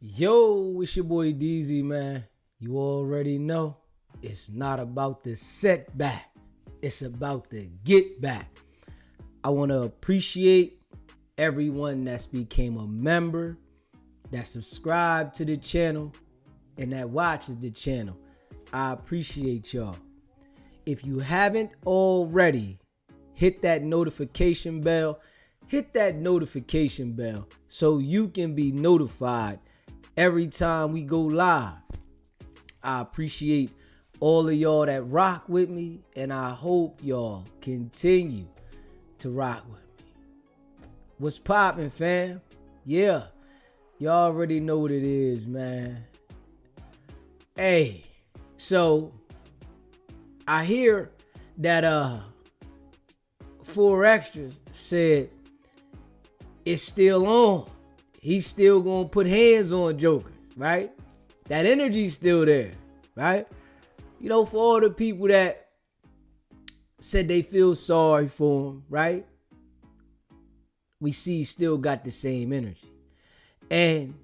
Yo, it's your boy DZ, man. You already know it's not about the setback. It's about the get back. I want to appreciate everyone that's became a member, that subscribed to the channel, and that watches the channel. I appreciate y'all. If you haven't already, hit that notification bell. Hit that notification bell so you can be notified every time we go live. I appreciate all of y'all that rock with me, and I hope y'all continue to rock with me. What's poppin', fam? Yeah, y'all already know what it is, man. Hey, so I hear that 4 Extras said it's still on. He's still gonna put hands on jokers, right? That energy's still there, right? You know, for all the people that said they feel sorry for him, right? We see he still got the same energy. And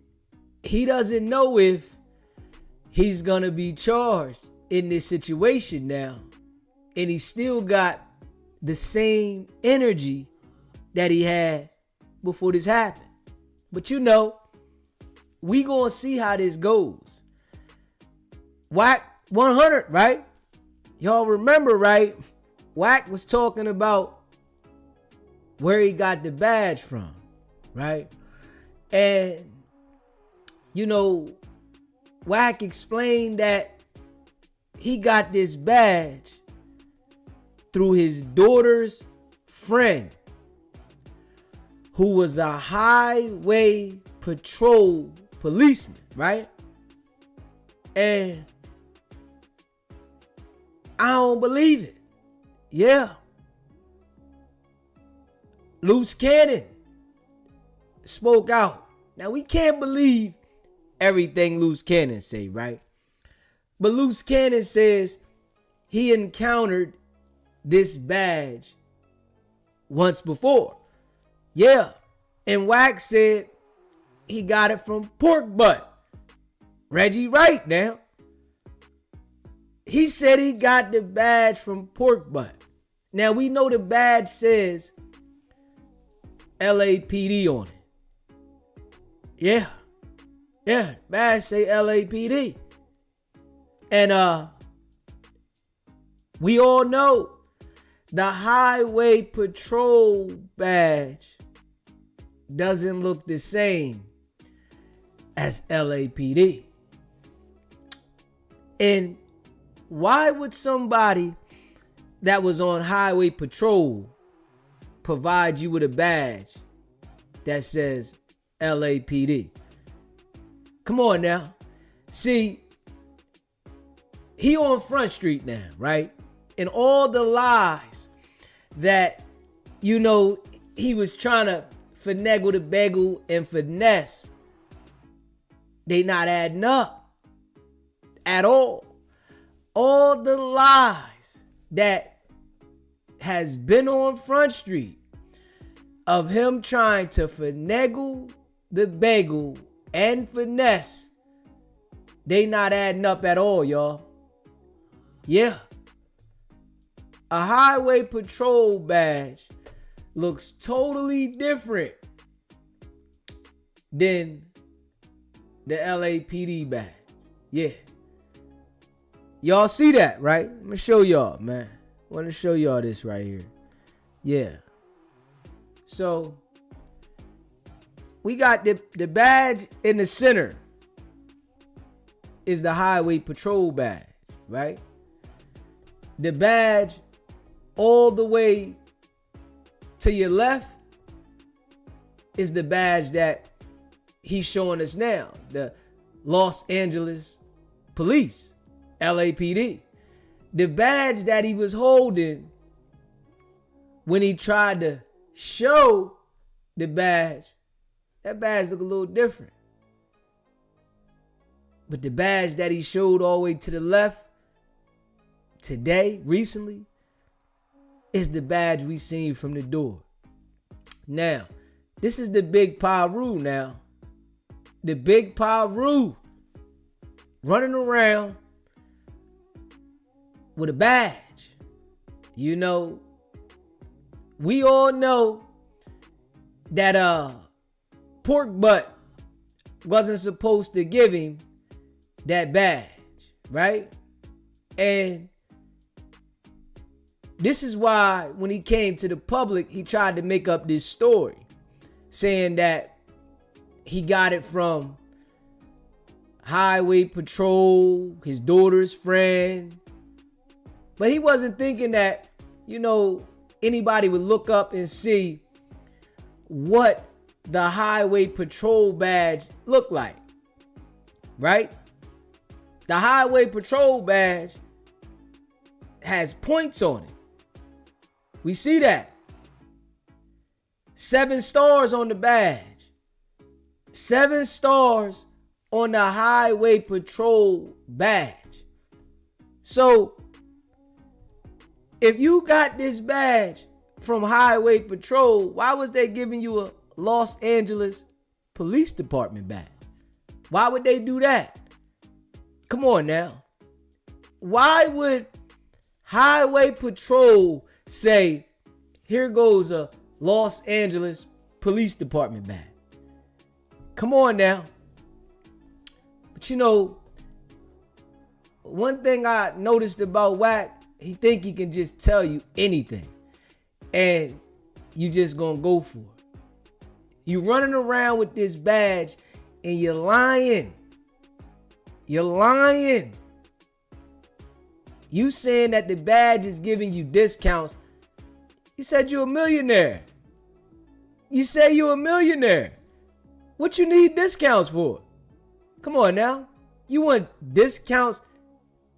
he doesn't know if he's gonna be charged in this situation now. And he still got the same energy that he had before this happened. But you know, we gonna see how this goes. Wack 100, right? Y'all remember, right? Wack was talking about where he got the badge from, right? And, you know, Wack explained that he got this badge through his daughter's friend, who was a highway patrol policeman, right? And I don't believe it. Yeah. Loose Cannon spoke out. Now, we can't believe everything Luce Cannon say, right? But Luce Cannon says he encountered this badge once before. Yeah. And Wack said he got it from Pork Butt. Reggie right now. He said he got the badge from Pork Butt. Now we know the badge says LAPD on it. Yeah. Yeah, badge say LAPD. And we all know the highway patrol badge doesn't look the same as LAPD. And why would somebody that was on highway patrol provide you with a badge that says LAPD? Come on now. See, he on Front Street now, right? And all the lies that, you know, he was trying to finagle the bagel and finesse, they not adding up at all. All the lies that has been on Front Street of him trying to finagle the bagel and finesse, they not adding up at all, y'all. Yeah. A highway patrol badge looks totally different than the LAPD badge. Yeah. Y'all see that, right? I'm gonna show y'all, man. I want to show y'all this right here. Yeah. So we got the badge in the center is the highway patrol badge, right? The badge all the way to your left is the badge that he's showing us now, the Los Angeles Police, LAPD. The badge that he was holding when he tried to show the badge, that badge looked a little different. But the badge that he showed all the way to the left today, recently, is the badge we seen from the door. Now, this is the big Paru now. the big Paru running around with a badge. You know, we all know that pork butt wasn't supposed to give him that badge, right? And this is why when he came to the public, he tried to make up this story saying that he got it from Highway Patrol, his daughter's friend. But he wasn't thinking that, you know, anybody would look up and see what the Highway Patrol badge looked like, right? The Highway Patrol badge has points on it. We see that. 7 stars on the badge. 7 stars on the Highway Patrol badge. So, if you got this badge from Highway Patrol, why was they giving you a Los Angeles Police Department badge? Why would they do that? Come on now. Why would Highway Patrol say, here goes a Los Angeles Police Department badge? Come on now. But you know, one thing I noticed about Wack, he think he can just tell you anything and you just gonna go for it. You running around with this badge and you're lying. You're lying. You saying that the badge is giving you discounts. You said you're a millionaire. You say you're a millionaire. What you need discounts for? Come on now. You want discounts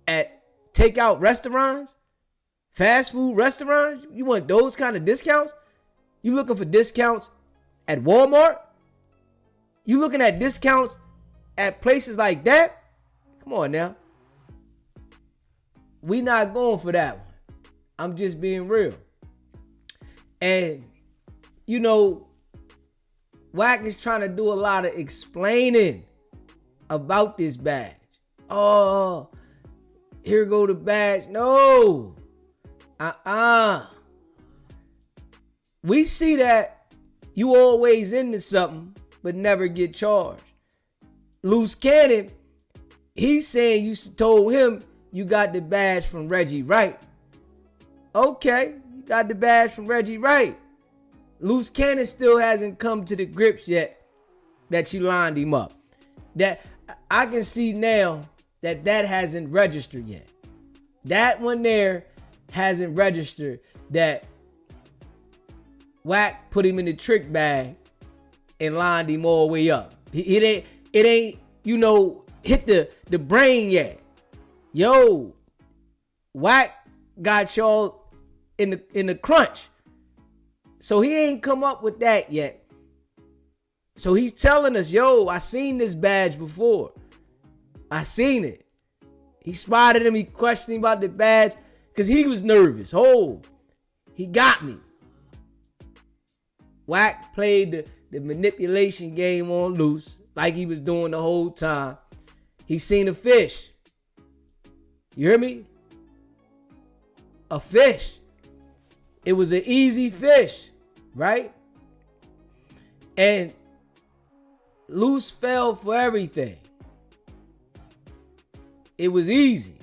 at takeout restaurants? Fast food restaurants? You want those kind of discounts? You looking for discounts at Walmart? You looking at discounts at places like that? Come on now. We not going for that one. I'm just being real. And, you know, Wack is trying to do a lot of explaining about this badge. Oh, here go the badge. No. We see that you always into something, but never get charged. Loose Cannon, he's saying you told him you got the badge from Reggie, right? Okay, you got the badge from Reggie, right? Loose Cannon still hasn't come to the grips yet that you lined him up. That I can see now that hasn't registered yet. That one there hasn't registered that Wack put him in the trick bag and lined him all the way up. It ain't, you know, hit the brain yet. Yo, Wack got y'all in the crunch. So he ain't come up with that yet. So he's telling us, yo, I seen this badge before. I seen it. He spotted him. He questioned him about the badge because he was nervous. Oh, he got me. Wack played the manipulation game on Luce like he was doing the whole time. He seen a fish. You hear me? A fish. It was an easy fish, right? And Luce fell for everything. It was easy.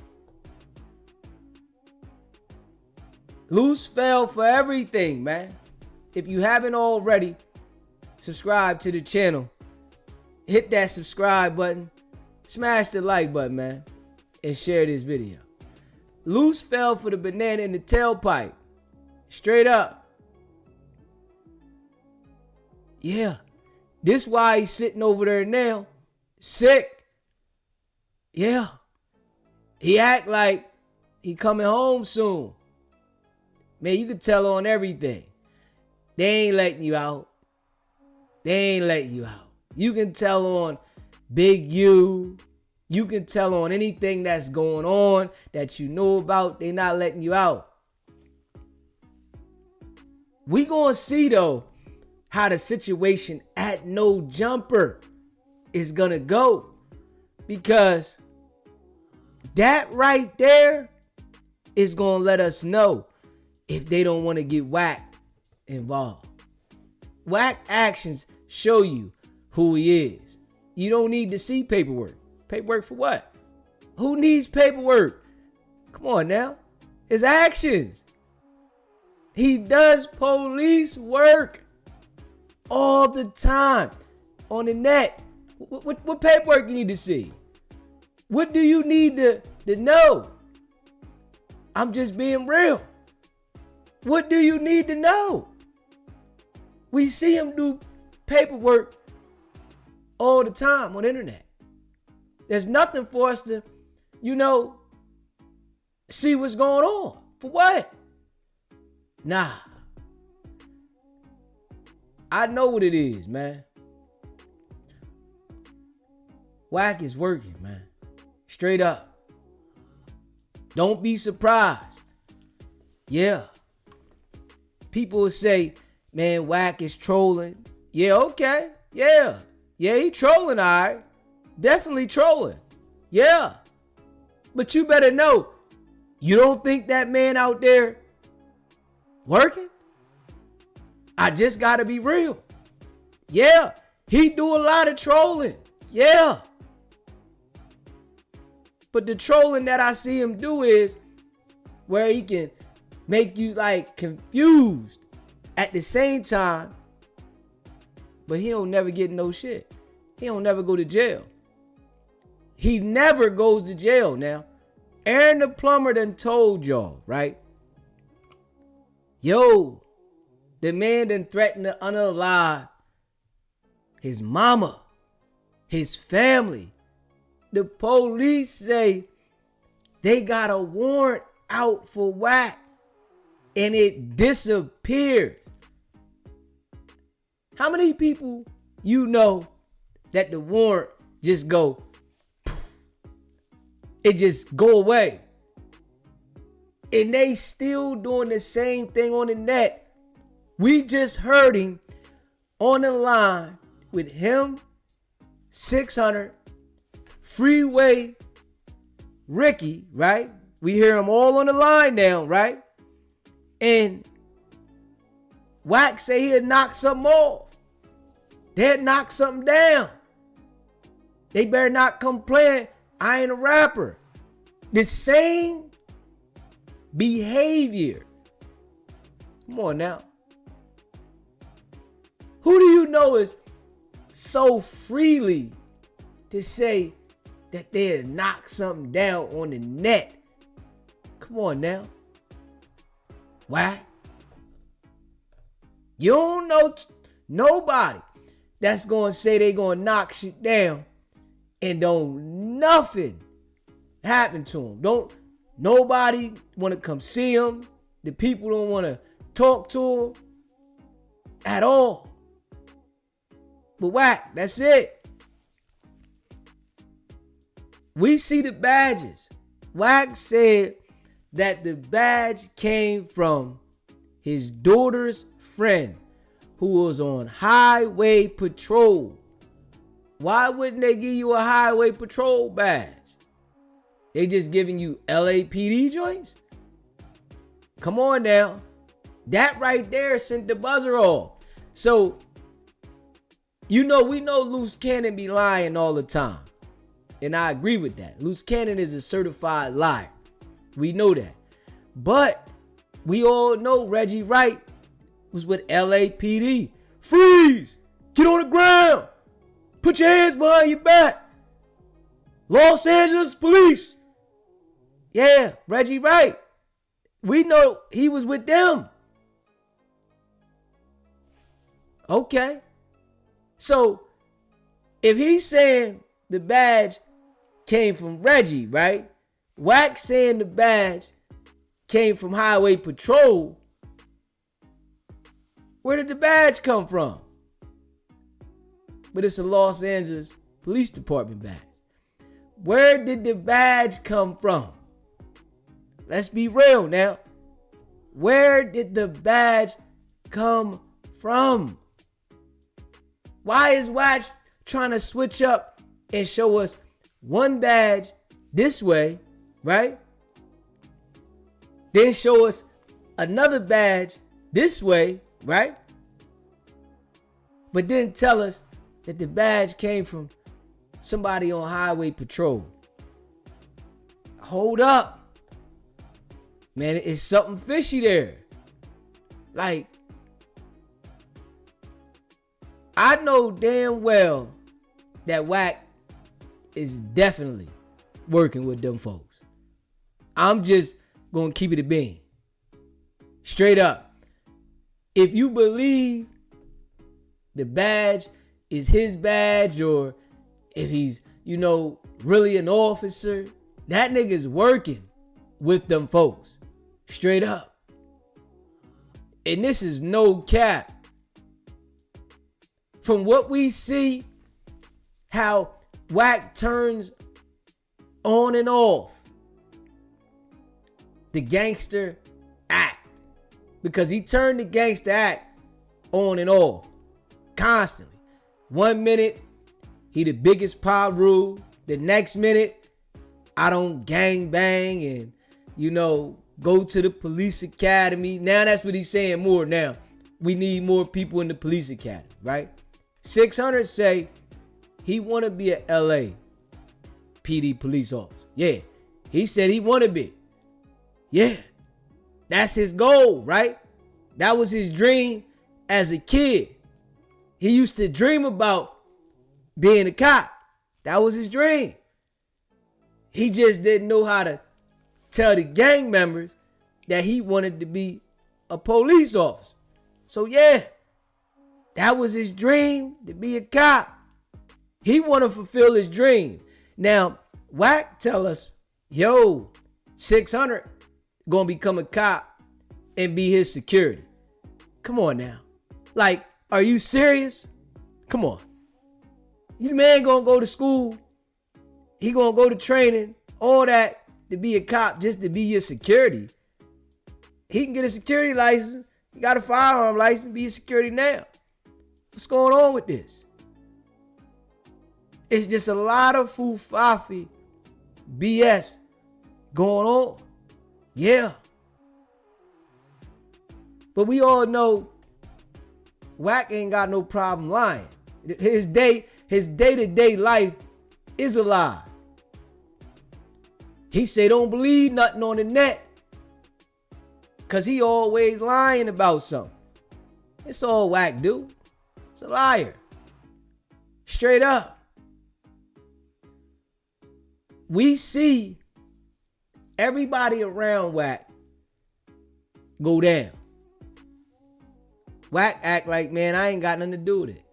Luce fell for everything, man. If you haven't already, subscribe to the channel. Hit that subscribe button. Smash the like button, man. And share this video. Luce fell for the banana in the tailpipe. Straight up. Yeah. This why he's sitting over there now. Sick. Yeah. He act like he coming home soon. Man, you can tell on everything. They ain't letting you out. They ain't letting you out. You can tell on Big U. You can tell on anything that's going on that you know about. They not letting you out. We gonna see though how the situation at No Jumper is going to go, because that right there is going to let us know if they don't want to get Wack involved. Wack actions show you who he is. You don't need to see paperwork. Paperwork for what? Who needs paperwork? Come on now. His actions. He does police work all the time on the net. What paperwork you need to see? What do you need to know? I'm just being real. What do you need to know? We see him do paperwork all the time on the internet. There's nothing for us to, see what's going on. For what? Nah. I know what it is, man. Wack is working, man. Straight up. Don't be surprised. Yeah. People will say, man, Wack is trolling. Yeah, okay. Yeah, he trolling, all right. Definitely trolling. Yeah. But you better know, you don't think that man out there working? I just gotta be real. Yeah, he do a lot of trolling. Yeah. But the trolling that I see him do is where he can make you like confused at the same time, but he don't never get no shit. He don't never go to jail. He never goes to jail now. Aaron the plumber done told y'all, right? Yo, the man done threatened to unalive his mama, his family. The police say they got a warrant out for Wack and it disappears. How many people you know that the warrant just go, it just go away? And they still doing the same thing on the net. We just heard him on the line with him, 600, Freeway, Ricky, right? We hear them all on the line now, right? And Wack say he'll knock something off. They'll knock something down. They better not come playing I ain't a rapper. The same behavior. Come on now. Who do you know is so freely to say that they'll knock something down on the net? Come on now. Why? You don't know nobody that's going to say they going to knock shit down and don't nothing happen to them. Don't nobody want to come see them. The people don't want to talk to them at all. But Wack, that's it. We see the badges. Wack said that the badge came from his daughter's friend who was on highway patrol. Why wouldn't they give you a highway patrol badge? They just giving you LAPD joints? Come on now. That right there sent the buzzer off. So, we know Luce Cannon be lying all the time. And I agree with that. Luce Cannon is a certified liar. We know that. But we all know Reggie Wright was with LAPD. Freeze! Get on the ground! Put your hands behind your back! Los Angeles police! Yeah, Reggie Wright. We know he was with them. Okay. So, if he's saying the badge came from Reggie, right? Wack saying the badge came from Highway Patrol. Where did the badge come from? But it's a Los Angeles Police Department badge. Where did the badge come from? Let's be real now. Where did the badge come from? Why is Wack trying to switch up and show us one badge this way, right? Then show us another badge this way, right? But then tell us that the badge came from somebody on highway patrol. Hold up. Man, it's something fishy there. Like, I know damn well that Wack is definitely working with them folks. I'm just gonna keep it a bean. Straight up. If you believe the badge is his badge, or if he's, really an officer, that nigga's working with them folks. Straight up. And this is no cap. From what we see, how Wack turns on and off the gangster act, because he turned the gangster act on and off constantly. 1 minute he the biggest Paru, the next minute I don't gang bang and go to the police academy. Now that's what he's saying more. Now we need more people in the police academy, right? 600 say he want to be a LA PD police officer. Yeah, he said he want to be. Yeah, that's his goal, right? That was his dream as a kid. He used to dream about being a cop. That was his dream. He just didn't know how to tell the gang members that he wanted to be a police officer. So yeah, that was his dream, to be a cop. He want to fulfill his dream. Now, Wack tell us, 600 gonna become a cop and be his security. Come on now. Like, are you serious? Come on. You man gonna go to school. He gonna go to training, all that, to be a cop, just to be your security. He can get a security license. He got a firearm license, be a security now. What's going on with this? It's just a lot of foo-fafi BS going on. Yeah. But we all know Wack ain't got no problem lying. His day-to-day life is a lie. He say don't believe nothing on the net, cause he always lying about something. It's all Wack do. It's a liar. Straight up. We see everybody around Wack go down. Wack act like, man, I ain't got nothing to do with it.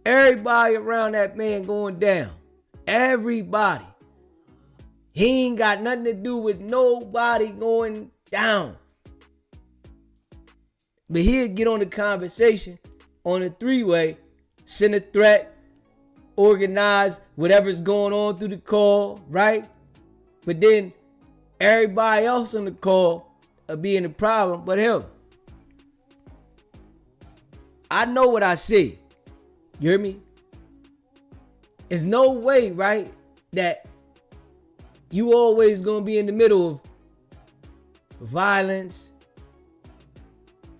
Everybody around that man going down. Everybody. He ain't got nothing to do with nobody going down. But he'll get on the conversation on a three-way, send a threat, organize whatever's going on through the call, right? But then everybody else on the call will be in the problem but him. I know what I see. You hear me? There's no way, right, that you always gonna be in the middle of violence,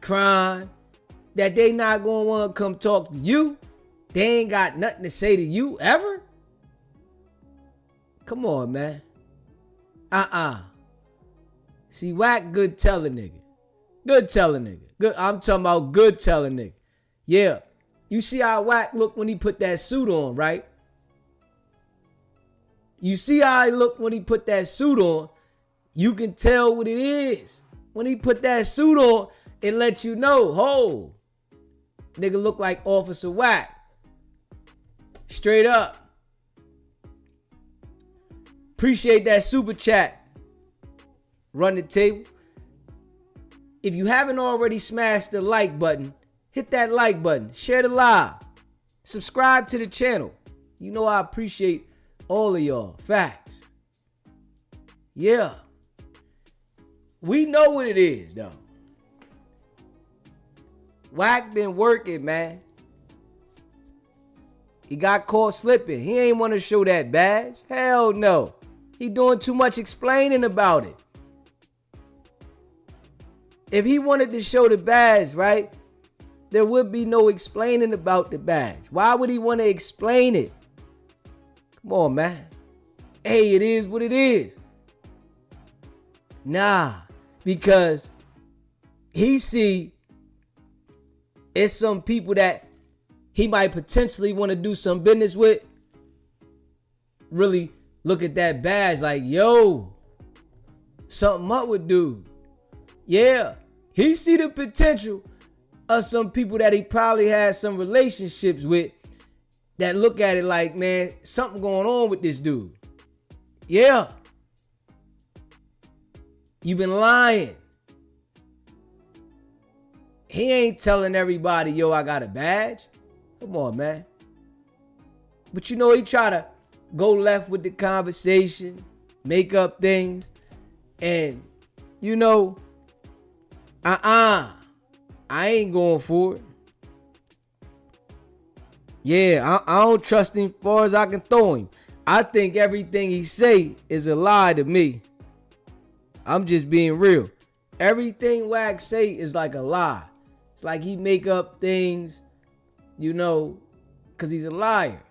crime, that they not gonna wanna come talk to you. They ain't got nothing to say to you ever. Come on, man. See, Wack good telling nigga. Good telling nigga. Good. I'm talking about good telling nigga. Yeah. You see how Wack looked when he put that suit on, right? You see how he looked when he put that suit on. You can tell what it is. When he put that suit on, it lets you know, nigga look like Officer Wack. Straight up. Appreciate that super chat. Run the table. If you haven't already smashed the like button, hit that like button. Share the live. Subscribe to the channel. You know I appreciate all of y'all. Facts. Yeah. We know what it is, though. Wack been working, man. He got caught slipping. He ain't want to show that badge. Hell no. He doing too much explaining about it. If he wanted to show the badge, right, there would be no explaining about the badge. Why would he want to explain it? Come on, man. Hey, it is what it is. Nah, because he see it's some people that he might potentially want to do some business with. Really look at that badge like, yo, something up with dude. Yeah, he see the potential of some people that he probably has some relationships with that look at it like, man, something going on with this dude. Yeah. You've been lying. He ain't telling everybody, yo, I got a badge. Come on, man. But you know, he try to go left with the conversation, make up things, and you know, I ain't going for it. Yeah, I don't trust him as far as I can throw him. I think everything he say is a lie to me. I'm just being real. Everything Wack say is like a lie. It's like he make up things, you know, because he's a liar.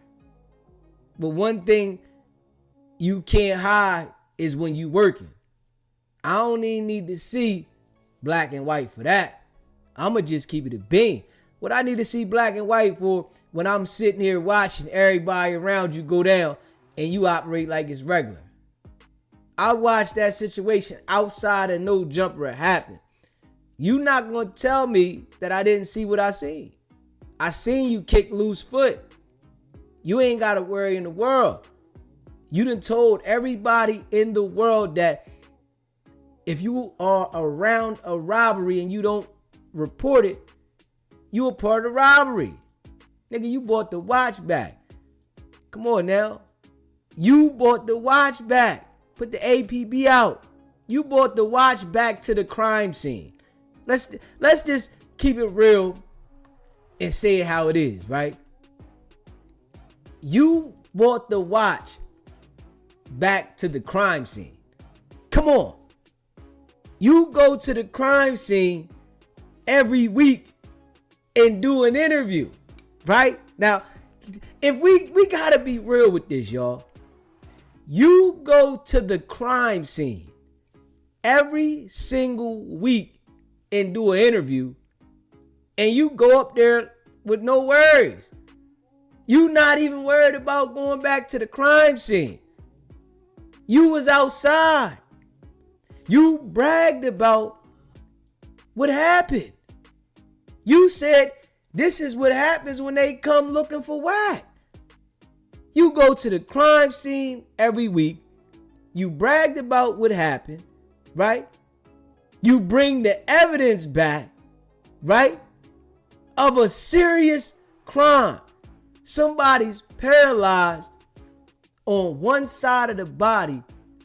But one thing you can't hide is when you working. I don't even need to see black and white for that. I'ma just keep it a bean. What I need to see black and white for when I'm sitting here watching everybody around you go down and you operate like it's regular. I watched that situation outside of no jumper happen. You not gonna tell me that I didn't see what I seen. I seen you kick Luce foot. You ain't gotta worry in the world. You done told everybody in the world that if you are around a robbery and you don't report it, you a part of the robbery. Nigga, you bought the watch back. Come on now. You bought the watch back. Put the APB out. You brought the watch back to the crime scene. Let's just keep it real and say it how it is, right? You brought the watch back to the crime scene. Come on. You go to the crime scene every week and do an interview, right? Now, if we gotta be real with this, y'all. You go to the crime scene every single week and do an interview, and you go up there with no worries. You not even worried about going back to the crime scene. You was outside. You bragged about what happened. You said, this is what happens when they come looking for Wack. You go to the crime scene every week. You bragged about what happened, right? You bring the evidence back, right? Of a serious crime. Somebody's paralyzed on one side of the body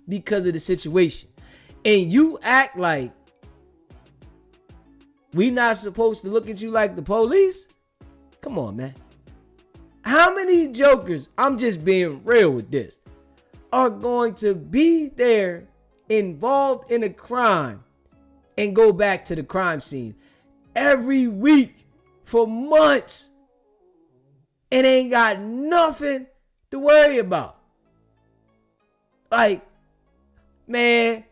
because of the situation. And you act like we not supposed to look at you like the police? Come on, man. How many jokers, I'm just being real with this, are going to be there involved in a crime and go back to the crime scene every week for months and ain't got nothing to worry about? Like, man,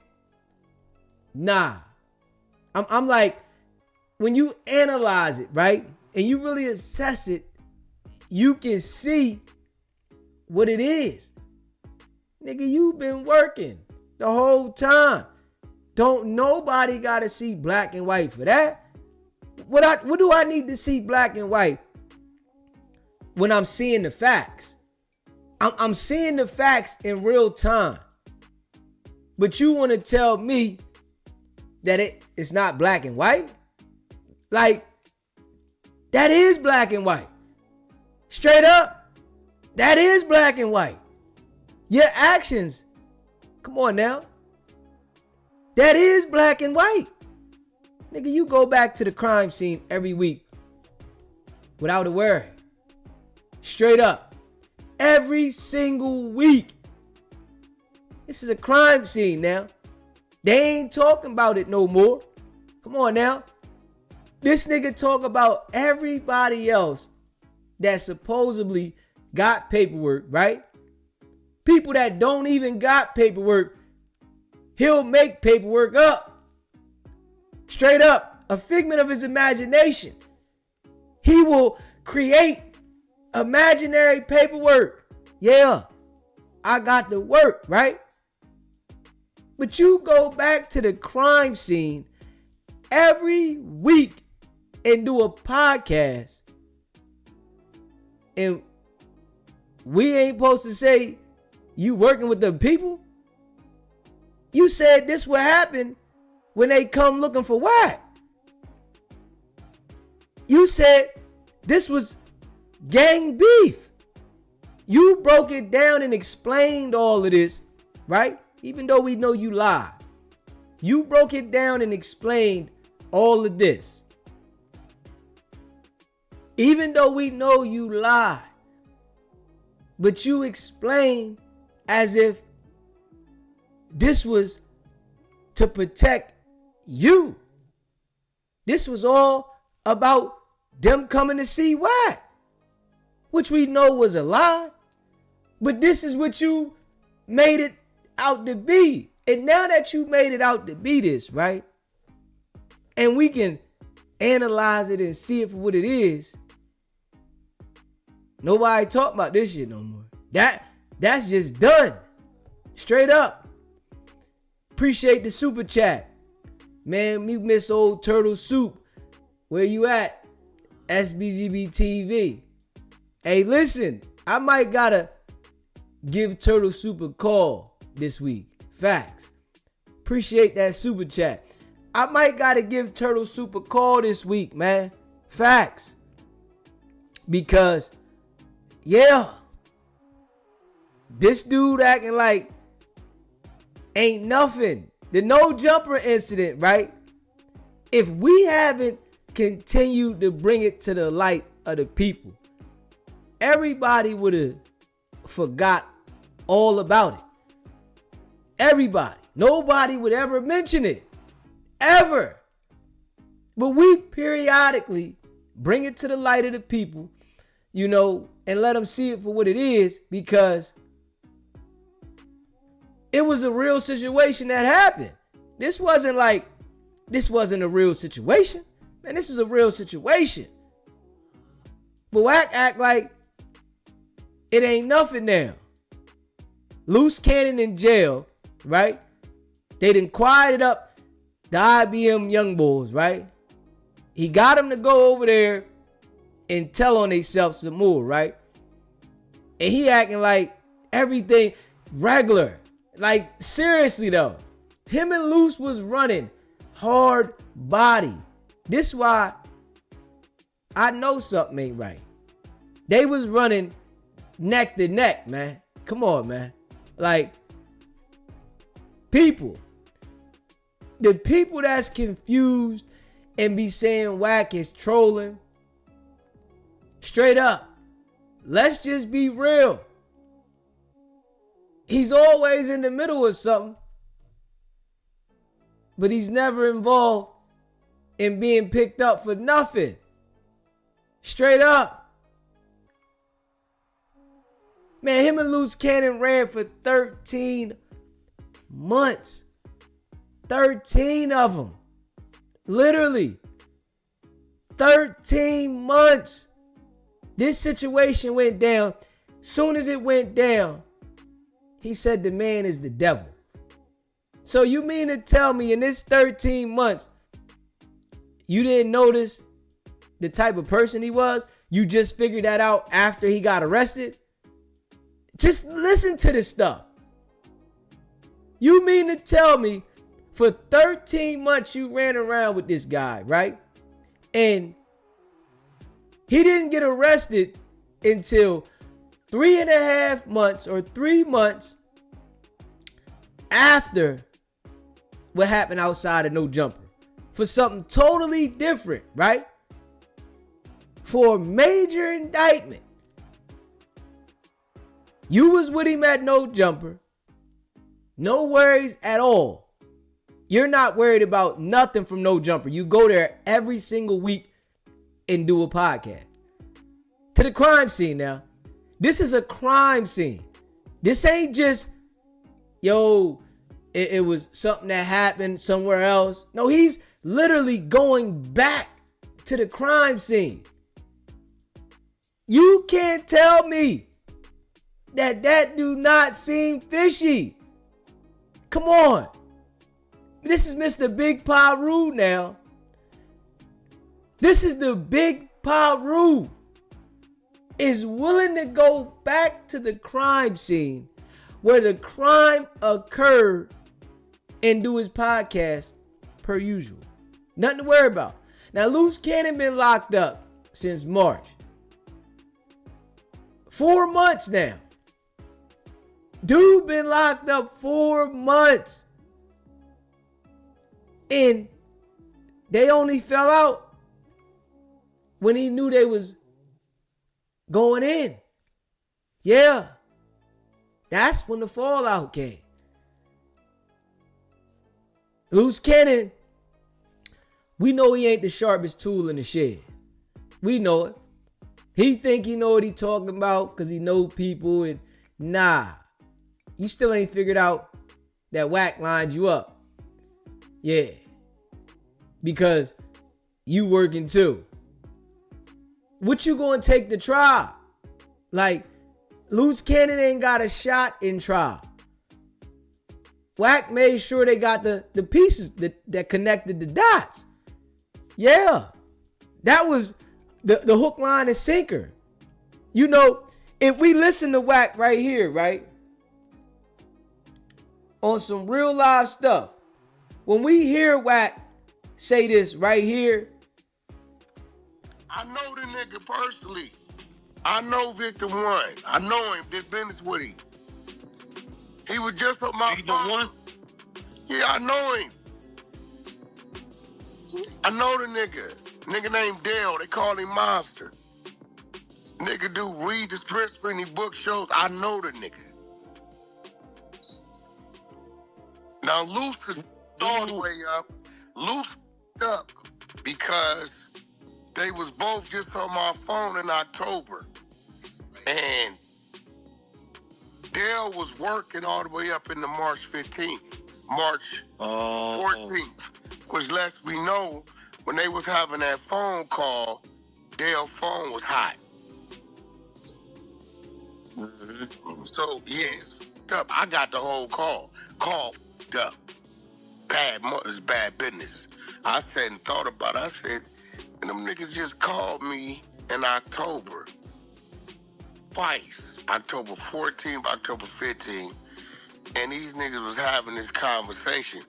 nah. I'm like, when you analyze it, right, and you really assess it, you can see what it is. Nigga, you've been working the whole time. Don't nobody gotta see black and white for that. What do I need to see black and white when I'm seeing the facts? I'm seeing the facts in real time. But you want to tell me that it's not black and white? Like, that is black and white. Straight up, that is black and white. Your actions, come on now. That is black and white. Nigga, you go back to the crime scene every week without a worry. Straight up. Every single week. This is a crime scene now. They ain't talking about it no more. Come on now. This nigga talk about everybody else that supposedly got paperwork, right? People that don't even got paperwork, he'll make paperwork up. Straight up, a figment of his imagination. He will create imaginary paperwork. Yeah, I got the work, right? But you go back to the crime scene every week and do a podcast, and we ain't supposed to say you working with the people? You said this would happen when they come looking for Wack. You said this was gang beef. You broke it down and explained all of this, right? Even though we know you lied. You broke it down and explained all of this. Even though we know you lied. But you explained as if this was to protect you. This was all about them coming to see Wack, which we know was a lie. But this is what you made it out to be. And now that you made it out to be this, right? And we can analyze it and see it for what it is. Nobody talk about this shit no more. That's just done. Straight up. Appreciate the super chat. Man, we miss old Turtle Soup. Where you at? SBGB TV. Hey, listen, I might gotta give Turtle Soup a call this week. Facts. Appreciate that super chat. I might gotta give Turtle Soup a call this week, man. Facts. Because, yeah, this dude acting like ain't nothing. The no jumper incident, right? If we haven't continued to bring it to the light of the people, everybody would have forgot all about it. Everybody. Nobody would ever mention it. Ever. But we periodically bring it to the light of the people, you know, and let them see it for what it is, because it was a real situation that happened. This wasn't a real situation. Man, this was a real situation. But Wack act like it ain't nothing now. Loose Cannon in jail, right? They done quieted up the IBM young boys, right? He got them to go over there and tell on themselves some more, right? And he acting like everything regular. Like, seriously though, him and Luce was running hard body. This why I know something ain't right. They was running neck to neck, man. Come on, man. Like, people. The people that's confused and be saying Wack is trolling. Straight up. Let's just be real. He's always in the middle of something. But he's never involved in being picked up for nothing. Straight up. Man, him and Loose Cannon ran for 13 months. 13 of them. Literally. 13 months. This situation went down. Soon as it went down, he said the man is the devil. So you mean to tell me in this 13 months, you didn't notice the type of person he was? You just figured that out after he got arrested? Just listen to this stuff. You mean to tell me for 13 months you ran around with this guy, right? And he didn't get arrested until 3.5 months or 3 months after what happened outside of No Jumper. For something totally different, right? For a major indictment. You was with him at No Jumper. No worries at all. You're not worried about nothing from No Jumper. You go there every single week and do a podcast. To the crime scene now. This is a crime scene. This ain't just, yo, it was something that happened somewhere else. No, he's literally going back to the crime scene. You can't tell me that do not seem fishy. Come on. This is Mr. Big Paru now. This is the Big Paru. Is willing to go back to the crime scene where the crime occurred and do his podcast per usual. Nothing to worry about. Now, Loose Cannon been locked up since March. 4 months now. Dude been locked up 4 months. And they only fell out when he knew they was going in. Yeah. That's when the fallout came. Loose Cannon, we know he ain't the sharpest tool in the shed. We know it. He think he know what he talking about because he know people, and nah. You still ain't figured out that Wack lined you up. Yeah. Because you working too. What you gonna take to trial? Like, Loose Cannon ain't got a shot in trial. Wack made sure they got the pieces that connected the dots. Yeah. That was the hook, line, and sinker. You know, if we listen to Wack right here, right? On some real live stuff. When we hear Wack say this right here. I know the nigga personally. I know Victor One. I know him. Did business with him. He was just on my phone. Yeah, I know him. I know the nigga. Nigga named Dale. They call him Monster. Nigga do read the scripts when he book shows. I know the nigga. Now Luce is all the way up. Luce up because they was both just on my phone in October. And Dale was working all the way up into March 15th, March 14th, which lets me know when they was having that phone call, Dale's phone was hot. Mm-hmm. So, yes, up. I got the whole call. Call up. It's bad business. I said and thought about it. I said, and them niggas just called me in October. Twice. October 14th, October 15th. And these niggas was having this conversation.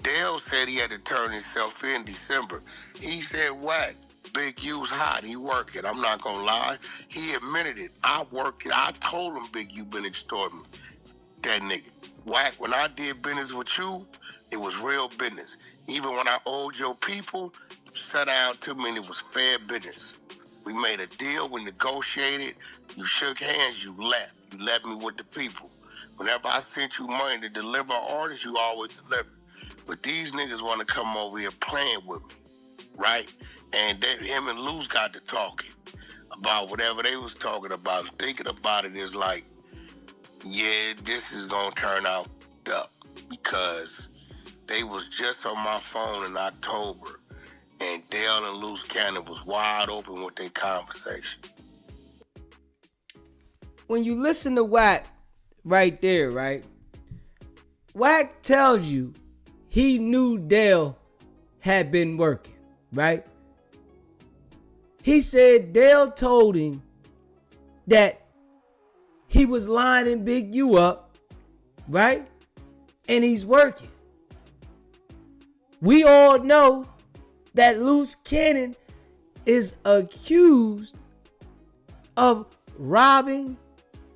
Dale said he had to turn himself in December. He said, what? Big U's hot. He working. I'm not going to lie. He admitted it. I work it. I told him Big U been extorting me. That nigga. Wack, when I did business with you, it was real business. Even when I owed your people, you sat down to me and it was fair business. We made a deal, we negotiated, you shook hands, you left. You left me with the people. Whenever I sent you money to deliver orders, you always delivered. But these niggas want to come over here playing with me, right? And him and Luce got to talking about whatever they was talking about. Thinking about it is like, yeah, this is going to turn out up because they was just on my phone in October and Dale and Loose Cannon was wide open with their conversation. When you listen to Wack right there, right? Wack tells you he knew Dale had been working, right? He said Dale told him that he was lining Big U up, right? And he's working. We all know that Loose Cannon is accused of robbing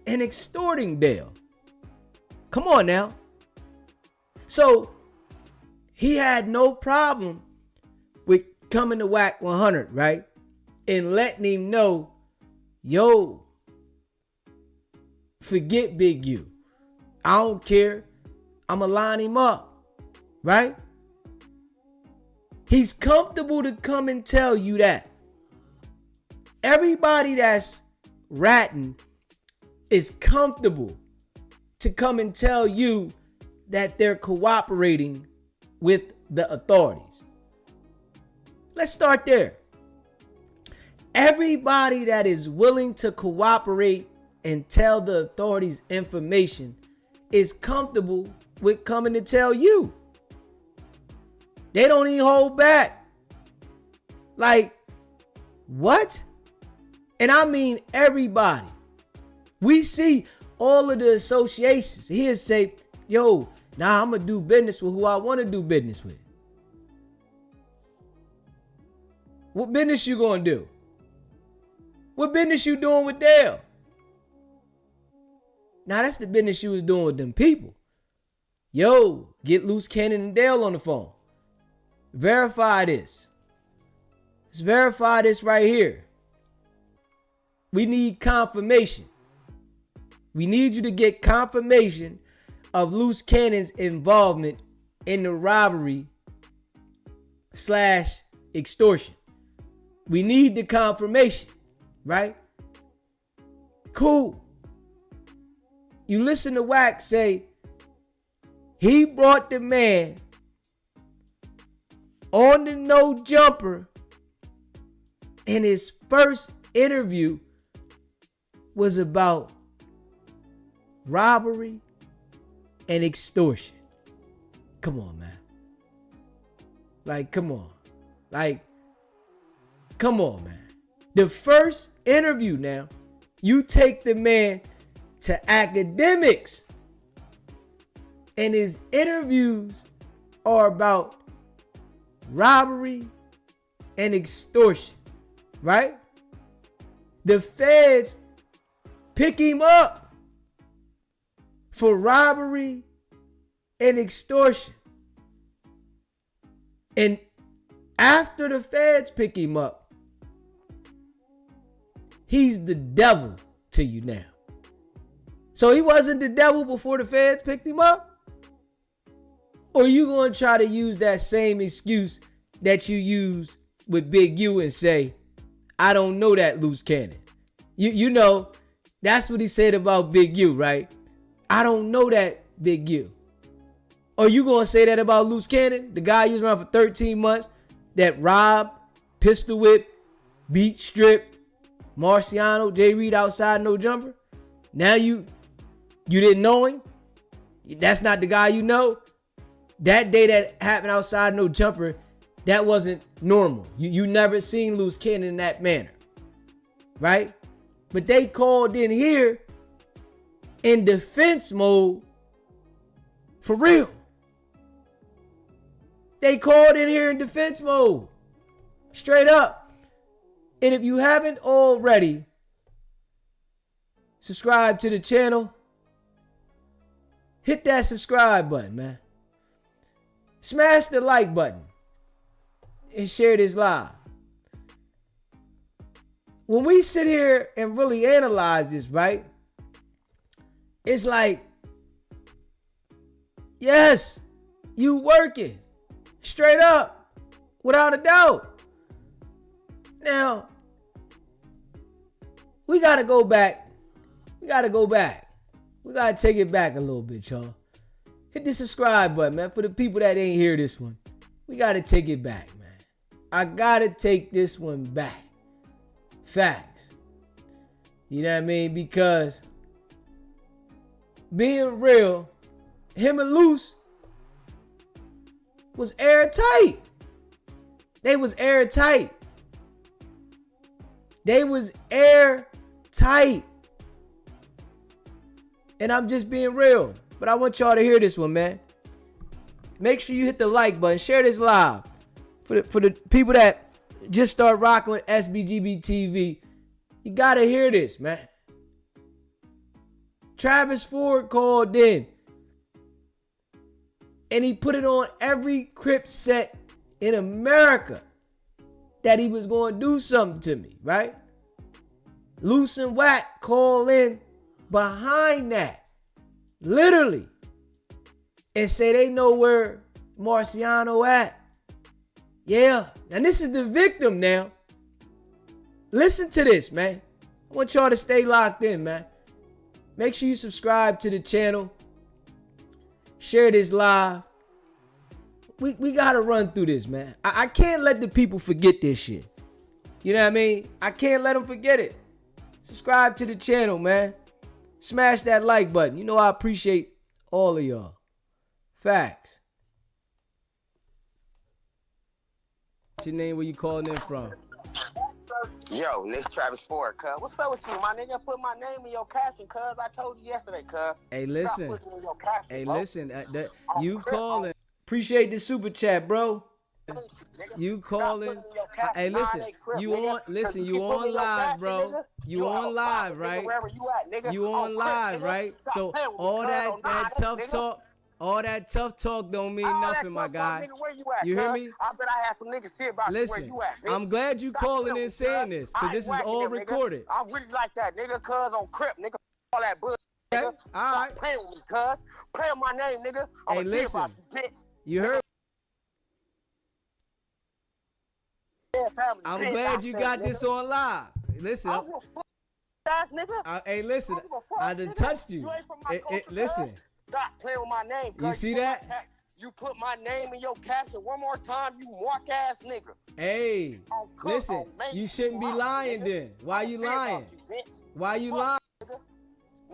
and extorting Dale. Come on now. So he had no problem with coming to Wack 100, right? And letting him know, yo, Forget Big U. I don't care. I'ma line him up. Right? He's comfortable to come and tell you that. Everybody that's ratting is comfortable to come and tell you that they're cooperating with the authorities. Let's start there. Everybody that is willing to cooperate and tell the authorities information is comfortable with coming to tell you. They don't even hold back. Like, what? And I mean everybody. We see all of the associations. He'll say, yo, nah, I'm going to do business with who I want to do business with. What business you going to do? What business you doing with Dale? Now, that's the business you was doing with them people. Yo, get Luce Cannon and Dale on the phone. Verify this. Let's verify this right here. We need confirmation. We need you to get confirmation of Luce Cannon's involvement in the robbery / extortion. We need the confirmation, right? Cool. You listen to Wack say, he brought the man on the no jumper, and his first interview was about robbery and extortion. Come on, man. Like, come on. Like, come on, man. The first interview now, you take the man to academics, and his interviews are about robbery and extortion, right? The feds pick him up for robbery and extortion. And after the feds pick him up, he's the devil to you now. So he wasn't the devil before the feds picked him up? Or you going to try to use that same excuse that you use with Big U and say, I don't know that Luce Cannon. You know, that's what he said about Big U, right? I don't know that Big U. Or you going to say that about Luce Cannon, the guy you was around for 13 months that robbed, pistol whipped, beat, stripped, Marciano, J. Reed outside no jumper? Now you didn't know him? That's not the guy you know? That day that happened outside no jumper, that wasn't normal. You never seen Luce Cannon in that manner, right? But they called in here in defense mode for real. They called in here in defense mode, straight up. And if you haven't already, subscribe to the channel. Hit that subscribe button, man. Smash the like button and share this live. When we sit here and really analyze this, right? It's like, yes, you working straight up, without a doubt. Now, we got to go back. We got to take it back a little bit, y'all. Hit the subscribe button, man. For the people that ain't hear this one, we got to take it back, man. I got to take this one back. Facts. You know what I mean? Because being real, him and Luce was airtight. They was airtight. And I'm just being real. But I want y'all to hear this one, man. Make sure you hit the like button. Share this live. For the people that just start rocking with SBGB TV, you got to hear this, man. Travis Ford called in. And he put it on every Crip set in America that he was going to do something to me, right? Luce and Wack call in behind that, literally, and say they know where Marciano at. Yeah, and this is the victim now. Listen to this, man. I want y'all to stay locked in, man. Make sure you subscribe to the channel. Share this live. We gotta run through this, man. I can't let the people forget this shit. You know what I mean? I can't let them forget it. Subscribe to the channel, man. Smash that like button. You know I appreciate all of y'all. Facts. What's your name? Where you calling in from? Yo, this Travis Ford, cuz. What's up with you, my nigga? Put my name in your caption, cuz. I told you yesterday, cuz. Hey, listen. Stop putting it in your caption, Hey, bro. listen. You calling. Appreciate the super chat, bro. You calling. Hey, listen. You on. Listen. You on live, bro. You on live, right? You on live, right? So all that tough talk. All that tough talk don't mean nothing, my guy. You hear me? I bet I have some niggas here about Listen, where you at, nigga. I'm glad you calling and saying this, because this is all recorded. I really like that, nigga, cuz on Crip, nigga. All that bullshit, Okay, nigga. all right. Stop playing with me, cuz. Play with my name, nigga. Hey, listen. You heard? I'm glad you got this on live. Listen. Hey, listen. I done touched you. Listen. Stop playing with my name. You see that? You put my name in your caption one more time, you mark ass nigga. Hey, listen. You shouldn't be lying then. Why you lying? Why you lying?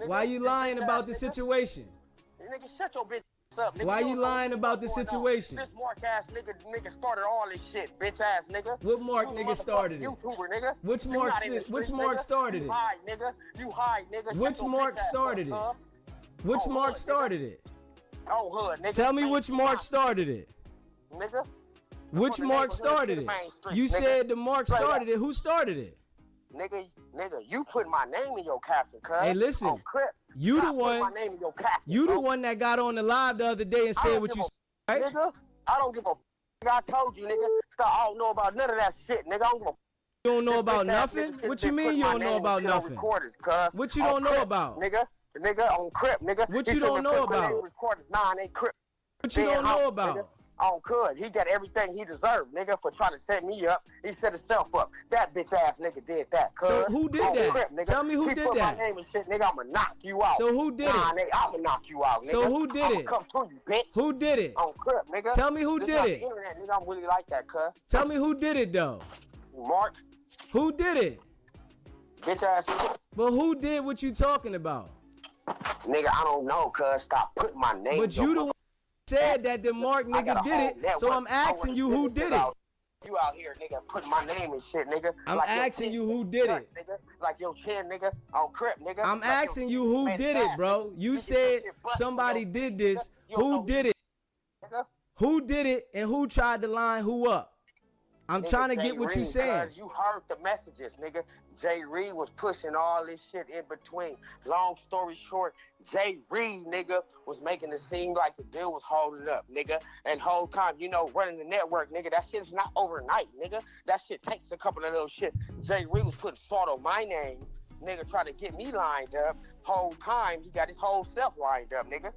Why you lying about the situation? Nigga, shut your bitch up, nigga. Why you lying about the situation? This mark ass nigga started all this shit, bitch ass nigga. What mark nigga started it? YouTuber nigga. Which mark started it? You hide, nigga. You hide, nigga. Which mark started it? Which mark started it? Oh, hood, nigga. Tell me which mark started it. Nigga. Which mark started it? You said the mark started it. Who started it? Nigga, you put my name in your caption, cuz. Hey, listen. You the one. My name in your caption, you the one that got on the live the other day and said what you said, right? Nigga, I don't give a I told you, nigga. Stop. I don't know about none of that shit, nigga. I don't give a You don't know about nothing? What you mean you don't know about nothing? What you don't know about? Nigga, on Crip, nigga. What you don't know about? Nah, it ain't Crip. What you don't know about? Nigga. On Could. He got everything he deserved, nigga, for trying to set me up. He set himself up. That bitch ass nigga did that, cuz. So who did that? Crip, nigga. Tell me who did that. My name and shit, nigga, I'ma knock you out. So who did it? Nigga, I'ma knock you out, nigga. So who did it? Come to you, bitch. Who did it? On Crip, nigga. Tell me who did it. The internet, nigga, I'm really like that, cuz. Tell me who did it, though. Mark. Who did it? Bitch ass nigga. But who did what you talking about? Nigga, I don't know, cuz. Stop putting my name. But you the one said that the Mark nigga did it, so I'm asking you who did it. You out here, nigga, putting my name and shit, nigga. I'm asking you who did it. Nigga. Like your chin, nigga, on Crip, nigga. I'm asking you who did it, bro. You said somebody did this. Who did it? Who did it and who tried to line who up? I'm trying to get what you saying. You heard the messages, nigga. Jay Reed was pushing all this shit in between. Long story short, Jay Reed, nigga, was making it seem like the deal was holding up, nigga. And whole time, you know, running the network, nigga, that shit is not overnight, nigga. That shit takes a couple of little shit. Jay Reed was putting fault on my name, nigga, trying to get me lined up. Whole time, he got his whole self lined up, nigga.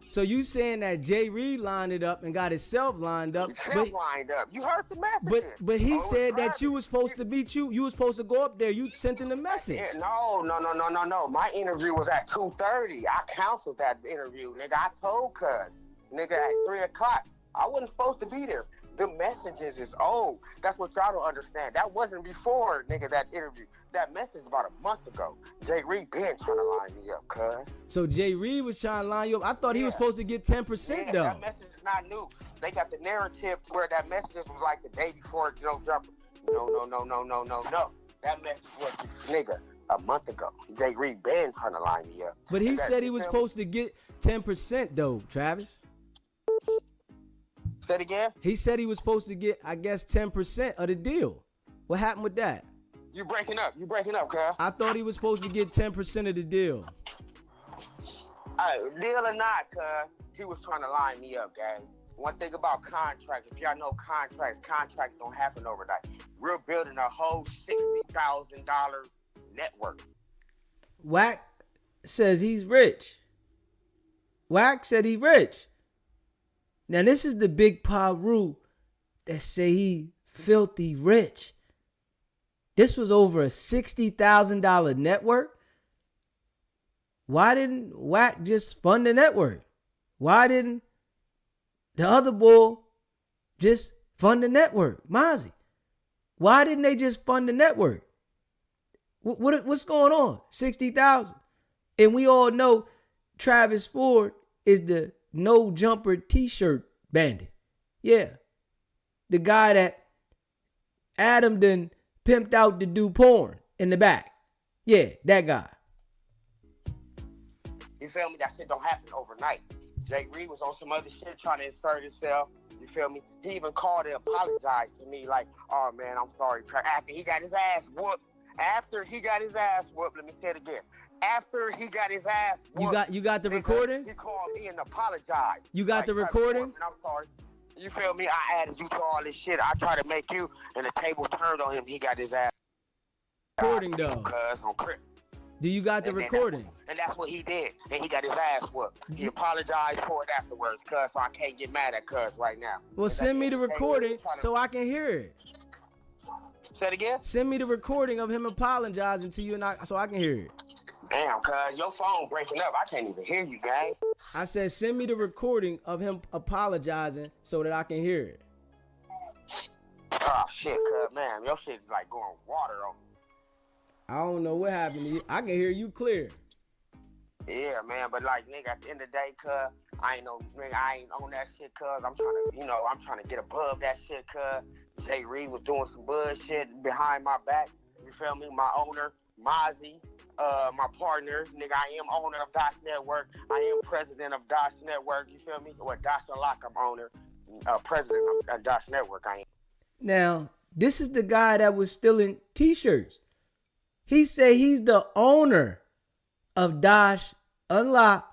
So you saying that Jay Reed lined it up and got himself lined up? Lined up. You heard the message. But he said that you was supposed to beat you. You was supposed to go up there. You sent him the message. Yeah, no. My interview was at 2:30. I canceled that interview, nigga. I told cuz, nigga, at 3 o'clock. I wasn't supposed to be there. The messages is old. That's what y'all don't understand. That wasn't before, nigga, that interview. That message about a month ago. Jay Reed been trying to line me up, cuz. So Jay Reed was trying to line you up. I thought he was supposed to get 10% though. That message is not new. They got the narrative to where that message was like the day before Joe Jumper. No. That message was, nigga, a month ago. Jay Reed been trying to line me up. But he said he was supposed to get 10% though, Travis. Say it again? He said he was supposed to get, I guess, 10% of the deal. What happened with that? You breaking up, cuz. I thought he was supposed to get 10% of the deal. Deal or not, cuz, he was trying to line me up, gang. One thing about contracts, if y'all know contracts don't happen overnight. We're building a whole $60,000 network. Wack says he's rich. Wack said he rich. Now this is the big Paru that say he filthy rich. This was over a $60,000 network. Why didn't Wack just fund the network? Why didn't the other bull just fund the network? Mozzie. Why didn't they just fund the network? What's going on? 60,000. And we all know Travis Ford is the no jumper t-shirt bandit. Yeah. The guy that Adam done pimped out to do porn in the back. Yeah, that guy. You feel me? That shit don't happen overnight. Jay Reed was on some other shit trying to insert himself. You feel me? He even called and apologized to me like, oh man, I'm sorry. After he got his ass whooped. Let me say it again. After he got his ass whooped. You got the recording? He called me and apologized. You got the recording? I'm sorry. You feel me? I added you to all this shit. I tried to make you, and the table turned on him. He got his ass. Recording though. Do you got the recording? And that's what he did. And he got his ass whooped. He apologized for it afterwards, cuz, so I can't get mad at cuz right now. Well, send me the recording so I can hear it. Say it again? Send me the recording of him apologizing to you and so I can hear it. Damn, cuz, your phone breaking up. I can't even hear you, guys. I said send me the recording of him apologizing so that I can hear it. Oh, shit, cuz, man. Your shit is like going water on me. I don't know what happened to you. I can hear you clear. Yeah, man, but like, nigga, at the end of the day, cuz, I ain't on that shit, cuz. I'm trying to get above that shit, cuz. Jay Reed was doing some bullshit behind my back. You feel me? My owner, Mozzie, my partner, nigga, I am owner of Dosh Network. I am president of Dosh Network. You feel me? What, Dosh Unlock, I'm owner, president of Dosh Network, I am. Now, this is the guy that was stealing t-shirts. He said he's the owner of Dosh Unlock.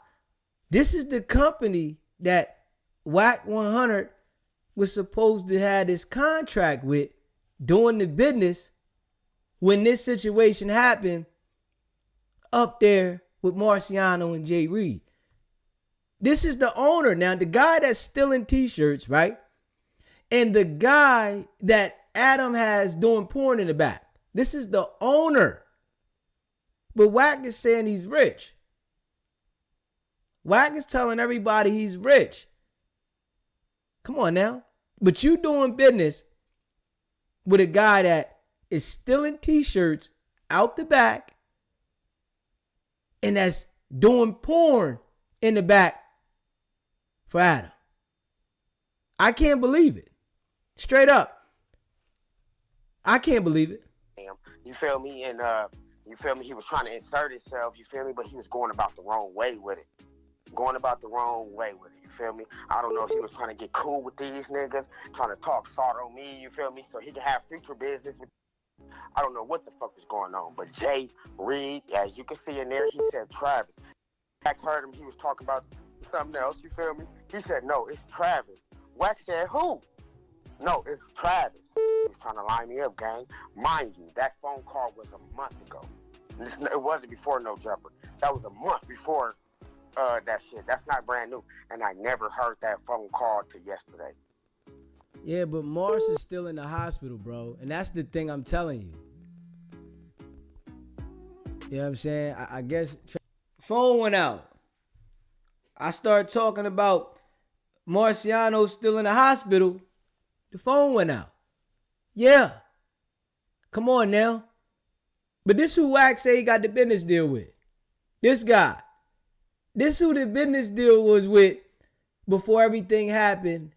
This is the company that Wack 100 was supposed to have this contract with doing the business when this situation happened up there with Marciano and Jay Reed. This is the owner. Now, the guy that's stealing t-shirts, right? And the guy that Adam has doing porn in the back. This is the owner. But Wack is saying he's rich. Wack is telling everybody he's rich. Come on now. But you doing business with a guy that is stealing t-shirts out the back and that's doing porn in the back for Adam. I can't believe it. Straight up. I can't believe it. You feel me? And you feel me? He was trying to insert himself, you feel me? But he was going about the wrong way with it. You feel me? I don't know if he was trying to get cool with these niggas, trying to talk salt on me, you feel me? So he can have future business with. I don't know what the fuck was going on. But Jay Reed, as you can see in there, he said Travis. I heard him, he was talking about something else, you feel me? He said, no, it's Travis. Wack said, who? No, it's Travis. He was trying to line me up, gang. Mind you, that phone call was a month ago. It wasn't before No Jumper. That was a month before that shit. That's not brand new. And I never heard that phone call till yesterday. Yeah, but Morris is still in the hospital, bro. And that's the thing I'm telling you. You know what I'm saying? I guess phone went out. I started talking about Marciano still in the hospital. The phone went out. Yeah. Come on now. But this who Wack say he got the business deal with. This guy. This who the business deal was with before everything happened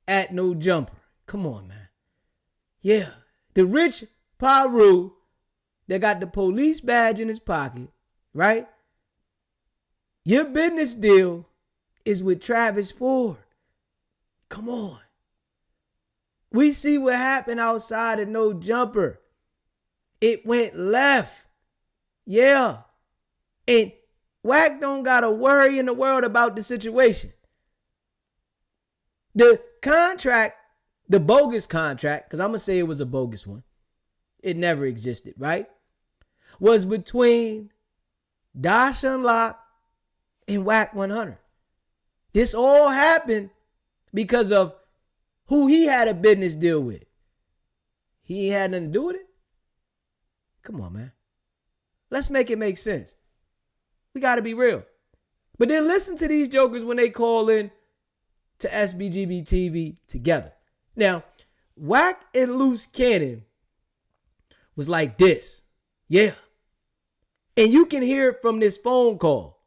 at No Jumper. Come on, man. Yeah. The rich Paru that got the police badge in his pocket, right? Your business deal is with Travis Ford. Come on. We see what happened outside of No Jumper. It went left. Yeah. And Wack don't got a worry in the world about the situation. The contract, the bogus contract, because I'm going to say it was a bogus one. It never existed, right? Was between Dash Unlock, and Wack 100. This all happened because of who he had a business deal with. He ain't had nothing to do with it. Come on, man. Let's make it make sense. We got to be real. But then listen to these jokers when they call in to SBGB TV together. Now, Wack and Loose Cannon was like this. Yeah. And you can hear it from this phone call.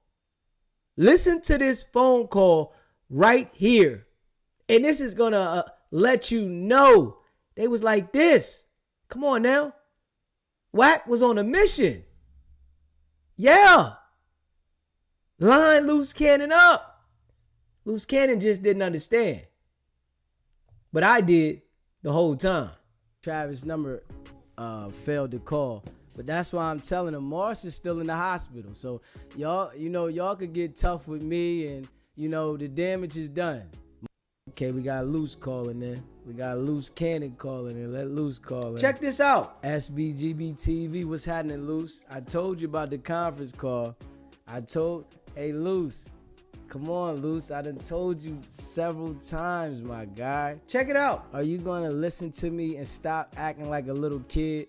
Listen to this phone call right here. And this is going to let you know they was like this. Come on now. Wack was on a mission. Yeah. Line Loose Cannon up. Loose Cannon just didn't understand. But I did the whole time. Travis' number failed to call. But that's why I'm telling him Mars is still in the hospital. So y'all could get tough with me and the damage is done. Okay, we got Luce calling in. We got Loose Cannon calling in. Let Luce call in. Check this out. SBGB TV, what's happening, Luce? I told you about the conference call. Hey, Luce. Come on, Luce. I done told you several times, my guy. Check it out. Are you going to listen to me and stop acting like a little kid?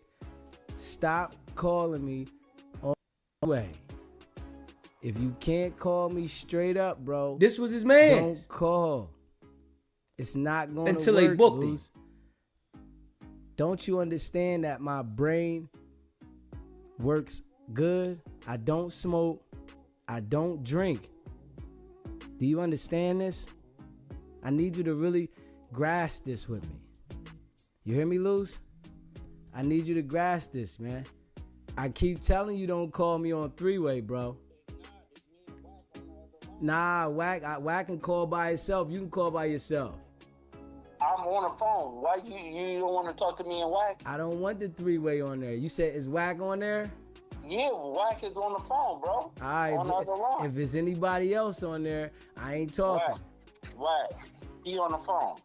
Stop calling me on the way. If you can't call me straight up, bro. This was his man. Don't call. It's not going to work, until they booked him. Don't you understand that my brain works good? I don't smoke. I don't drink. Do you understand this? I need you to really grasp this with me. You hear me, Luce? I need you to grasp this, man. I keep telling you don't call me on three-way, bro. Nah, Wack can call by himself. You can call by yourself. I'm on the phone. Why you don't want to talk to me and Wack? I don't want the three-way on there. You said, is Wack on there? Yeah, Wack is on the phone, bro. All right, on the other line. If it's anybody else on there, I ain't talking. Wack. He on the phone.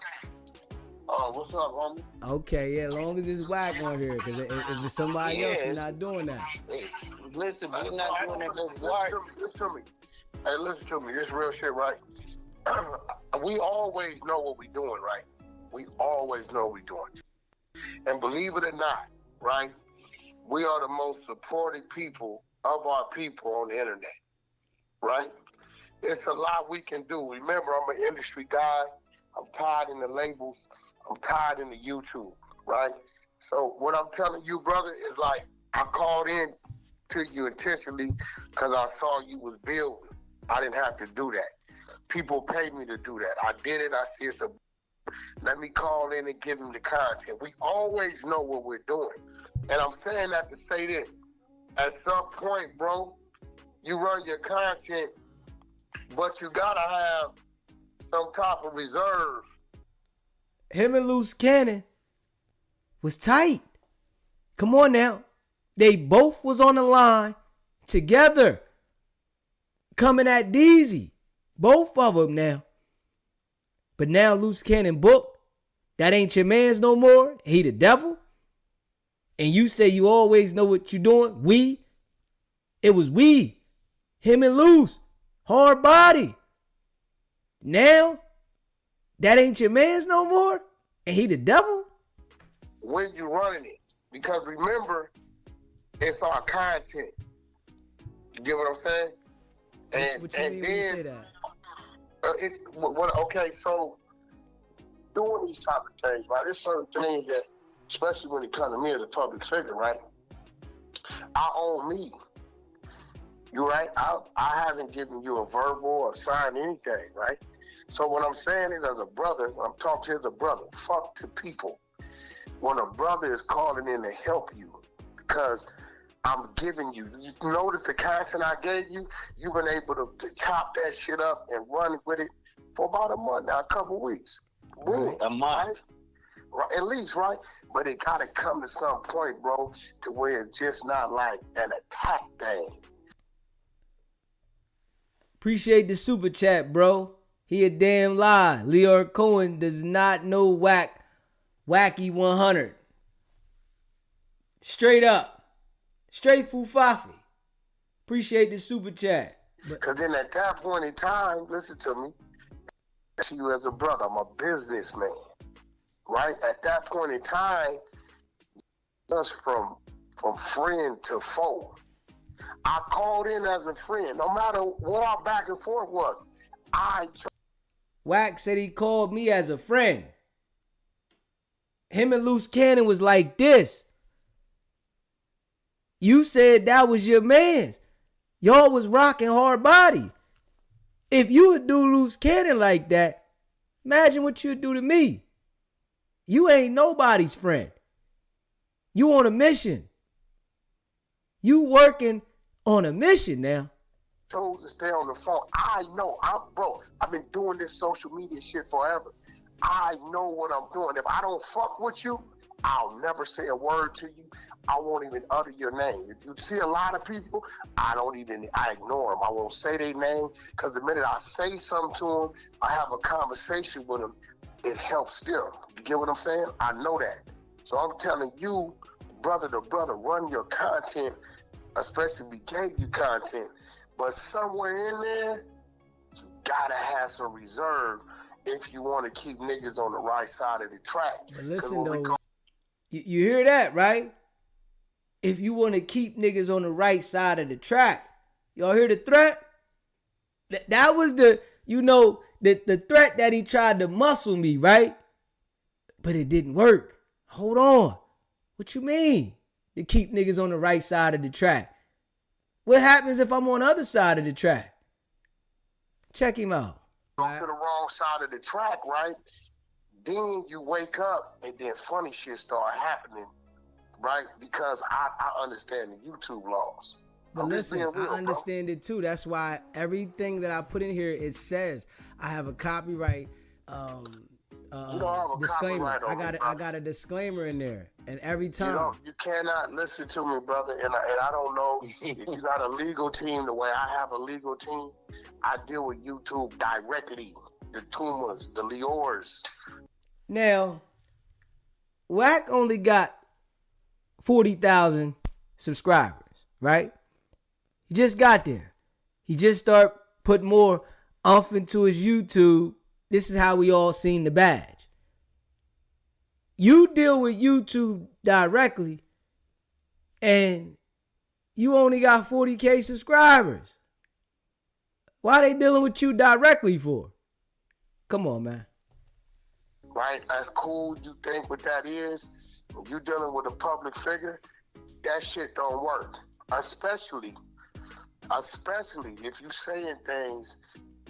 Oh, what's up, homie? Okay, yeah, as long as it's Wack on here, because if it's somebody else, we're not doing that. Hey, listen, we're not doing that with Wack. Listen to me. Hey, listen to me. This is real shit, right? We always know what we're doing, right? We always know what we're doing. And believe it or not, right? We are the most supported people of our people on the internet, right? It's a lot we can do. Remember, I'm an industry guy. I'm tied in the labels. I'm tied in the YouTube, right? So what I'm telling you, brother, is like I called in to you intentionally because I saw you was building. I didn't have to do that. People pay me to do that. I did it. I see it's a... Let me call in and give them the content. We always know what we're doing. And I'm saying that to say this. At some point, bro, you run your content, but you gotta have some type of reserve. Him and Loose Cannon was tight. Come on now. They both was on the line together. Coming at Deezy. Both of them now. But now Loose Cannon booked. That ain't your man's no more. He the devil. And you say you always know what you're doing. It was we. Him and Luce. Hard body. Now, that ain't your man's no more? And he the devil? When you running it. Because remember, it's our content. You get what I'm saying? And what you mean when you say that? Okay, so doing these type of things, right? There's certain things that, especially when it comes to me as a public figure, right? I own me. You right? I haven't given you a verbal or signed anything, right? So what I'm saying is, as a brother, when I'm talking as a brother, fuck to people. When a brother is calling in to help you, because I'm giving you notice the content I gave you, you've been able to chop that shit up and run with it for about a month now, a couple weeks. Really, a month. Right? At least, right? But it gotta come to some point, bro, to where it's just not like an attack thing. Appreciate the super chat, bro. He a damn lie. Leor Cohen does not know Wack. Wacky 100. Straight up. Straight Fufafi. Appreciate the super chat. Because then at that point in time, listen to me, you as a brother, I'm a businessman, right? At that point in time, just from friend to foe. I called in as a friend, no matter what our back and forth was. Wack said he called me as a friend. Him and Loose Cannon was like this. You said that was your man's. Y'all was rocking hard body. If you would do Loose Cannon like that, imagine what you'd do to me. You ain't nobody's friend. You on a mission. You working on a mission now. Chose to stay on the phone. I know, I've been doing this social media shit forever. I know what I'm doing. If I don't fuck with you, I'll never say a word to you. I won't even utter your name. If you see a lot of people, I ignore them. I won't say their name, because the minute I say something to them, I have a conversation with them, it helps them. You get what I'm saying? I know that. So I'm telling you, brother to brother, run your content, especially if we gave you content. But somewhere in there, you gotta have some reserve if you want to keep niggas on the right side of the track. But listen though, you hear that, right? If you want to keep niggas on the right side of the track, y'all hear the threat? That was the threat that he tried to muscle me, right? But it didn't work. Hold on. What you mean? To keep niggas on the right side of the track. What happens if I'm on the other side of the track? Check him out. Go to the wrong side of the track, right? Then you wake up and then funny shit start happening, right? Because I understand the YouTube laws. But listen, I understand it too. That's why everything that I put in here, it says I have a copyright disclaimer. I got a disclaimer in there, and every time you cannot listen to me, brother. And I don't know if you got a legal team the way I have a legal team. I deal with YouTube directly. The Tumas, the Leors. Now, Wack only got 40,000 subscribers, right? He just got there. He just started putting more umph into his YouTube. This is how we all seen the badge. You deal with YouTube directly, and you only got 40K subscribers. Why they dealing with you directly for? Come on, man. Right, that's cool. You think what that is? When you're dealing with a public figure, that shit don't work. Especially if you saying things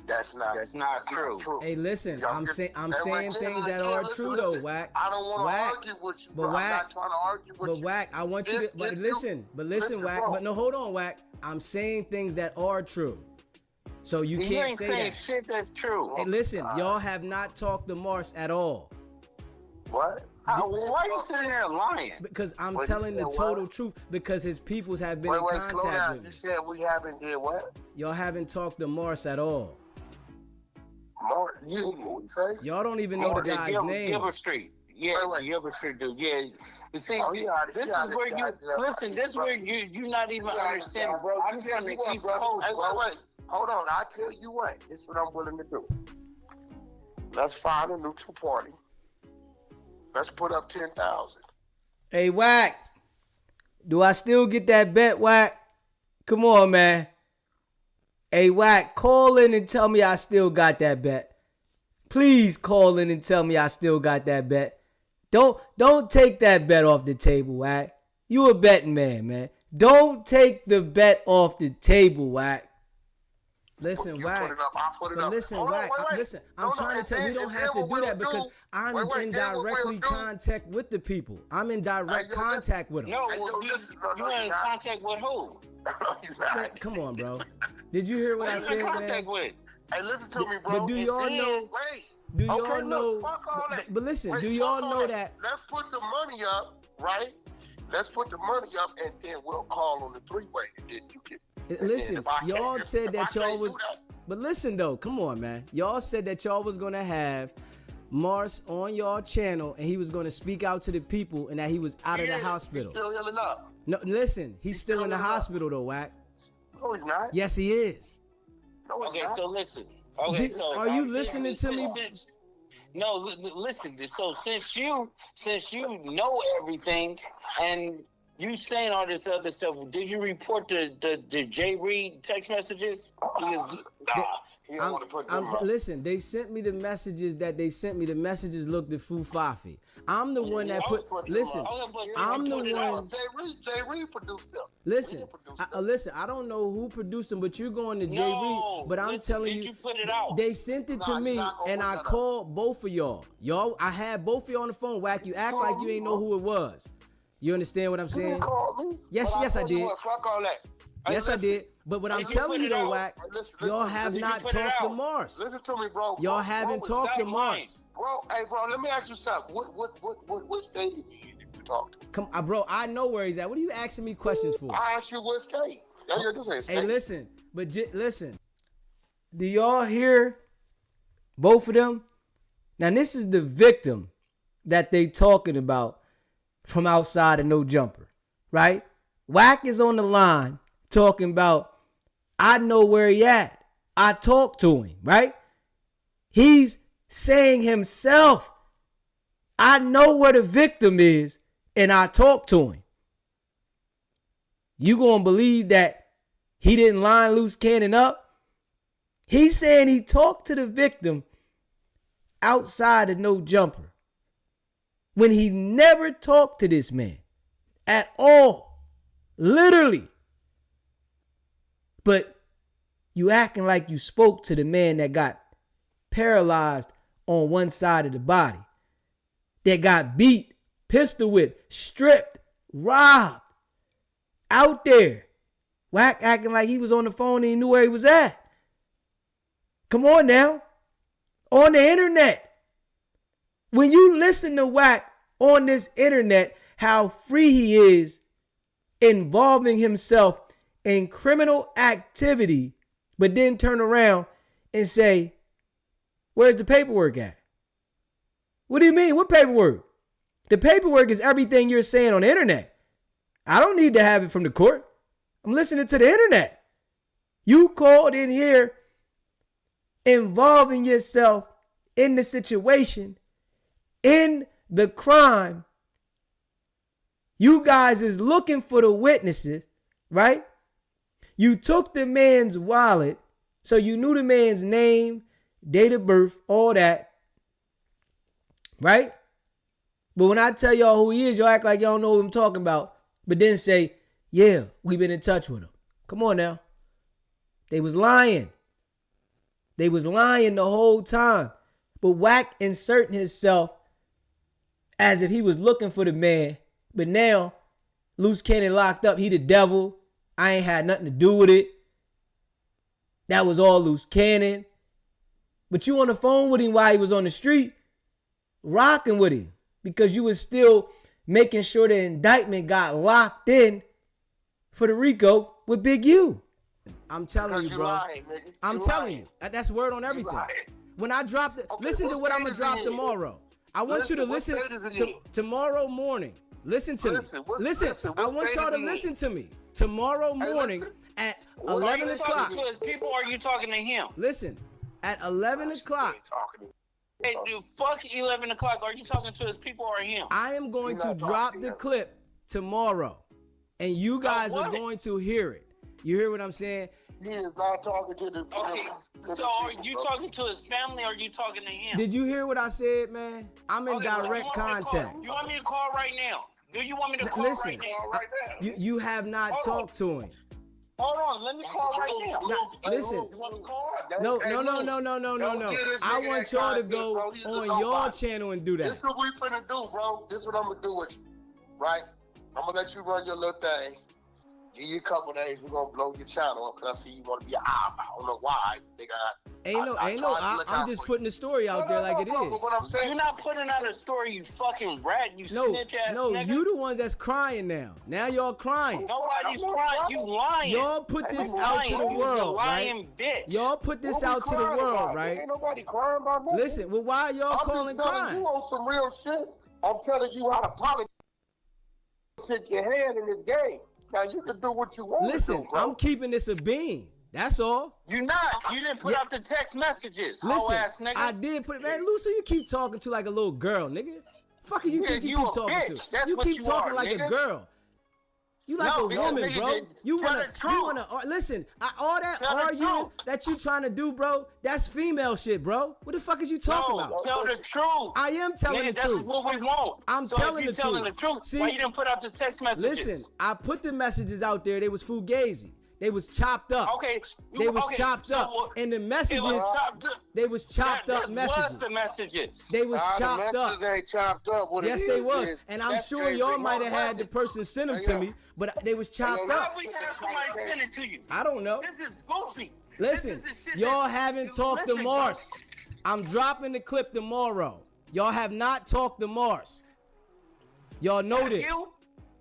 that's not true. Hey, listen, I'm saying things that are true though, Wack. I don't want to argue with you, bro. I'm not trying to argue with you. But Wack, I want you to listen, Wack. But no, hold on, Wack. I'm saying things that are true. So you can't say that. Shit that's true. Hey, listen, y'all have not talked to Mars at all. What? Why are you sitting there lying? Because I'm telling the total truth. Because his peoples have been in contact slow down. with me. You said we haven't did what? Y'all haven't talked to Mars at all. Mars, you say? Y'all don't even know the guy's name. Gilbert Street. Yeah, Gilbert Street, dude. Yeah. You see, this is where you're not even understanding, bro. I'm from the East Coast, bro. Wait. Hold on, I'll tell you what. This is what I'm willing to do. Let's find a neutral party. Let's put up 10,000. Hey, Wack. Do I still get that bet, Wack? Come on, man. Hey, Wack, call in and tell me I still got that bet. Please call in and tell me I still got that bet. Don't take that bet off the table, Wack. You a betting man. Don't take the bet off the table, Wack. Listen, Wack. Listen, Wack. Listen, I'm trying to tell you, we don't have to do that because I'm in directly contact with the people. I'm in direct contact with them. No, you're in contact with who? Man, come on, bro. Did you hear what I said, man? With? Hey, listen to me, bro. But do y'all know? Do y'all know? Fuck all that. But listen, do y'all know that? Let's put the money up, right? Let's put the money up, and then we'll call on the three-way. And then you can. Listen, y'all said that y'all was. But listen though, come on, man. Y'all said that y'all was gonna have Mars on y'all channel, and he was gonna speak out to the people, and that he was out of the hospital. He's still healing up. No, listen, he's still in the hospital though, Wack. No, he's not. Yes, he is. No, Okay, not. so listen. Okay, so Are you listening to me? No, listen. So since you know everything and you saying all this other stuff, did you report the Jay Reed text messages? He don't want to put them up. Listen, they sent me the messages that they sent me. The messages looked at Fufafi. I'm the one that put. Listen, I'm the one. Jay Reed produced them. Listen, listen. I don't know who produced them, but you're going to Jay Reed. But I'm telling you, did you put it out? they sent it to me, and I called both of y'all. Y'all, I had both of y'all on the phone. Wack, you act like you ain't know who it was. You understand what I'm saying? Yes, I did. Fuck all that. Yes, I did. But what I'm telling you though, Wack, y'all have not talked to Mars. Listen to me, bro. Y'all haven't talked to Mars. Bro, hey, bro, let me ask you something. What state is he in to talk to? Come, bro, I know where he's at. What are you asking me questions for? I asked you what state. Hey, listen, but listen. Do y'all hear both of them? Now, this is the victim that they talking about from outside of No Jumper, right? Wack is on the line talking about, I know where he at. I talked to him, right? He's saying himself, I know where the victim is, and I talked to him. You gonna believe that he didn't line Loose Cannon up? He's saying he talked to the victim outside of No Jumper when he never talked to this man at all. Literally. But you acting like you spoke to the man that got paralyzed on one side of the body, that got beat, pistol whipped, stripped, robbed, out there. Wack acting like he was on the phone and he knew where he was at. Come on now. On the internet. When you listen to Wack on this internet, how free he is involving himself in criminal activity, but then turn around and say, where's the paperwork at? What do you mean? What paperwork? The paperwork is everything you're saying on the internet. I don't need to have it from the court. I'm listening to the internet. You called in here involving yourself in the situation, in the crime. You guys is looking for the witnesses, right? You took the man's wallet, so you knew the man's name, date of birth, all that, right? But when I tell y'all who he is, y'all act like y'all don't know who I'm talking about, but then say, yeah, we've been in touch with him. Come on now. They was lying. They was lying the whole time. But Wack inserting himself as if he was looking for the man. But now, Loose Cannon locked up. He the devil. I ain't had nothing to do with it. That was all Loose Cannon. But you on the phone with him while he was on the street, rocking with him. Because you was still making sure the indictment got locked in for the RICO with Big U. I'm telling you, bro. Lying, I'm telling you. That's word on everything. When I drop it, okay, listen to what I'm going to drop tomorrow. I want you to listen tomorrow morning. Listen to me. Listen. I want y'all to listen to me. Tomorrow morning at 11 o'clock. Are you talking to his people or are you talking to him? Listen, at 11 o'clock. Hey, dude, fuck 11 o'clock. Are you talking to his people or him? I am going to drop the clip tomorrow. And you guys are going to hear it. You hear what I'm saying? He is not talking to the Okay, so are you talking to his family or are you talking to him? Did you hear what I said, man? I'm in direct contact. You want me to call right now? Do you want me to call right now? You have not talked to him. Hold on, let me call right now. Listen. You want to call? No. I want y'all to go on your channel and do that. This is what we finna do, bro. This is what I'm gonna do with you, right? I'm gonna let you run your little thing. Give you a couple days, we're gonna blow your channel up because I see you want to be an op. I don't know why. I'm just putting the story out there like it is. What I'm saying, you're not putting out a story, you fucking rat, you snitch ass nigga. You the ones that's crying now. Now y'all crying. Nobody's crying, you lying. Y'all put this out to the world, right? Bitch. Y'all put this out to the world, right? Ain't nobody crying about nothing. Listen, well, why are y'all calling crying? You on some real shit. I'm telling you how to politic your hand in this game. Man, you can do what you want Listen, to do, bro. I'm keeping this a bean. That's all. You not. You didn't put out the text messages. Listen, Hoe-ass nigga. I did put it. Man, Luce, you keep talking to like a little girl, nigga. Fuck you think you you keep a talking bitch. to? That's You what keep you talking are, like nigga. a girl. You like No, a because woman, nigga bro. did- You tell wanna, the truth. you wanna. Listen, all that Tell the arguing truth. that you trying to do, bro. That's female shit, bro. What the fuck is you talking No, about? tell the truth. I am telling Nigga, the truth. that's what we want. I'm so telling if you the telling truth. the truth, See? why you didn't put out the text messages? Listen, I put the messages out there. They was fugazi. They was chopped up. Okay. They was okay, chopped so up. And the messages, it was chopped up. they was chopped That up was messages. the messages. They was Nah, chopped the up. messages ain't chopped up. What Yes, it they is, was. is- And I'm That's sure crazy. y'all might have What had the was it? person send them to me, but they was chopped yo. up. Why we have somebody send it to you? I don't know. This is goofy. Listen, This is the shit y'all that- haven't talked to Listen, Mars. I'm dropping the clip tomorrow. Y'all have not talked to Mars. Y'all know Have this. you?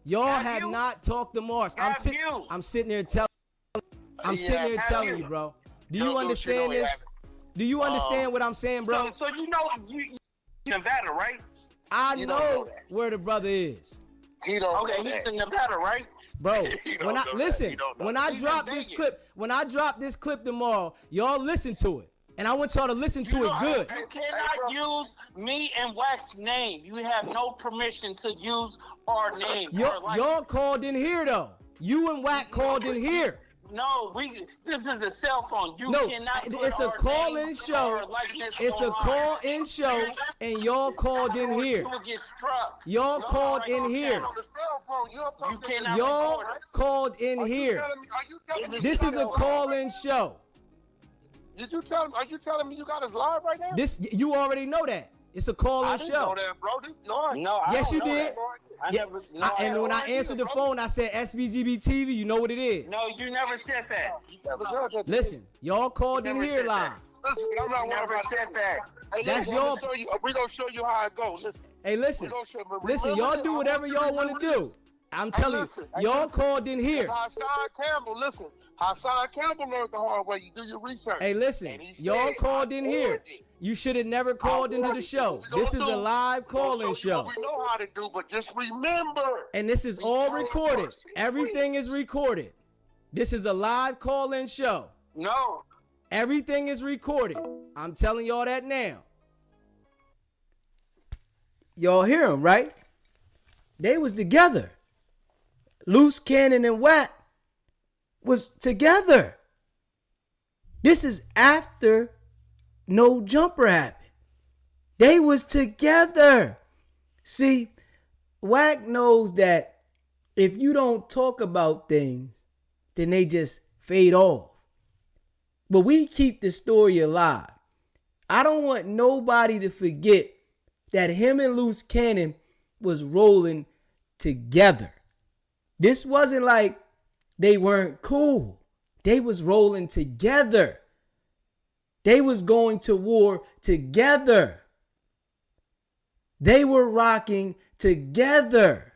Y'all Have have you? not talked to Mars. Have you? I'm sitting there telling. I'm sitting there have telling you? you, bro. Do Yo, you Luce, understand you know this? Do you understand what I'm saying, bro? So you know you Nevada, right? I you don't know know that. where the brother is, He don't Okay, know he's that. in Nevada, right? bro. He don't When I know that. listen, He don't know when that. I He's drop in this Vegas. clip tomorrow, y'all listen to it, and I want y'all to listen to it good. You cannot use me and Wax's name. You have no permission to use our name. Y'all called in here though. You and Wack called in here. No, this is a cell phone. You No, cannot put it's a our call-in name show. or likeness It's a online. call-in show, and y'all called in here. You will get struck. Y'all No, called right in on here. channel. On the cell phone, you're You talking cannot Y'all record it. called in Are you here. telling me This is a call-in show. Are you telling me you got us live right now? This you already know that. It's a I call-in didn't show. know that, bro. No, I Yes, don't you know did. that. I Yeah, never. and when I answered the phone, I said SBGB TV. You know what it is. No, you never said that. Listen, y'all called in Never here said live. that. Listen, I'm not You worried never about said that. Hey, That's listen, your- we're gonna show you how it goes. Listen, Hey, listen, we gonna show, but listen. remember Y'all this, do I whatever want you to y'all want to remember do. this. I'm Hey, telling listen, you, y'all listen. called in here. Hassan Campbell, listen. Hassan Campbell learned the hard way. You do your research. Hey, listen, And he y'all said, called in I here. warned you. You should have never called into the show. This is a live call-in show. We know how to do, but just remember. And this is all recorded. Everything is recorded. This is a live call-in show. No. Everything is recorded. I'm telling y'all that now. Y'all hear them, right? They was together. Luce Cannon and Wack was together. This is after No Jumper happened. They was together. See, Wack knows that if you don't talk about things, then they just fade off. But we keep the story alive. I don't want nobody to forget that him and Luce Cannon was rolling together. This wasn't like they weren't cool. They was rolling together. They was going to war together. They were rocking together.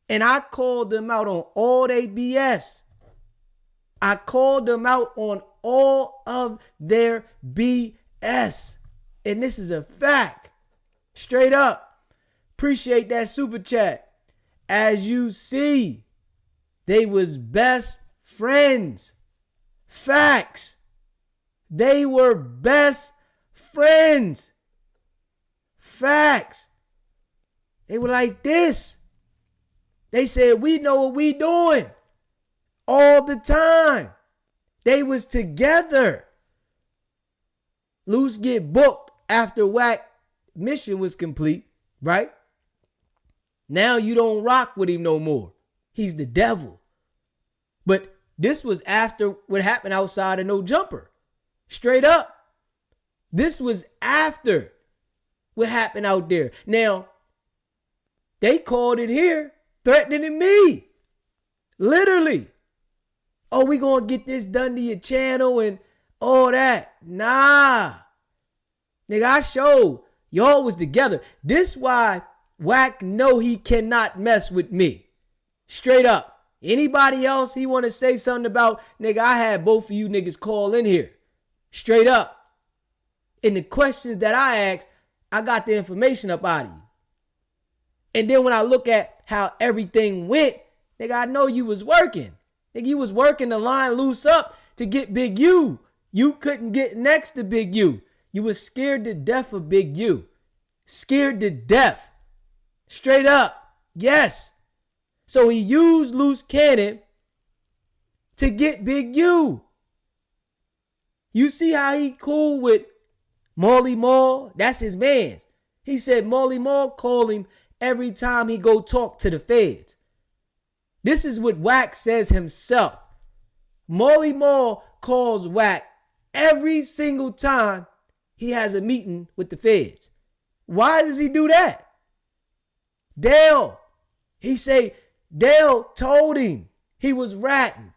And I called them out on all they BS. I called them out on all of their BS. And this is a fact. Straight up. Appreciate that super chat. As you see, they was best friends. Facts. They were best friends. Facts. They were like this. They said, we know what we doing. All the time. They was together. Luce get booked after Wack mission was complete, right? Now you don't rock with him no more. He's the devil. But this was after what happened outside of No Jumper. Straight up. This was after what happened out there. Now, they called it here, threatening me. Literally. Oh, we gonna get this done to your channel and all that. Nah. Nigga, I showed y'all was together. This why Wack know he cannot mess with me. Straight up. Anybody else he want to say something about, nigga, I had both of you niggas call in here. Straight up. And the questions that I asked, I got the information up out of you. And then when I look at how everything went, Nigga, I know you was working. Nigga, you was working to line Luce up to get Big U. You couldn't get next to Big U. You was scared to death of Big U. Scared to death. Straight up. Yes. So he used Loose Cannon to get Big U. You see how he cool with Marley Marl? That's his man's. He said Marley Marl call him every time he go talk to the feds. This is what Wack says himself. Marley Marl calls Wack every single time he has a meeting with the feds. Why does he do that? Dale. He say Dale told him he was ratting.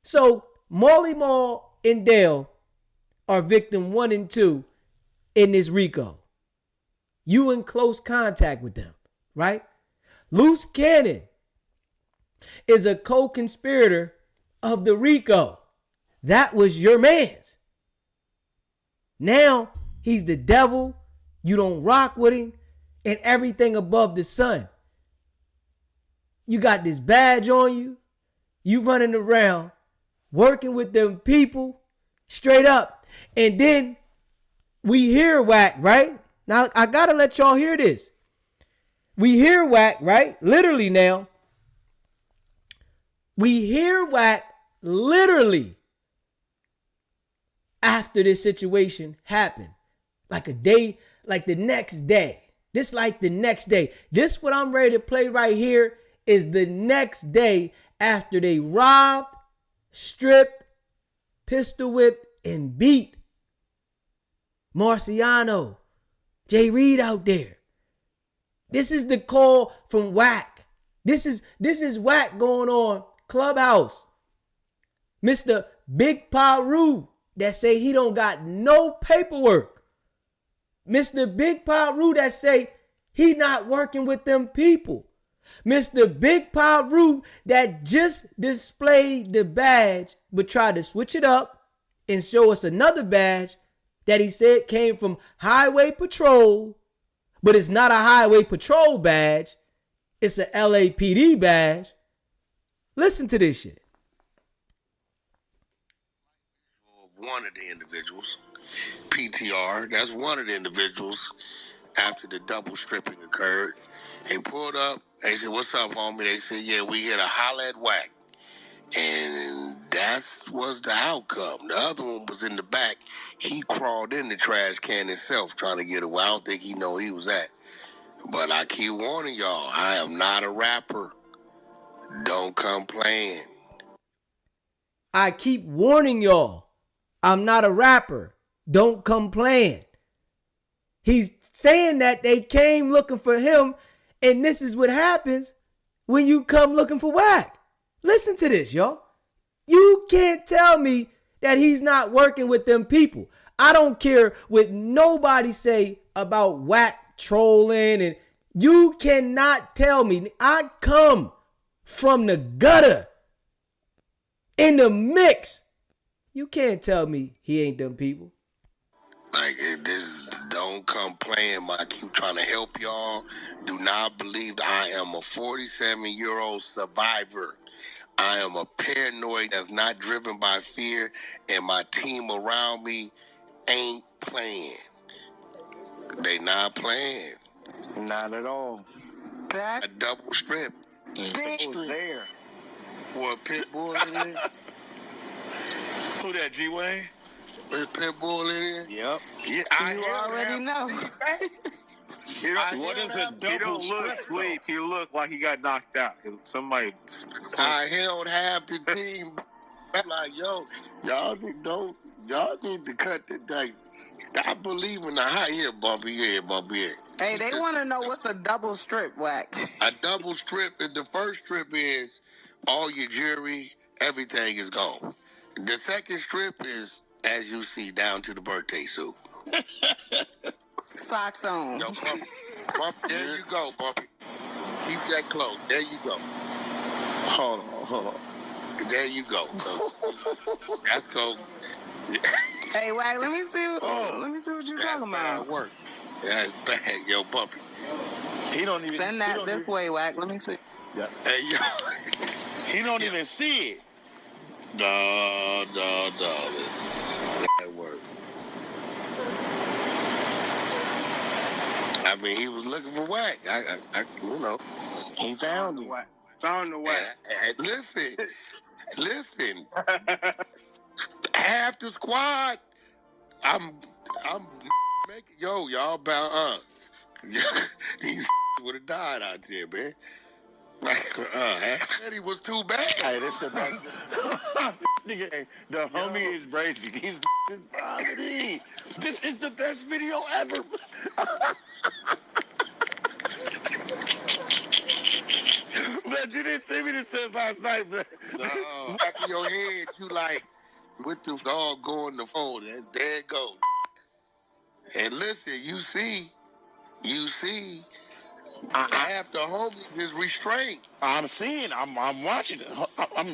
So Marley Marl and Dale are victim 1 and 2 in this RICO. You in close contact with them, right? Loose Cannon is a co-conspirator of the RICO. That was your man's. Now he's the devil. You don't rock with him and everything above the sun. You got this badge on you. You running around working with them people straight up. And then we hear Wack, right? Now, I got to let y'all hear this. We hear Wack, right? Literally now. We hear Wack literally after this situation happened. Like a day, like the next day. This like the next day. This what I'm ready to play right here is the next day after they robbed, stripped, pistol whipped, and beat Marciano, Jay Reed out there. This is the call from Wack. This is Wack going on Clubhouse. Mr. Big Paru that say he don't got no paperwork. Mr. Big Paru that say he not working with them people. Mr. Big Paru that just displayed the badge but tried to switch it up and show us another badge that he said came from Highway Patrol, but it's not a Highway Patrol badge. It's a LAPD badge. Listen to this shit. One of the individuals, PTR, that's one of the individuals after the double stripping occurred. They pulled up. They said, "What's up, homie?" They said, "Yeah, we here to holler at Wack." And that was the outcome. The other one was in the back. He crawled in the trash can himself trying to get away. I don't think he know he was at. But I keep warning y'all, I am not a rapper. Don't come playing. I keep warning y'all, I'm not a rapper. Don't come playing. He's saying that they came looking for him, and this is what happens when you come looking for Wack. Listen to this, y'all. You can't tell me that he's not working with them people. I don't care what nobody say about Wack trolling, and you cannot tell me. I come from the gutter in the mix. You can't tell me he ain't them people. Like, this, don't come playing. I keep trying to help y'all. Do not believe that I am a 47-year-old survivor. I am a paranoid that's not driven by fear, and my team around me ain't playing. They not playing. Not at all. A double strip. Who's there? What, Pitbull in here? Who that, G-Wayne? Is Pitbull in here? Yep. Yeah, You already know. What is a double He don't look strip, asleep. He look like he got knocked out. Somebody. I held half the team. I'm like, yo, y'all need to cut the day. Stop believing the high here, bumpy head, bumpy head. Hey, they want to know what's a double strip, Wack. A double strip is the first strip is all your jewelry, everything is gone. The second strip is, as you see, down to the birthday suit. Socks on. Yo, Bumpy, there you go, Bumpy. Keep that close. There you go. Hold on. There you go. That's go. Hey, Wack, let me see what you're talking about. Bad work. That's bad, yo, Bumpy. He don't even Send that this way, Wack. Let me see. Yeah. Hey, yo. He don't even see it. No. Listen. That work. I mean, he was looking for Wack. I you know, he found him. Found the Wack. And listen. Half the squad. I'm making y'all about these would have died out there, man. Like Eddie was too bad. Hey, this the best. Nigga, the homie is brazy. These is vomiting. This is the best video ever. But you didn't see me this since last night, man. No, back in your head, you like with the dog going the phone, and there it goes. And listen, you see, half the homies is restrained. I'm seeing. I'm watching it.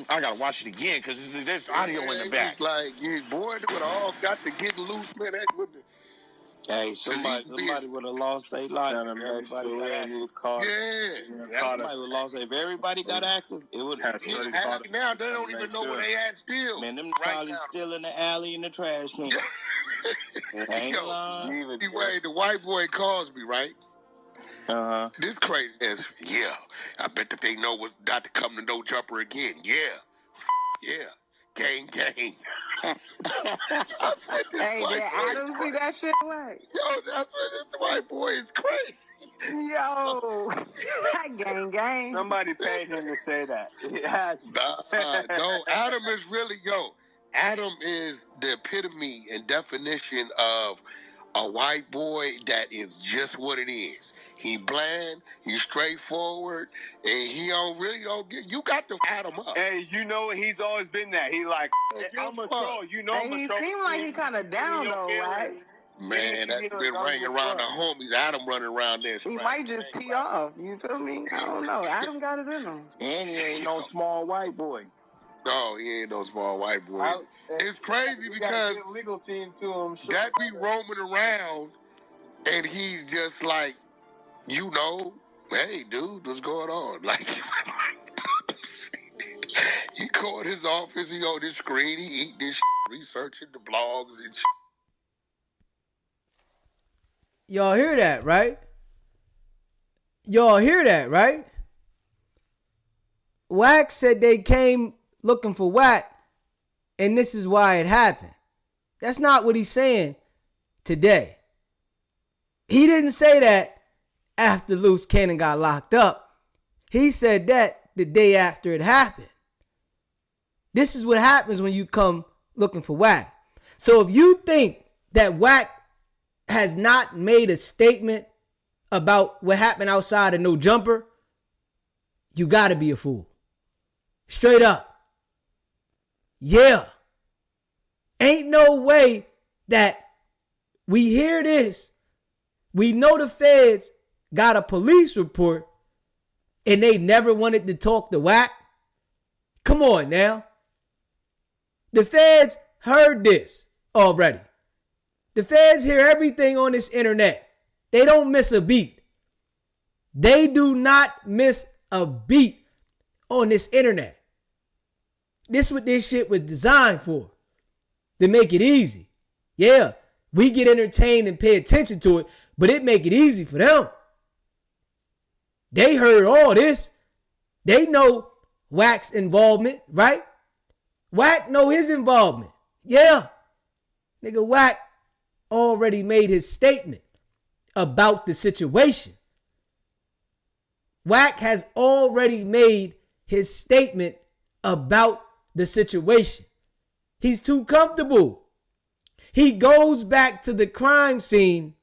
I gotta watch it again because there's audio in the back. It's like, yeah, boy, they would have all got to get loose, man. That would have. Hey, somebody would have lost their life. Everybody got active. Somebody would have lost. If everybody got active, it would have. Now they don't even know where they at still. Man, them probably still in the alley in the trash can. The white boy calls me, right? This crazy is, yeah. I bet that they know what's not to come to No Jumper again. Yeah. Gang. I said, Hey, did Adam see that shit? What? Yo, that's what this white boy is crazy. Yo, gang. Somebody paid him to say that. No, Adam is really, Adam is the epitome and definition of a white boy that is just what it is. He bland, he's straightforward, and he don't get. You got to add him up. Hey, you know he's always been that. He like, I'm a troll. You know, and he seemed like he kind of down though, right? Man, that's been ringing around the homies. Adam running around there. He might just tee off. You feel me? I don't know. Adam got it in him. And he ain't no small white boy. No, he ain't no small white boy. It's crazy because a legal team to him. Sure. That be roaming around, and he's just like, hey, dude, what's going on? Like, he called his office, he on this screen, he eat this researching the blogs and Y'all hear that, right? Wack said they came looking for Wack, and this is why it happened. That's not what he's saying today. He didn't say that after Loose Cannon got locked up. He said that the day after it happened. This is what happens when you come looking for Wack. So if you think that Wack has not made a statement about what happened outside of No Jumper, you gotta be a fool. Straight up. Yeah. Ain't no way that we hear this. We know the feds got a police report and they never wanted to talk to Wack. Come on now. The feds heard this already. The feds hear everything on this internet. They don't miss a beat. They do not miss a beat on this internet. This is what this shit was designed for. To make it easy. Yeah, we get entertained and pay attention to it, but it make it easy for them. They heard all this. They know Wack's involvement, right? Wack know his involvement. Yeah. Nigga, Wack already made his statement about the situation. Wack has already made his statement about the situation. He's too comfortable. He goes back to the crime scene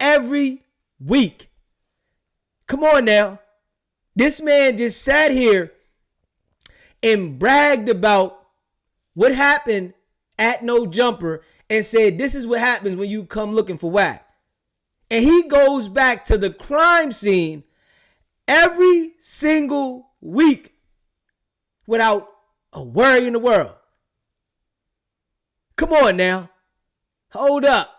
every week. Come on now. This man just sat here and bragged about what happened at No Jumper and said, this is what happens when you come looking for Wack. And he goes back to the crime scene every single week without a worry in the world. Come on now. Hold up.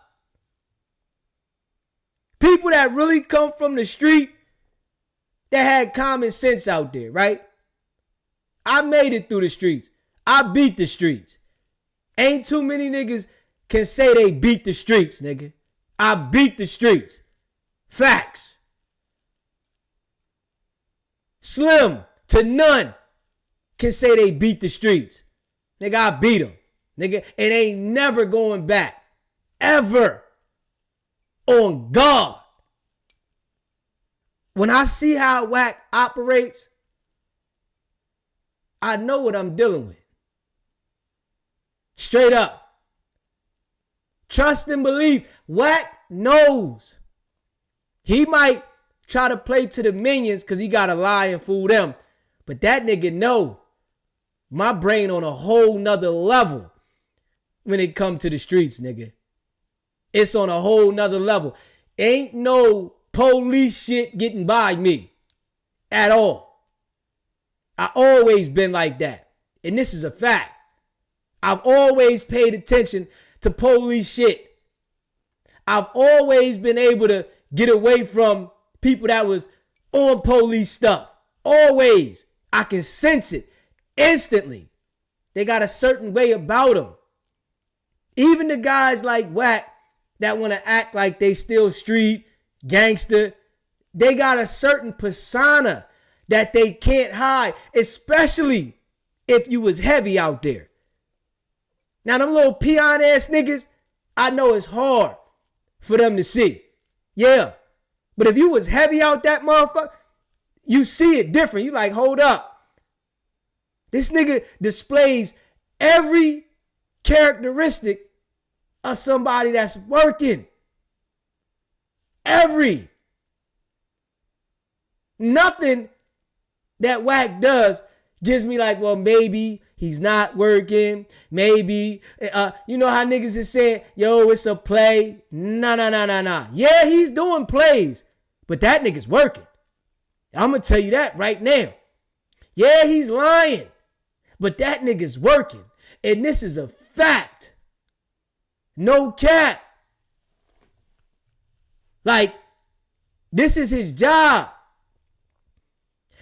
People that really come from the street, that had common sense out there, right? I made it through the streets. I beat the streets. Ain't too many niggas can say they beat the streets, nigga. I beat the streets. Facts. Slim to none can say they beat the streets. Nigga, I beat them. Nigga, it ain't never going back. Ever. On God. When I see how Wack operates, I know what I'm dealing with. Straight up. Trust and believe. Wack knows. He might try to play to the minions because he got to lie and fool them. But that nigga know my brain on a whole nother level when it come to the streets, nigga. It's on a whole nother level. Ain't no police shit getting by me at all. I always been like that. And this is a fact. I've always paid attention to police shit. I've always been able to get away from people that was on police stuff. Always. I can sense it instantly. They got a certain way about them. Even the guys like Wack that want to act like they still street, gangster, they got a certain persona that they can't hide, especially if you was heavy out there. Now, them little peon ass niggas, I know it's hard for them to see. Yeah. But if you was heavy out that motherfucker, you see it different. You like, hold up. This nigga displays every characteristic of somebody that's working. Every. Nothing that Wack does gives me like, well, maybe he's not working. Maybe, you know how niggas is saying, yo, it's a play. Nah. Yeah, he's doing plays, but that nigga's working. I'm going to tell you that right now. Yeah, he's lying, but that nigga's working. And this is a fact. No cap. Like, this is his job.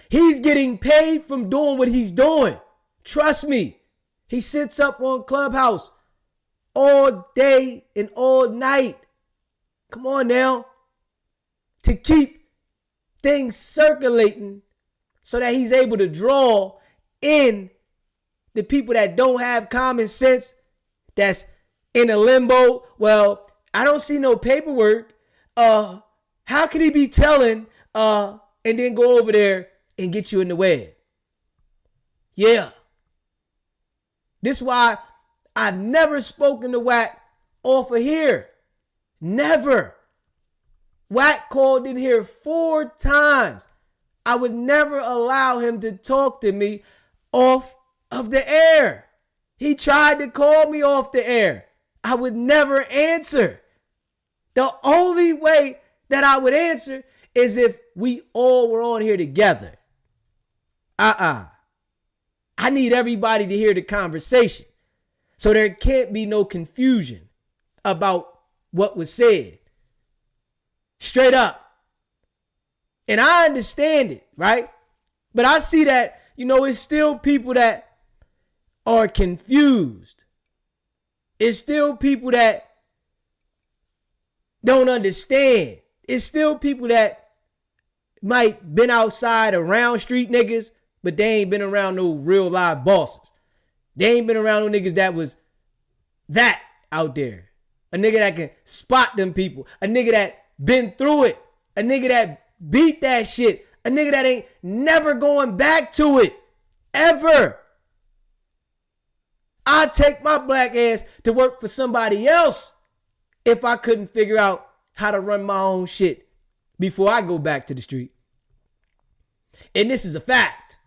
He's getting paid from doing what he's doing. Trust me. He sits up on Clubhouse all day and all night. Come on now. To keep things circulating so that he's able to draw in the people that don't have common sense, that's in a limbo. Well, I don't see no paperwork. How could he be telling and then go over there and get you in the web? Yeah. This is why I've never spoken to Wack off of here. Never. Wack called in here 4 times. I would never allow him to talk to me off of the air. He tried to call me off the air. I would never answer. The only way that I would answer is if we all were on here together. I need everybody to hear the conversation so there can't be no confusion about what was said. Straight up. And I understand it, right? But I see that, it's still people that are confused. It's still people that don't understand. It's still people that might been outside around street niggas, but they ain't been around no real live bosses. They ain't been around no niggas that was that out there. A nigga that can spot them people. A nigga that been through it. A nigga that beat that shit. A nigga that ain't never going back to it. Ever. I'd take my black ass to work for somebody else if I couldn't figure out how to run my own shit before I go back to the street. And this is a fact.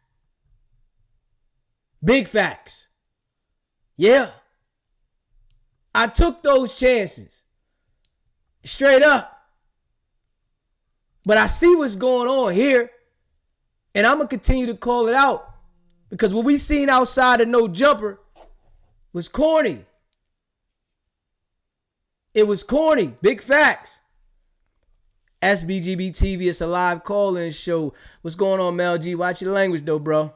Big facts. Yeah. I took those chances. Straight up. But I see what's going on here. And I'm going to continue to call it out. Because what we seen outside of No Jumper was corny. It was corny. Big facts. SBGB TV. It's a live call-in show. What's going on, Mel G? Watch your language, though, bro.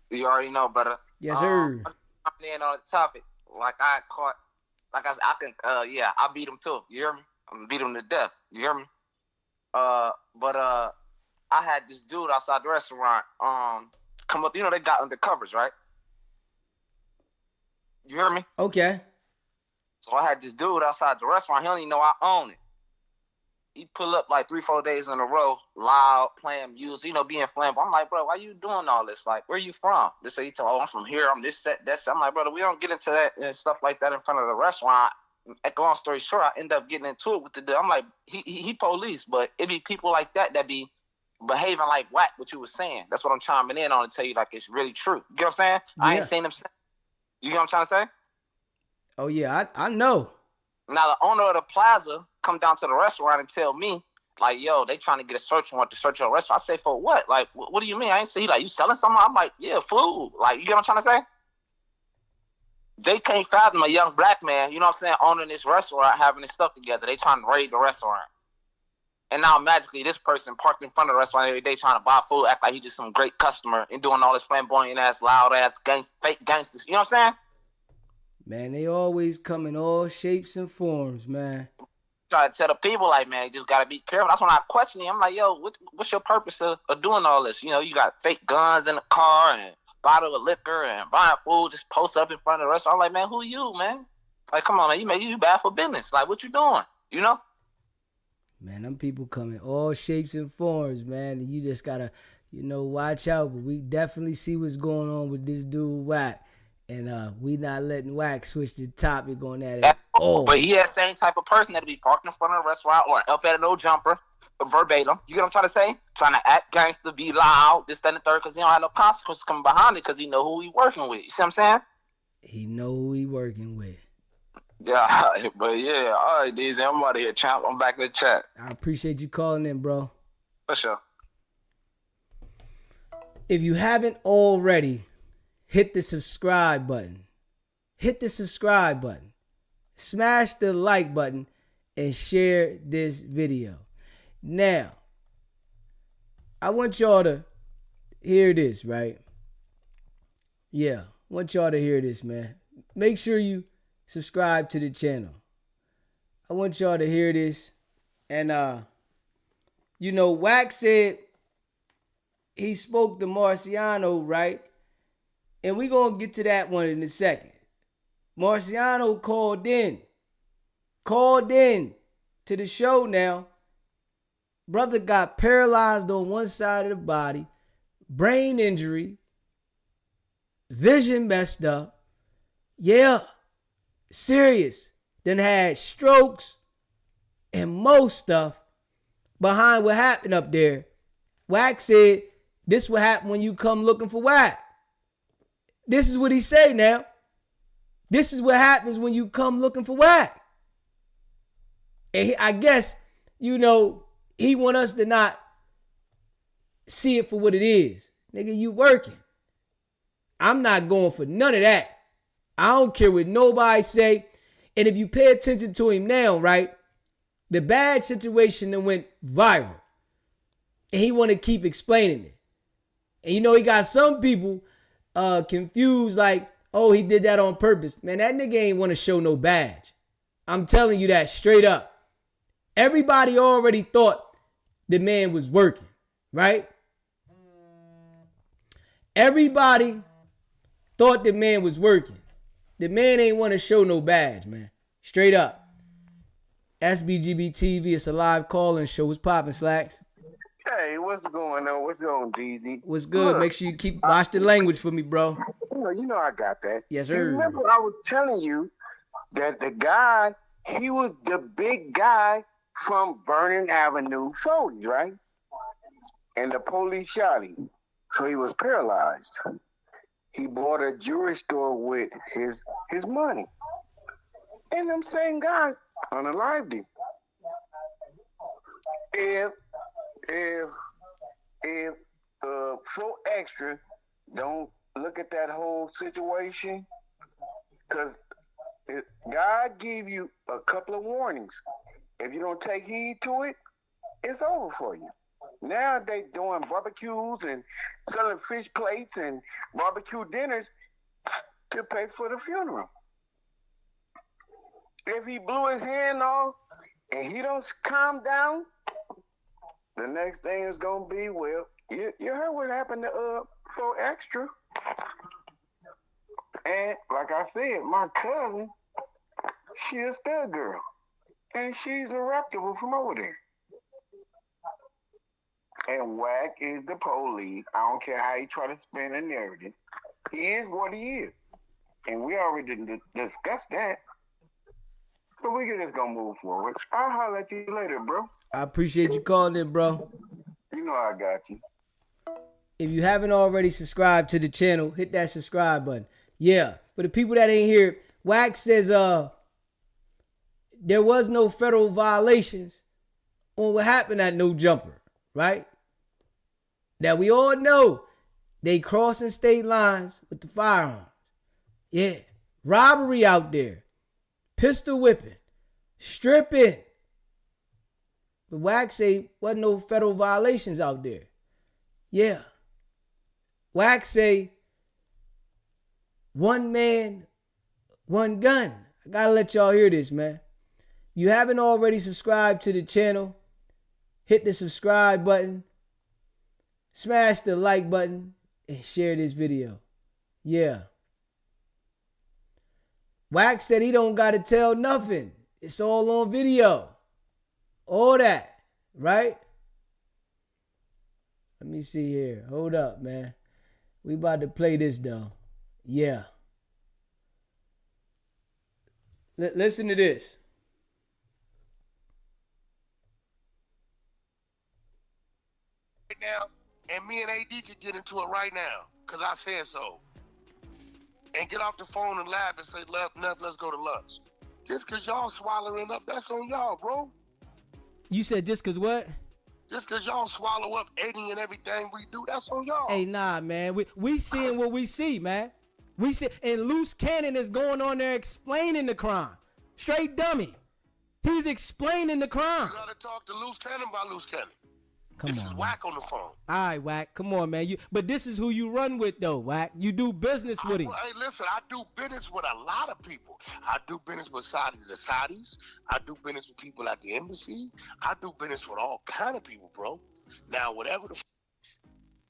You already know, brother. Yes, sir. I'm in on the topic. Like I caught, like I can, I beat him too. You hear me? I'm gonna beat him to death. You hear me? But I had this dude outside the restaurant, come up. You know they got undercovers, right? You hear me? Okay. So I had this dude outside the restaurant. He don't even know I own it. He pull up like 3-4 days in a row, loud, playing music, being flamboyant. I'm like, bro, why you doing all this? Like, where you from? They say, I'm from here. I'm this, that, that's. I'm like, brother, we don't get into that and stuff like that in front of the restaurant. Long story short, I end up getting into it with the dude. I'm like, he police, but it be people like that be behaving like Wack, what you was saying. That's what I'm chiming in on to tell you, like, it's really true. You get what I'm saying? Yeah. I ain't seen him say. You get what I'm trying to say? Oh, yeah, I know. Now, the owner of the plaza come down to the restaurant and tell me, like, yo, they trying to get a search warrant to search your restaurant. I say, for what? Like, what do you mean? I ain't see, like, you selling something? I'm like, yeah, food. Like, you get what I'm trying to say? They can't fathom a young black man, you know what I'm saying, owning this restaurant, having his stuff together. They trying to raid the restaurant. And now, magically, this person parked in front of the restaurant every day trying to buy food, act like he just some great customer and doing all this flamboyant-ass, loud-ass, fake gangsters. You know what I'm saying? Man, they always come in all shapes and forms, man. Try to tell the people, like, man, you just got to be careful. That's when I question him. I'm like, yo, what's your purpose of doing all this? You got fake guns in the car and bottle of liquor and buying food, just post up in front of the restaurant. I'm like, man, who are you, man? Like, come on, man, you bad for business. Like, what you doing? You know? Man, them people come in all shapes and forms, man. And you just got to, watch out. But we definitely see what's going on with this dude, Wack. And we not letting Wack switch the topic on that at all. But he that same type of person that'll be parked in front of a restaurant or up at a no jumper, verbatim. You get what I'm trying to say? Trying to act gangster, be loud, this, that, and the third, because he don't have no consequences coming behind it because he know who he working with. You see what I'm saying? He know who he working with. Yeah, but yeah. All right, DZ, I'm out of here, champ. I'm back in the chat. I appreciate you calling in, bro. For sure. If you haven't already, hit the subscribe button. Hit the subscribe button. Smash the like button and share this video. Now, I want y'all to hear this, right? Yeah, I want y'all to hear this, man. Make sure you subscribe to the channel. I want y'all to hear this. And, Wack said he spoke to Marciano, right? And we're going to get to that one in a second. Marciano called in to the show now. Brother got paralyzed on one side of the body, brain injury, vision messed up. Yeah, serious. Then had strokes and most stuff behind what happened up there. Wack said this what happen when you come looking for Wack. This is what he say now. This is what happens when you come looking for Wack. And I guess, he want us to not see it for what it is. Nigga, you working. I'm not going for none of that. I don't care what nobody say. And if you pay attention to him now, right, the bad situation that went viral. And he want to keep explaining it. And he got some people confused like, oh, he did that on purpose. Man, that nigga ain't want to show no badge. I'm telling you that straight up. Everybody already thought the man was working, right? Everybody thought the man was working. The man ain't want to show no badge, man. Straight up. SBGB TV, it's a live call-in show. What's poppin', Slacks? Hey, what's going on? What's going on, DZ? What's good? Make sure you watch the language for me, bro. You know I got that. Yes, sir. You remember I was telling you that the guy, he was the big guy from Vernon Avenue 40, right? And the police shot him. So he was paralyzed. He bought a jewelry store with his money. And them same guys unalived him. If 4 Extra don't look at that whole situation, because God gave you a couple of warnings. If you don't take heed to it, it's over for you. Now they doing barbecues and selling fish plates and barbecue dinners to pay for the funeral. If he blew his hand off and he don't calm down, the next thing is gonna be, well, you heard what happened to for Extra. And like I said, my cousin, she a stud girl. And she's a reputable from over there. And Wack is the police. I don't care how he try to spin a narrative. He is what he is. And we already discussed that. So we can just gonna move forward. I'll holler at you later, bro. I appreciate you calling in, bro. You know I got you. If you haven't already subscribed to the channel, hit that subscribe button. Yeah, for the people that ain't here, Wack says there was no federal violations on what happened at No Jumper, right? Now we all know they crossing state lines with the firearms. Yeah, robbery out there, pistol whipping, stripping. But Wack say wasn't no federal violations out there. Yeah. Wack say one man, one gun. I gotta let y'all hear this, man. You haven't already subscribed to the channel, hit the subscribe button, smash the like button, and share this video. Yeah. Wack said he don't gotta tell nothing. It's all on video. All that, right? Let me see here. Hold up, man. We about to play this though. Yeah. Listen to this. Right now, and me and AD could get into it right now, because I said so. And get off the phone and laugh and say, let's go to lunch. Just because y'all swallowing up, that's on y'all, bro. You said just because what? Just because y'all swallow up any and everything we do, that's on y'all. Hey, nah, man. We seeing what we see, man. We see, and Loose Cannon is going on there explaining the crime. Straight dummy. He's explaining the crime. You gotta talk to Luce Cannon by Luce Cannon. This is Wack on the phone. All right, Wack. Come on, man. But this is who you run with, though, Wack. You do business with him. Hey, listen, I do business with a lot of people. I do business with the Saudis. I do business with people at the embassy. I do business with all kind of people, bro. Now, whatever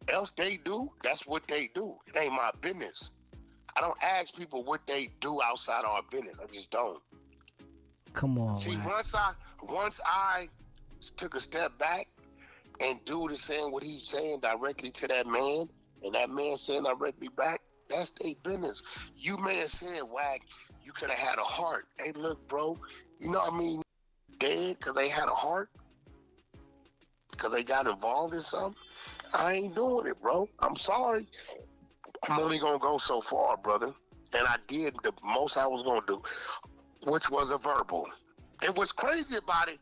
else they do, that's what they do. It ain't my business. I don't ask people what they do outside our business. I just don't. Come on, See, Wack. once I took a step back, and dude is saying what he's saying directly to that man, and that man saying directly back, that's their business. You may have said, Wack, you could have had a heart. Hey, look, bro, you know what I mean? Dead because they had a heart? Because they got involved in something? I ain't doing it, bro. I'm sorry. I'm only going to go so far, brother. And I did the most I was going to do, which was a verbal. And what's crazy about it,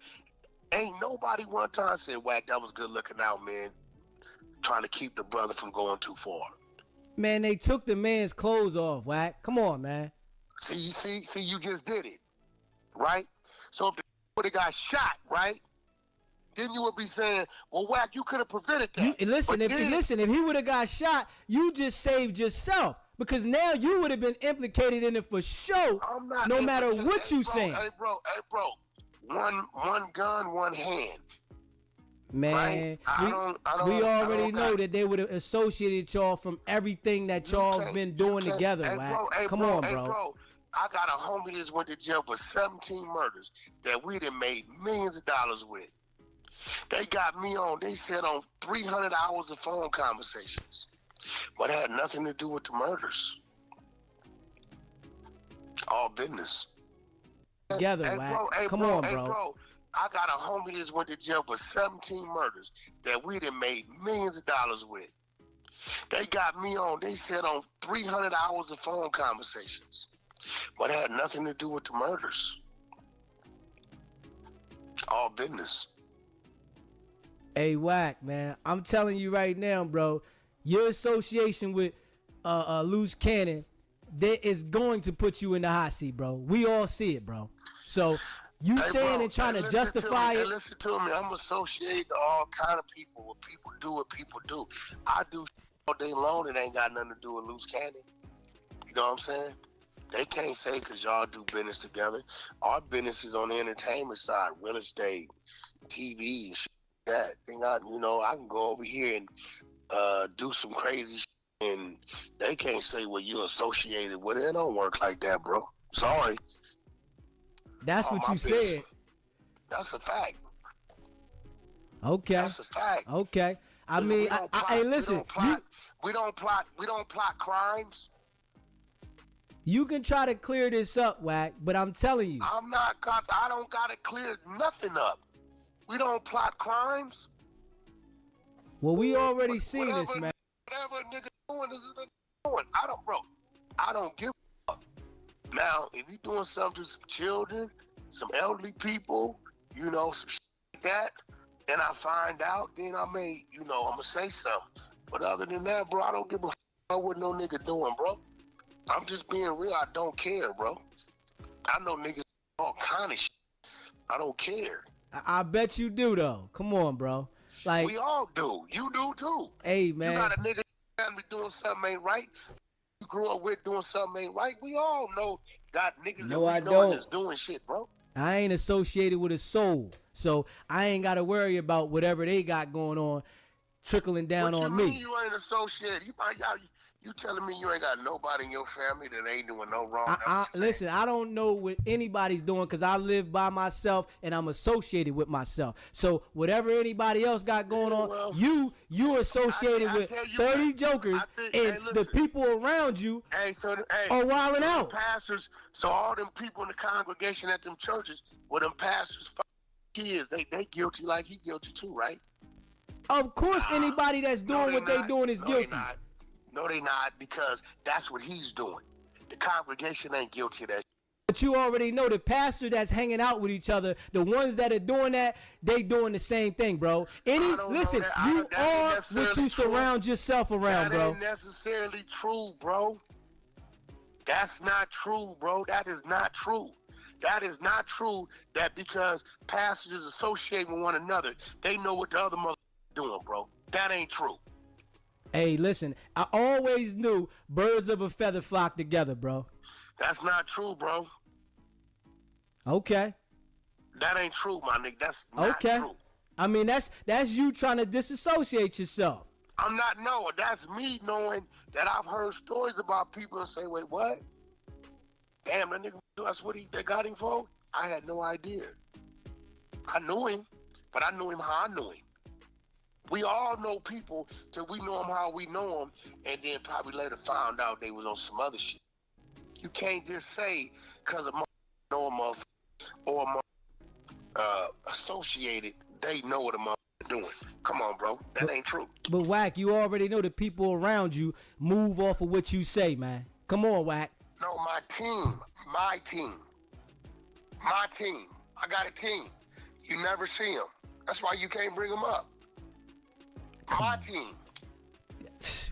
ain't nobody one time said, Wack, that was good looking out, man. Trying to keep the brother from going too far. Man, they took the man's clothes off, Wack. Come on, man. See, you just did it, right? So if the would have got shot, right? Then you would be saying, well, Wack, you could have prevented that. If he would have got shot, you just saved yourself. Because now you would have been implicated in it for sure, no matter what you saying. Hey, bro. One gun, one hand. Man, right? we already know that they would have associated y'all from everything that y'all been doing together, Wack. Come on, bro. I got a homie that went to jail for 17 murders that we done made millions of dollars with. They got me on, they said on 300 hours of phone conversations. But it had nothing to do with the murders. All business. Together, Wack. Come on, bro. Bro. I got a homie that went to jail for 17 murders that we done made millions of dollars with. They got me on, they said on 300 hours of phone conversations. But it had nothing to do with the murders. All business. Hey, Wack, man. I'm telling you right now, bro. Your association with Loose Cannon, that is going to put you in the hot seat, bro. We all see it, bro. So You saying and trying to justify it. Listen to me. I'm associated to all kind of people. What people do, what people do. I do all day long. It ain't got nothing to do with Loose Cannon. You know what I'm saying? They can't say because y'all do business together. Our business is on the entertainment side, real estate, TV, and shit like that. I can go over here and do some crazy shit, and they can't say, well, you're associated with it. It don't work like that, bro. Sorry. That's what you said. That's a fact. Okay. That's a fact. Okay. Hey, listen. We don't plot crimes. You can try to clear this up, Wack, but I'm telling you. I don't gotta clear nothing up. We don't plot crimes. Well, we already seen this, man. Whatever a nigga doing is a nigga doing. I don't give a fuck. Now, if you doing something to some children, some elderly people, some shit like that, and I find out, then I may, I'm gonna say something. But other than that, bro, I don't give a fuck about what no nigga doing, bro. I'm just being real. I don't care, bro. I know niggas all kind of shit. I don't care. I bet you do, though. Come on, bro. Like, we all do. You do, too. Hey, man. You got a nigga family doing something ain't right. You grew up with doing something ain't right. We all know got niggas that's doing shit, bro. I ain't associated with a soul, so I ain't got to worry about whatever they got going on trickling down on me. What you ain't associated? You telling me you ain't got nobody in your family that ain't doing no wrong? Listen, I don't know what anybody's doing because I live by myself and I'm associated with myself. So whatever anybody else got going on, you associated with 30 jokers, the people around you are wilding out. Pastors, so all them people in the congregation at them churches, well, them pastors, kids, they guilty like he guilty too, right? Of course, anybody that's doing what they doing is guilty. No, they not, because that's what he's doing. The congregation ain't guilty of that. But you already know the pastor that's hanging out with each other, the ones that are doing that, they doing the same thing, bro. Listen, you are what you surround yourself around, bro. That ain't necessarily true, bro. That's not true, bro. That is not true. That is not true that because pastors associate with one another, they know what the other mother doing, bro. That ain't true. Hey, listen, I always knew birds of a feather flock together, bro. That's not true, bro. Okay. That ain't true, my nigga. That's not true. I mean, that's you trying to disassociate yourself. That's me knowing that I've heard stories about people and say, wait, what? Damn, that nigga, that's what they got him for? I had no idea. I knew him, but I knew him how I knew him. We all know people till we know them how we know them, and then probably later found out they was on some other shit. You can't just say because a know a motherfucker or a associated, they know what a motherfucker doing. Come on, bro. That ain't true. But Wack, you already know the people around you move off of what you say, man. Come on, Wack. No, my team. I got a team. You never see them. That's why you can't bring them up. My team.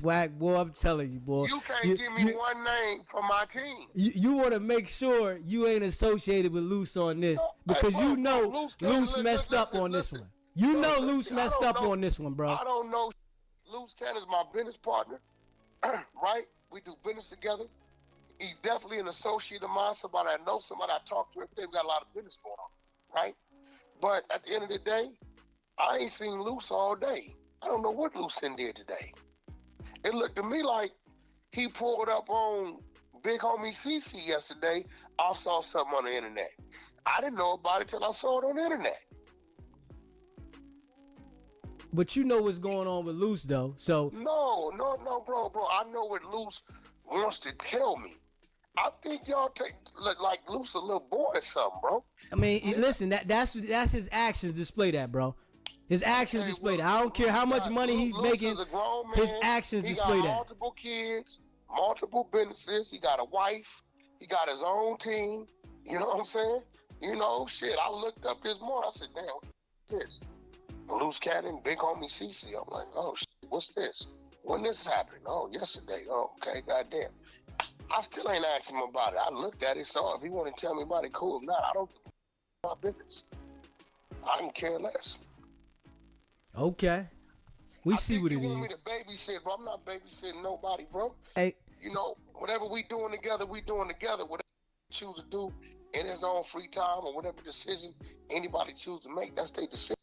Wack, boy, I'm telling you, boy. You can't give me one name for my team. You want to make sure you ain't associated with Luce on this because you know Luce messed up on this one. You know Luce messed up on this one, bro. I don't know. Luce Cannon is my business partner, right? We do business together. He's definitely an associate of mine, somebody I know, somebody I talk to every day. We got a lot of business going on, right? But at the end of the day, I ain't seen Luce all day. I don't know what Lucen did today. It looked to me like he pulled up on Big Homie CC yesterday. I saw something on the internet. I didn't know about it till I saw it on the internet. But you know what's going on with Luce, though. So no, bro. I know what Luce wants to tell me. I think y'all take like Luce a little boy or something, bro. I mean, listen, that's his actions display that, bro. His actions display that. I don't care how much money he's making. His actions display that. He got multiple kids, multiple businesses. He got a wife. He got his own team. You know what I'm saying? Shit. I looked up this morning. I said, damn, what's this? Loose Cannon, Big Homie CC. I'm like, oh, shit, what's this? When this happened? Oh, yesterday. Oh, okay, goddamn. I still ain't asked him about it. I looked at it, saw if he want to tell me about it, cool. If not, I don't. my business. I can care less. Okay. We see what it is. You want me to babysit, bro? I'm not babysitting nobody, bro. Hey. You know, whatever we doing together, we doing together. Whatever he choose to do in his own free time or whatever decision anybody choose to make, that's their decision.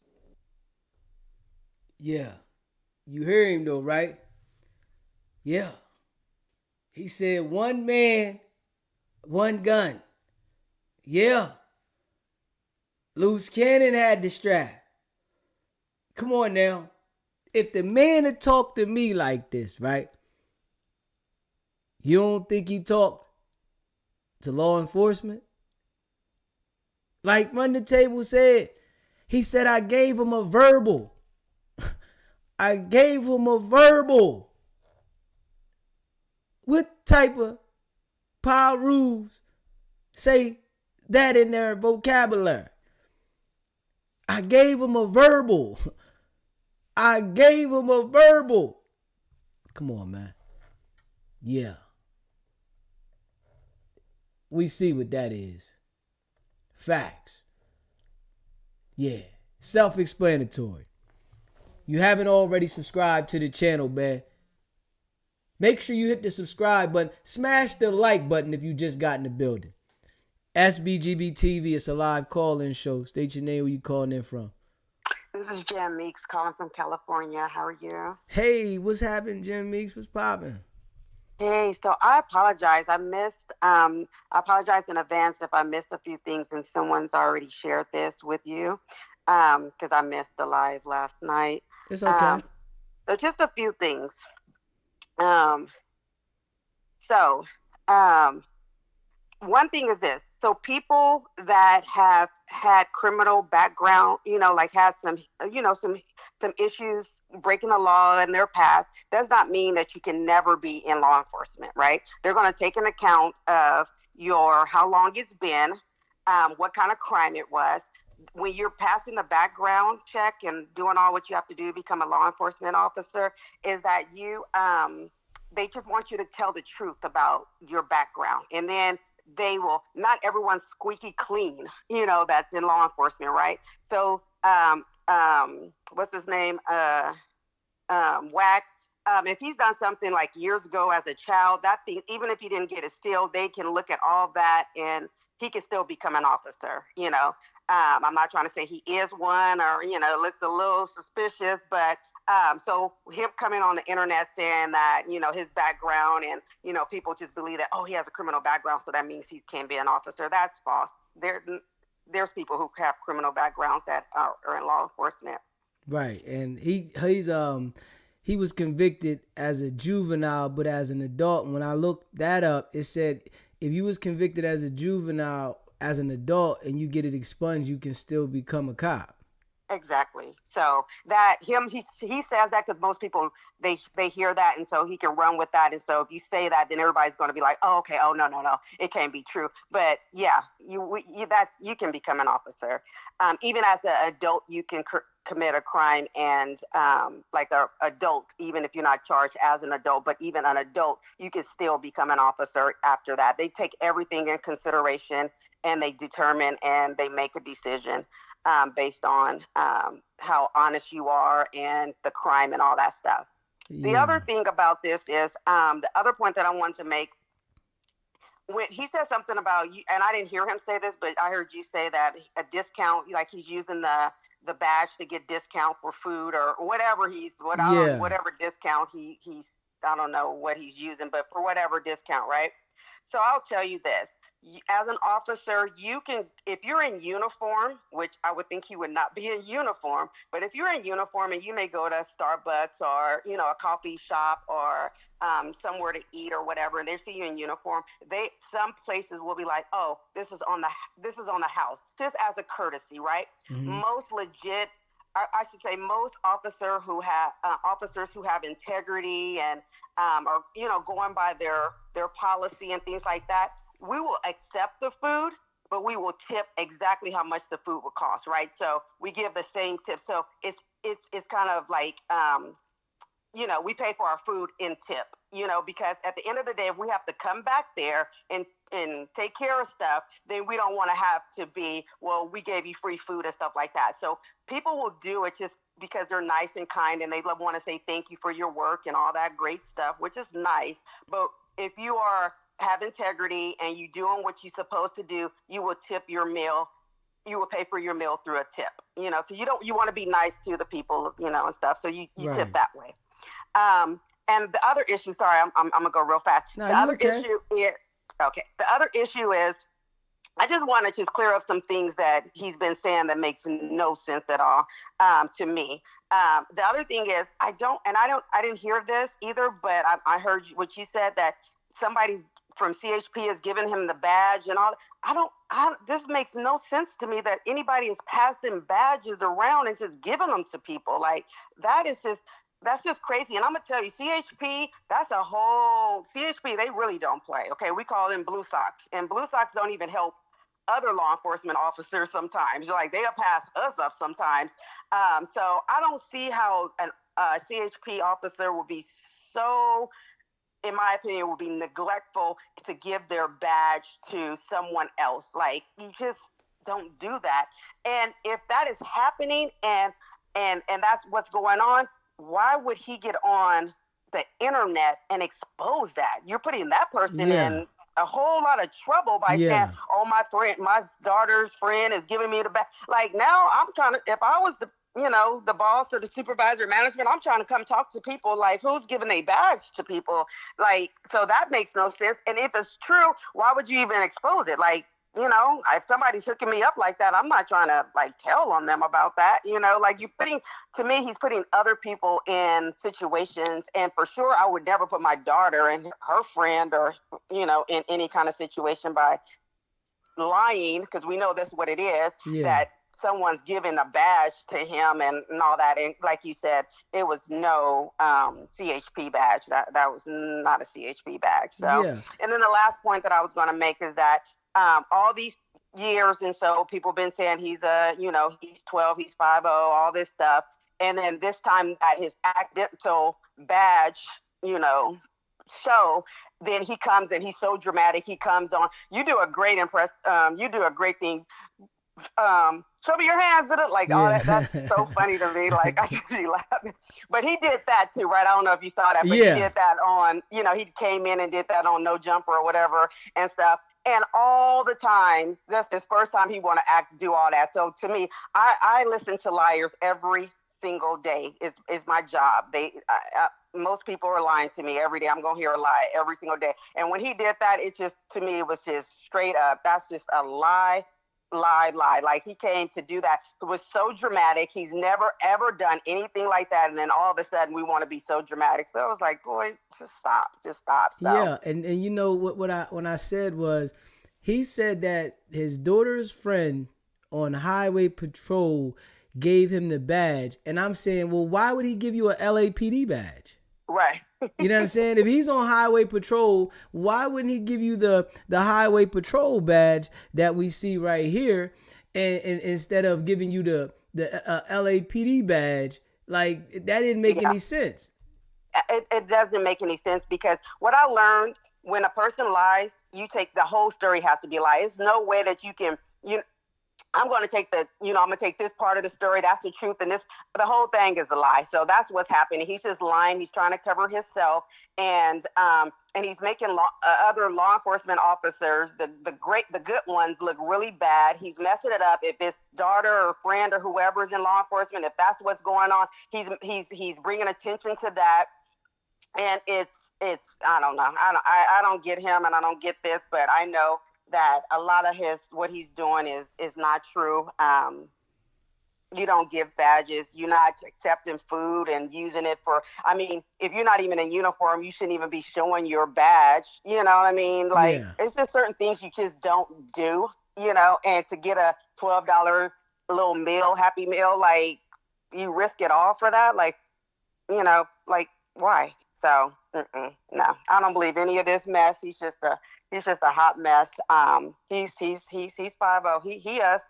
Yeah. You hear him though, right? Yeah. He said 1 man, 1 gun. Yeah. Loose Cannon had the strap. Come on now. If the man had talked to me like this, right? You don't think he talked to law enforcement? Like Run the Table said, he said, I gave him a verbal. I gave him a verbal. What type of power rules say that in their vocabulary? I gave him a verbal. I gave him a verbal. Come on, man. Yeah. We see what that is. Facts. Yeah. Self-explanatory. You haven't already subscribed to the channel, man. Make sure you hit the subscribe button. Smash the like button if you just got in the building. SBGB TV, it's a live call-in show. State your name, where you calling in from. This is Jan Meeks calling from California. How are you? Hey, what's happening, Jim Meeks? What's popping? Hey, so I apologize. I apologize in advance if I missed a few things and someone's already shared this with you because I missed the live last night. It's okay. So just a few things. One thing is this. So people that have had criminal background, like had some issues breaking the law in their past, does not mean that you can never be in law enforcement, right? They're going to take an account of how long it's been, what kind of crime it was. When you're passing the background check and doing all what you have to do to become a law enforcement officer, is that they just want you to tell the truth about your background. And then they will, not everyone's squeaky clean, that's in law enforcement, right? So, what's his name? Wack. If he's done something like years ago as a child, that thing, even if he didn't get it sealed, they can look at all that and he can still become an officer, I'm not trying to say he is one or, looks a little suspicious, but so him coming on the internet saying that, his background and, people just believe that, oh, he has a criminal background, so that means he can't be an officer. That's false. There's people who have criminal backgrounds that are in law enforcement. Right. And he was convicted as a juvenile, but as an adult. When I looked that up, it said if you was convicted as a juvenile, as an adult, and you get it expunged, you can still become a cop. Exactly. So that he says that because most people they hear that, and so he can run with that. And so if you say that, then everybody's going to be like, oh, okay, oh no, it can't be true. But yeah, you can become an officer. Even as an adult, you can commit a crime, and like an adult, even if you're not charged as an adult, but even an adult, you can still become an officer after that. They take everything in consideration, and they determine and they make a decision. Based on how honest you are and the crime and all that stuff. Yeah. The other thing about this is the other point that I want to make. When he said something about you, and I didn't hear him say this, but I heard you say that a discount, like he's using the badge to get discount for food or whatever whatever discount he's I don't know what he's using, but for whatever discount, right? So I'll tell you this. As an officer, you can, if you're in uniform, which I would think he would not be in uniform, but if you're in uniform and you may go to Starbucks or, a coffee shop or somewhere to eat or whatever, and they see you in uniform, some places will be like, oh, this is on the house, just as a courtesy, right? Mm-hmm. Most legit, I should say, most officers who have integrity and are going by their policy and things like that, we will accept the food, but we will tip exactly how much the food will cost, right? So we give the same tip. So it's kind of like, we pay for our food in tip, because at the end of the day, if we have to come back there and and take care of stuff, then we don't want to have to be, well, we gave you free food and stuff like that. So people will do it just because they're nice and kind and they want to say thank you for your work and all that great stuff, which is nice. But if you have integrity and you doing what you're supposed to do, you will tip your meal. You will pay for your meal through a tip, you know, because you want to be nice to the people, you know, and stuff. So you Right. tip that way. And the other issue, sorry, I'm gonna go real fast. No, the other okay. issue is The other issue is, I just want to just clear up some things that he's been saying that makes no sense at all to me. The other thing is, I didn't hear this either, but I heard what you said, that somebody from CHP has given him the badge and all. This makes no sense to me that anybody is passing badges around and just giving them to people. Like, that's just crazy. And I'm going to tell you, CHP, CHP, they really don't play. Okay. We call them blue socks, and blue socks don't even help other law enforcement officers sometimes. Like, they'll pass us up sometimes. So I don't see how a CHP officer would be so, in my opinion, would be neglectful to give their badge to someone else. Like, you just don't do that. And if that is happening and that's what's going on, why would he get on the internet and expose that? You're putting that person in a whole lot of trouble by saying, oh, my daughter's friend is giving me the badge. Like, now I'm trying to, if I was the boss or the supervisor of management, I'm trying to come talk to people, like, who's giving a badge to people? Like, so that makes no sense. And if it's true, why would you even expose it? Like, if somebody's hooking me up like that, I'm not trying to, like, tell on them about that. Like, he's putting other people in situations. And for sure, I would never put my daughter and her friend or, in any kind of situation by lying, because we know that's what it is, that someone's giving a badge to him and all that. And like you said, it was no CHP badge. That was not a CHP badge. So, and then the last point that I was going to make is that all these years, and so people have been saying he's 12, he's 5'0", all this stuff. And then this time at his accidental badge, show, then he comes and he's so dramatic. He comes on, you do a great thing. Show me your hands. Like, that's so funny to me. Like, I just be laughing. But he did that too, right? I don't know if you saw that, but he did that on, he came in and did that on No Jumper or whatever and stuff. And all the times, that's his first time he want to do all that. So to me, I listen to liars every single day. It's my job. Most people are lying to me every day. I'm going to hear a lie every single day. And when he did that, to me, it was just straight up. That's just a lie. Like, he came to do that. It was so dramatic. He's never ever done anything like that, and then all of a sudden we want to be so dramatic. So I was like, boy, just stop. So and you know when I said was, he said that his daughter's friend on highway patrol gave him the badge, and I'm saying, well, why would he give you a LAPD badge? Right. You know what I'm saying? If he's on highway patrol, why wouldn't he give you the highway patrol badge that we see right here, and instead of giving you the LAPD badge? Like, that didn't make any sense. It doesn't make any sense, because what I learned, when a person lies, you take the whole story has to be a lie. There's no way that you can, I'm going to take I'm going to take this part of the story. That's the truth. And the whole thing is a lie. So that's what's happening. He's just lying. He's trying to cover himself. And he's making other law enforcement officers, the good ones, look really bad. He's messing it up. If his daughter or friend or whoever is in law enforcement, if that's what's going on, he's bringing attention to that. And it's I don't know. I don't get him, and I don't get this, but I know that a lot of what he's doing is not true. You don't give badges. You're not accepting food and using it for, if you're not even in uniform, you shouldn't even be showing your badge. You know what I mean? Like, it's just certain things you just don't do, and to get a $12 little meal, Happy Meal, like, you risk it all for that? Like, like, why? So, no, I don't believe any of this mess. He's just a hot mess. He's 5'0". He us.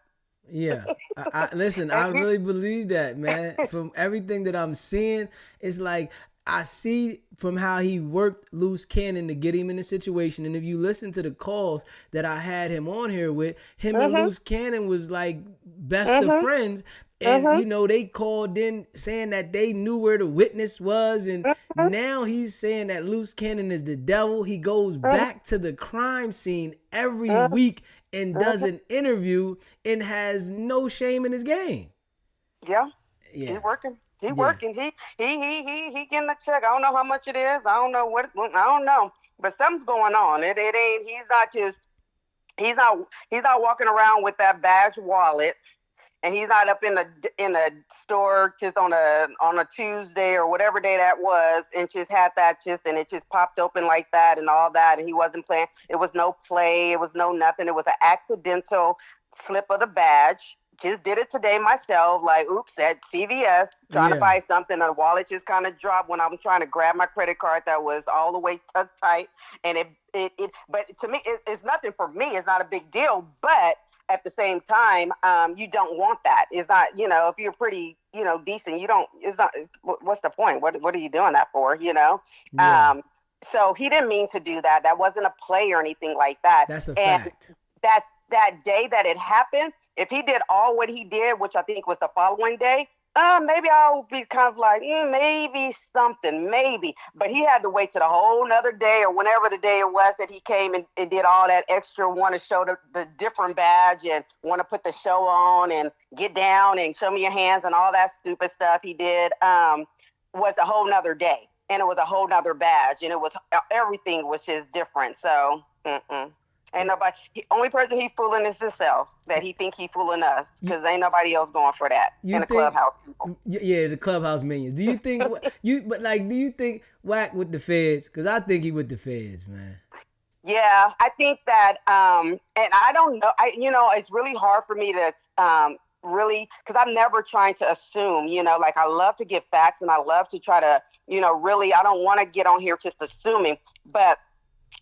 Yeah. I listen, I really believe that, man. From everything that I'm seeing, it's like, I see from how he worked Loose Cannon to get him in the situation. And if you listen to the calls that I had him on here with, him and Loose Cannon was like best of friends. And, you know, they called in saying that they knew where the witness was. And now he's saying that Loose Cannon is the devil. He goes back to the crime scene every week and does an interview and has no shame in his game. Yeah. He's working. He working. He getting a check. I don't know how much it is. I don't know what. I don't know. But something's going on. It ain't. He's not walking around with that badge wallet, and he's not up in the store just on a Tuesday or whatever day that was, and just had that and it just popped open like that and all that, and he wasn't playing. It was no play. It was no nothing. It was an accidental slip of the badge. Just did it today myself, like, oops, at CVS, trying to buy something. The wallet just kind of dropped when I'm trying to grab my credit card that was all the way tucked tight. And but to me, it's nothing for me. It's not a big deal. But at the same time, you don't want that. It's not, you know, if you're pretty, you know, decent, you don't, it's not, what's the point? What are you doing that for, you know? Yeah. So he didn't mean to do that. That wasn't a play or anything like that. That's a fact. That's that day that it happened. If he did all what he did, which I think was the following day, maybe I'll be kind of like, maybe something, maybe. But he had to wait to the whole nother day or whenever the day it was that he came and did all that extra, want to show the different badge and want to put the show on and get down and show me your hands and all that stupid stuff he did, was a whole nother day. And it was a whole nother badge. And it was, everything was just different. So, Ain't nobody. Only person he fooling is himself. That he think he fooling us, because ain't nobody else going for that. And the clubhouse people. Yeah, the clubhouse minions. Do you think do you think Wack with the feds? Because I think he with the feds, man. Yeah, I think that. And I don't know. It's really hard for me to really, because I'm never trying to assume. You know, like I love to get facts and I love to try to, really. I don't want to get on here just assuming, but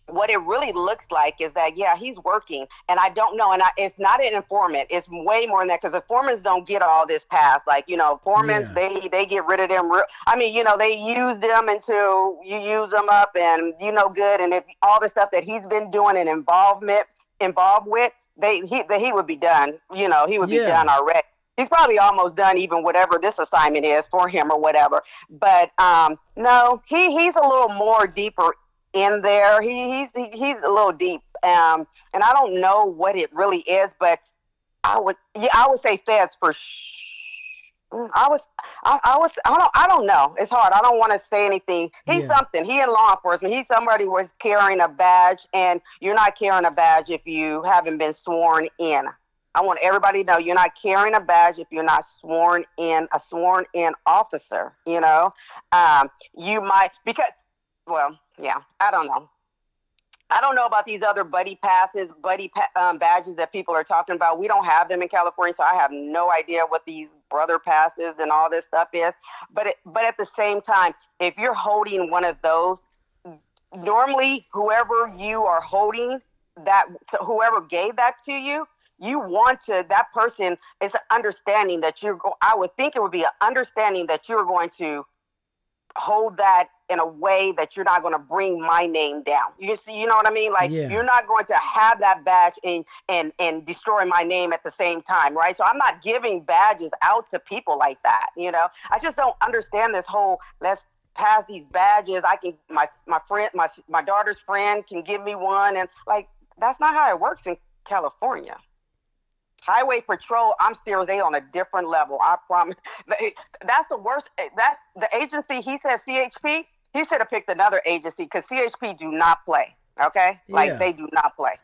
what it really looks like is that, yeah, he's working, and I don't know, and it's not an informant. It's way more than that, because informants don't get all this past. Like, informants, they get rid of them. They use them until you use them up, and good. And if all the stuff that he's been doing and involved with, he would be done. He would be done already. He's probably almost done, even whatever this assignment is for him or whatever. But no, he's a little more deeper in there. He's a little deep, and I don't know what it really is, but I would say feds for I don't know. It's hard. I don't want to say anything. He's something. He in law enforcement. He's somebody who was carrying a badge, and you're not carrying a badge if you haven't been sworn in. I want everybody to know you're not carrying a badge if you're not sworn in, a sworn in officer. You might, because, well, yeah, I don't know. I don't know about these other buddy passes, badges that people are talking about. We don't have them in California, so I have no idea what these brother passes and all this stuff is. But at the same time, if you're holding one of those, normally whoever you are holding that, whoever gave that to you, you want to, that person is an understanding that I would think it would be an understanding that you're going to hold that in a way that you're not going to bring my name down. You know what I mean? Like, you're not going to have that badge and destroy my name at the same time, right? So I'm not giving badges out to people like that. I just don't understand this whole, let's pass these badges. I can, my friend, my daughter's friend can give me one. And like, that's not how it works in California. Highway Patrol, I'm serious, they on a different level. I promise. That's the worst. That the agency, he said CHP, he should have picked another agency, because CHP do not play. Okay? Like, they do not play.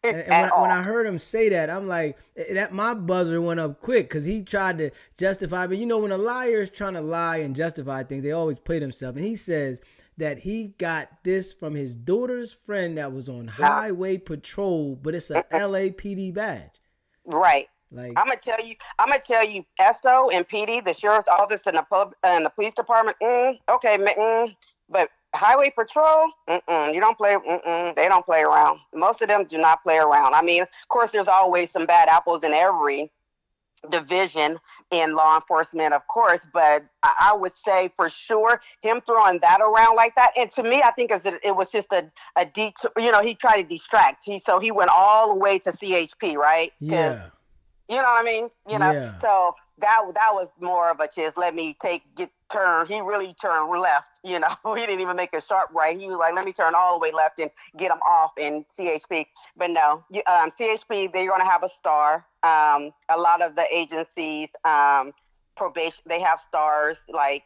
And when I heard him say that, I'm like, that my buzzer went up quick, because he tried to justify. But when a liar is trying to lie and justify things, they always play themselves. And he says that he got this from his daughter's friend that was on Highway Patrol, but it's a LAPD badge. Right. Like, I'm gonna tell you, SO and PD, the sheriff's office and the police department. But Highway Patrol, you don't play. They don't play around. Most of them do not play around. I mean, of course, there's always some bad apples in every division in law enforcement, of course, but I would say for sure him throwing that around like that, and to me, I think it was just a he tried to distract. He went all the way to CHP, right? Yeah. You know what I mean? Yeah. So that was more of a just let me turn. He really turned left. He didn't even make a sharp right. He was like, let me turn all the way left and get him off in CHP. But no, CHP, they're going to have a star. A lot of the agencies, probation, they have stars. So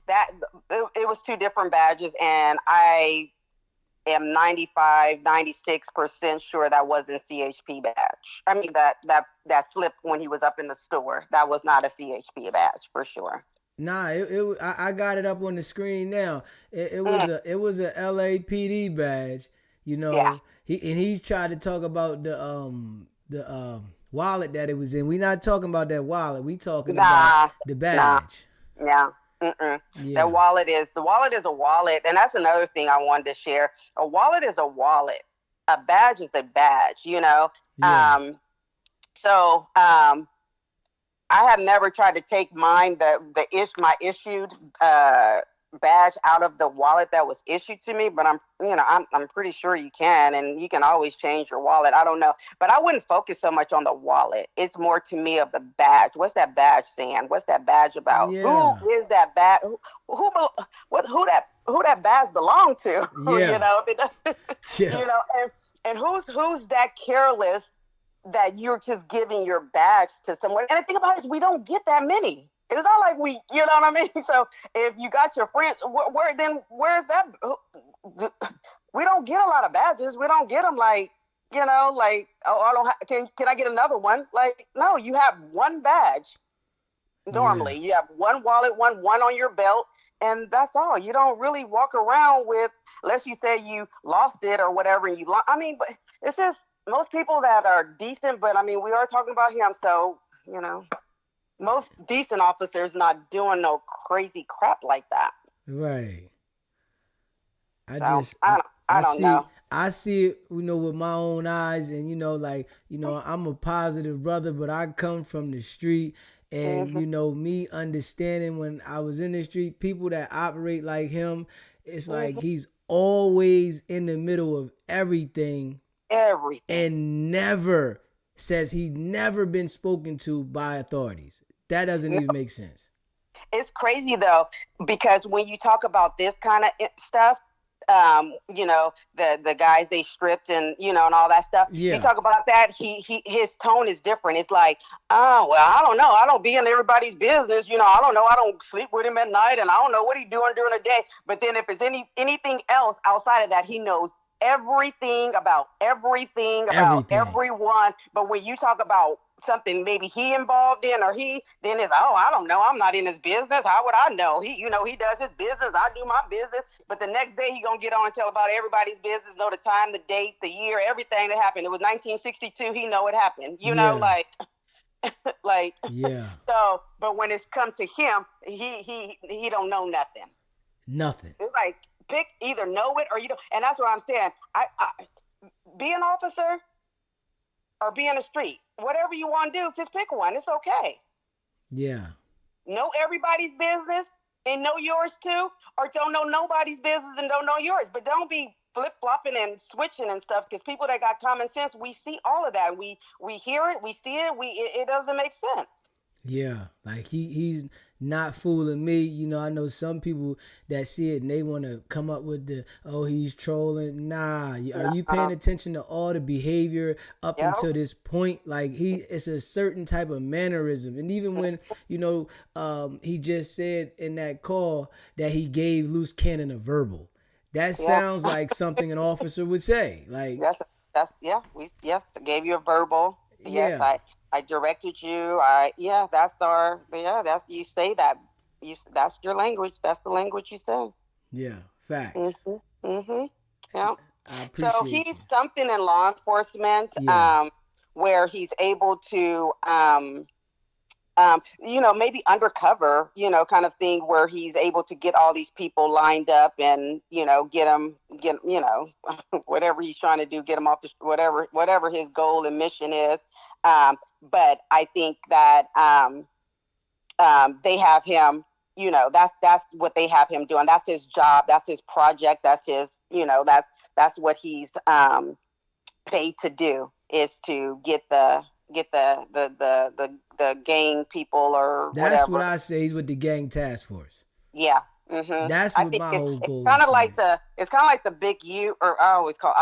that it was two different badges, and I am 96% sure that wasn't CHP badge. I mean that slip when he was up in the store, that was not a CHP badge for sure. Nah, I got it up on the screen now. It was a LAPD badge. Yeah. He's tried to talk about the wallet that it was in. We not talking about that wallet. We talking about the badge. Yeah. Yeah. The wallet is a wallet, and that's another thing I wanted to share. A wallet is a wallet. A badge is a badge. Yeah. I have never tried to take my issued badge out of the wallet that was issued to me, but I'm pretty sure you can, and you can always change your wallet. I don't know, but I wouldn't focus so much on the wallet. It's more to me of the badge. What's that badge saying? What's that badge about? Yeah. Who is that badge? Who that badge belong to? Yeah. And who's that careless that you're just giving your badge to someone? And the thing about it is we don't get that many. It's not like we, you know what I mean? So if you got your friends, where's that? We don't get a lot of badges. We don't get them I don't have, can I get another one? No, you have one badge. Normally, you have one wallet, one on your belt, and that's all. You don't really walk around with, unless you say you lost it or whatever. But it's just most people that are decent. But we are talking about him, so most decent officers not doing no crazy crap like that. Right. I don't know. I see it, with my own eyes, and I'm a positive brother, but I come from the street, and me understanding when I was in the street, people that operate like him, it's like he's always in the middle of everything, and never says he never been spoken to by authorities. That doesn't even make sense. It's crazy though, because when you talk about this kind of stuff, the guys they stripped and and all that stuff. Yeah. You talk about that, his tone is different. It's like, oh well, I don't know. I don't be in everybody's business. I don't know. I don't sleep with him at night, and I don't know what he's doing during the day. But then if it's anything else outside of that, he knows everything about everyone. But when you talk about something maybe he involved in then it's, I don't know, I'm not in his business, how would I know? He does his business, I do my business. But the next day he gonna get on and tell about everybody's business, know the time, the date, the year, everything that happened. It was 1962, he know it happened, yeah. So but when it's come to him, he don't know nothing. It's like, pick, either know it or you don't. And that's what I'm saying. I be an officer or be in the street. Whatever you want to do, just pick one. It's okay. Yeah. Know everybody's business and know yours too, or don't know nobody's business and don't know yours. But don't be flip-flopping and switching and stuff, because people that got common sense, we see all of that. We hear it, we see it, it doesn't make sense. Yeah, like he's not fooling me. I know some people that see it and they want to come up with he's trolling. Nah, are you paying attention to all the behavior up until this point? Like it's a certain type of mannerism. And even when, he just said in that call that he gave Loose Cannon a verbal. That sounds like something an officer would say. Like I gave you a verbal. Yes, I directed you. That's you say that. That's your language. That's the language you say. Yeah, facts. Yeah. I appreciate so he's you. something in law enforcement, where he's able to, maybe undercover, kind of thing, where he's able to get all these people lined up and, get whatever he's trying to do, get them off whatever his goal and mission is. But I think that they have him, you know, that's what they have him doing. That's his job. That's his project. That's his, you know, that's what he's paid to do, is to get the gang people or That's whatever. what I say. He's with the gang task force. Yeah. Mm-hmm. That's I what think my whole goal kind is. of like it's kind of like the Big U, or I always call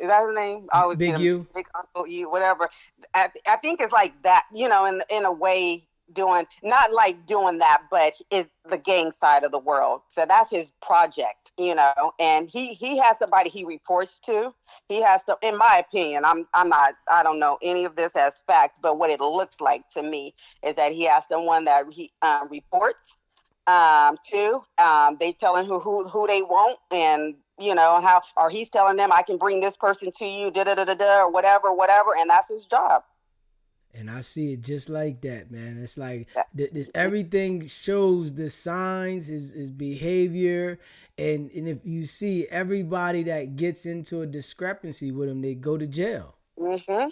is that his name? I always Big get him, U? Big Uncle U, whatever. I think it's like that, you know, in a way, doing not like doing that, but it's the gang side of the world. So that's his project, you know. And he has somebody he reports to. He has to, in my opinion, I don't know any of this as facts, but what it looks like to me is that he has someone that he reports to. They telling who they want, and you know how, or he's telling them, I can bring this person to you, da da da da da, or whatever, and that's his job. And I see it just like that, man. It's like everything shows the signs, his behavior, and if you see everybody that gets into a discrepancy with him, they go to jail. Mm-hmm.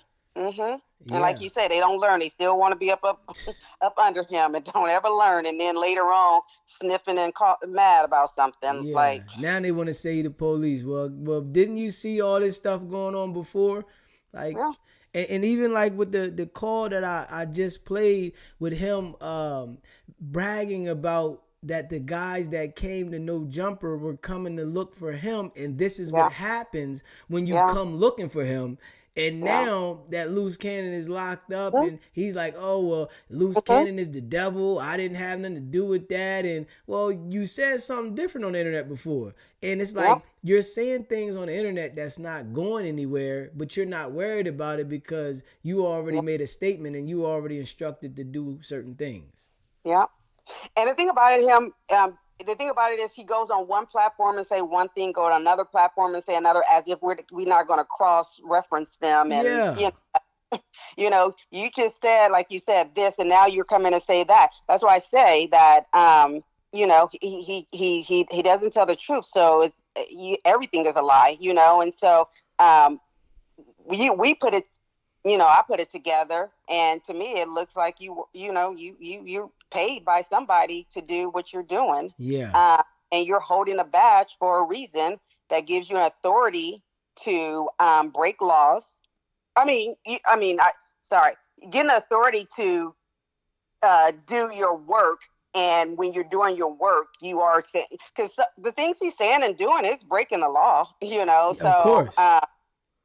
Yeah. And like you said, they don't learn. They still want to be up under him, and don't ever learn. And then later on, sniffing and mad about something. Yeah. Like, now they want to say the police. Well, didn't you see all this stuff going on before? Like, yeah. And even like with the call that I just played with him bragging about that the guys that came to No Jumper were coming to look for him, and this is what happens when you come looking for him. And now that Loose Cannon is locked up, and he's like, oh, well, Loose Cannon is the devil. I didn't have nothing to do with that. And, well, you said something different on the internet before. And it's like you're saying things on the internet that's not going anywhere, but you're not worried about it because you already made a statement and you already instructed to do certain things. Yeah. And the thing about it is he goes on one platform and say one thing, go to another platform and say another, as if we're not going to cross-reference them. And you know, you just said, like you said, this, and now you're coming to say that. That's why I say that, you know, he doesn't tell the truth. So everything is a lie, you know. And so we put it, you know, I put it together, and to me, it looks like you're paid by somebody to do what you're doing. Yeah. And you're holding a badge for a reason that gives you an authority to break laws. Getting authority to do your work. And when you're doing your work, you are saying, because the things he's saying and doing is breaking the law, you know. So, of course.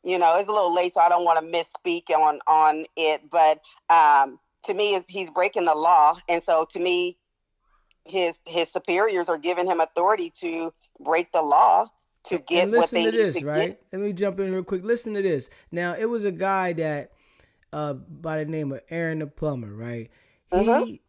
You know, it's a little late, so I don't want to misspeak on it. But to me, he's breaking the law. And so to me, his superiors are giving him authority to break the law to get what they need to this, right? Let me jump in real quick. Listen to this. Now, it was a guy that by the name of Aaron the Plumber, right? He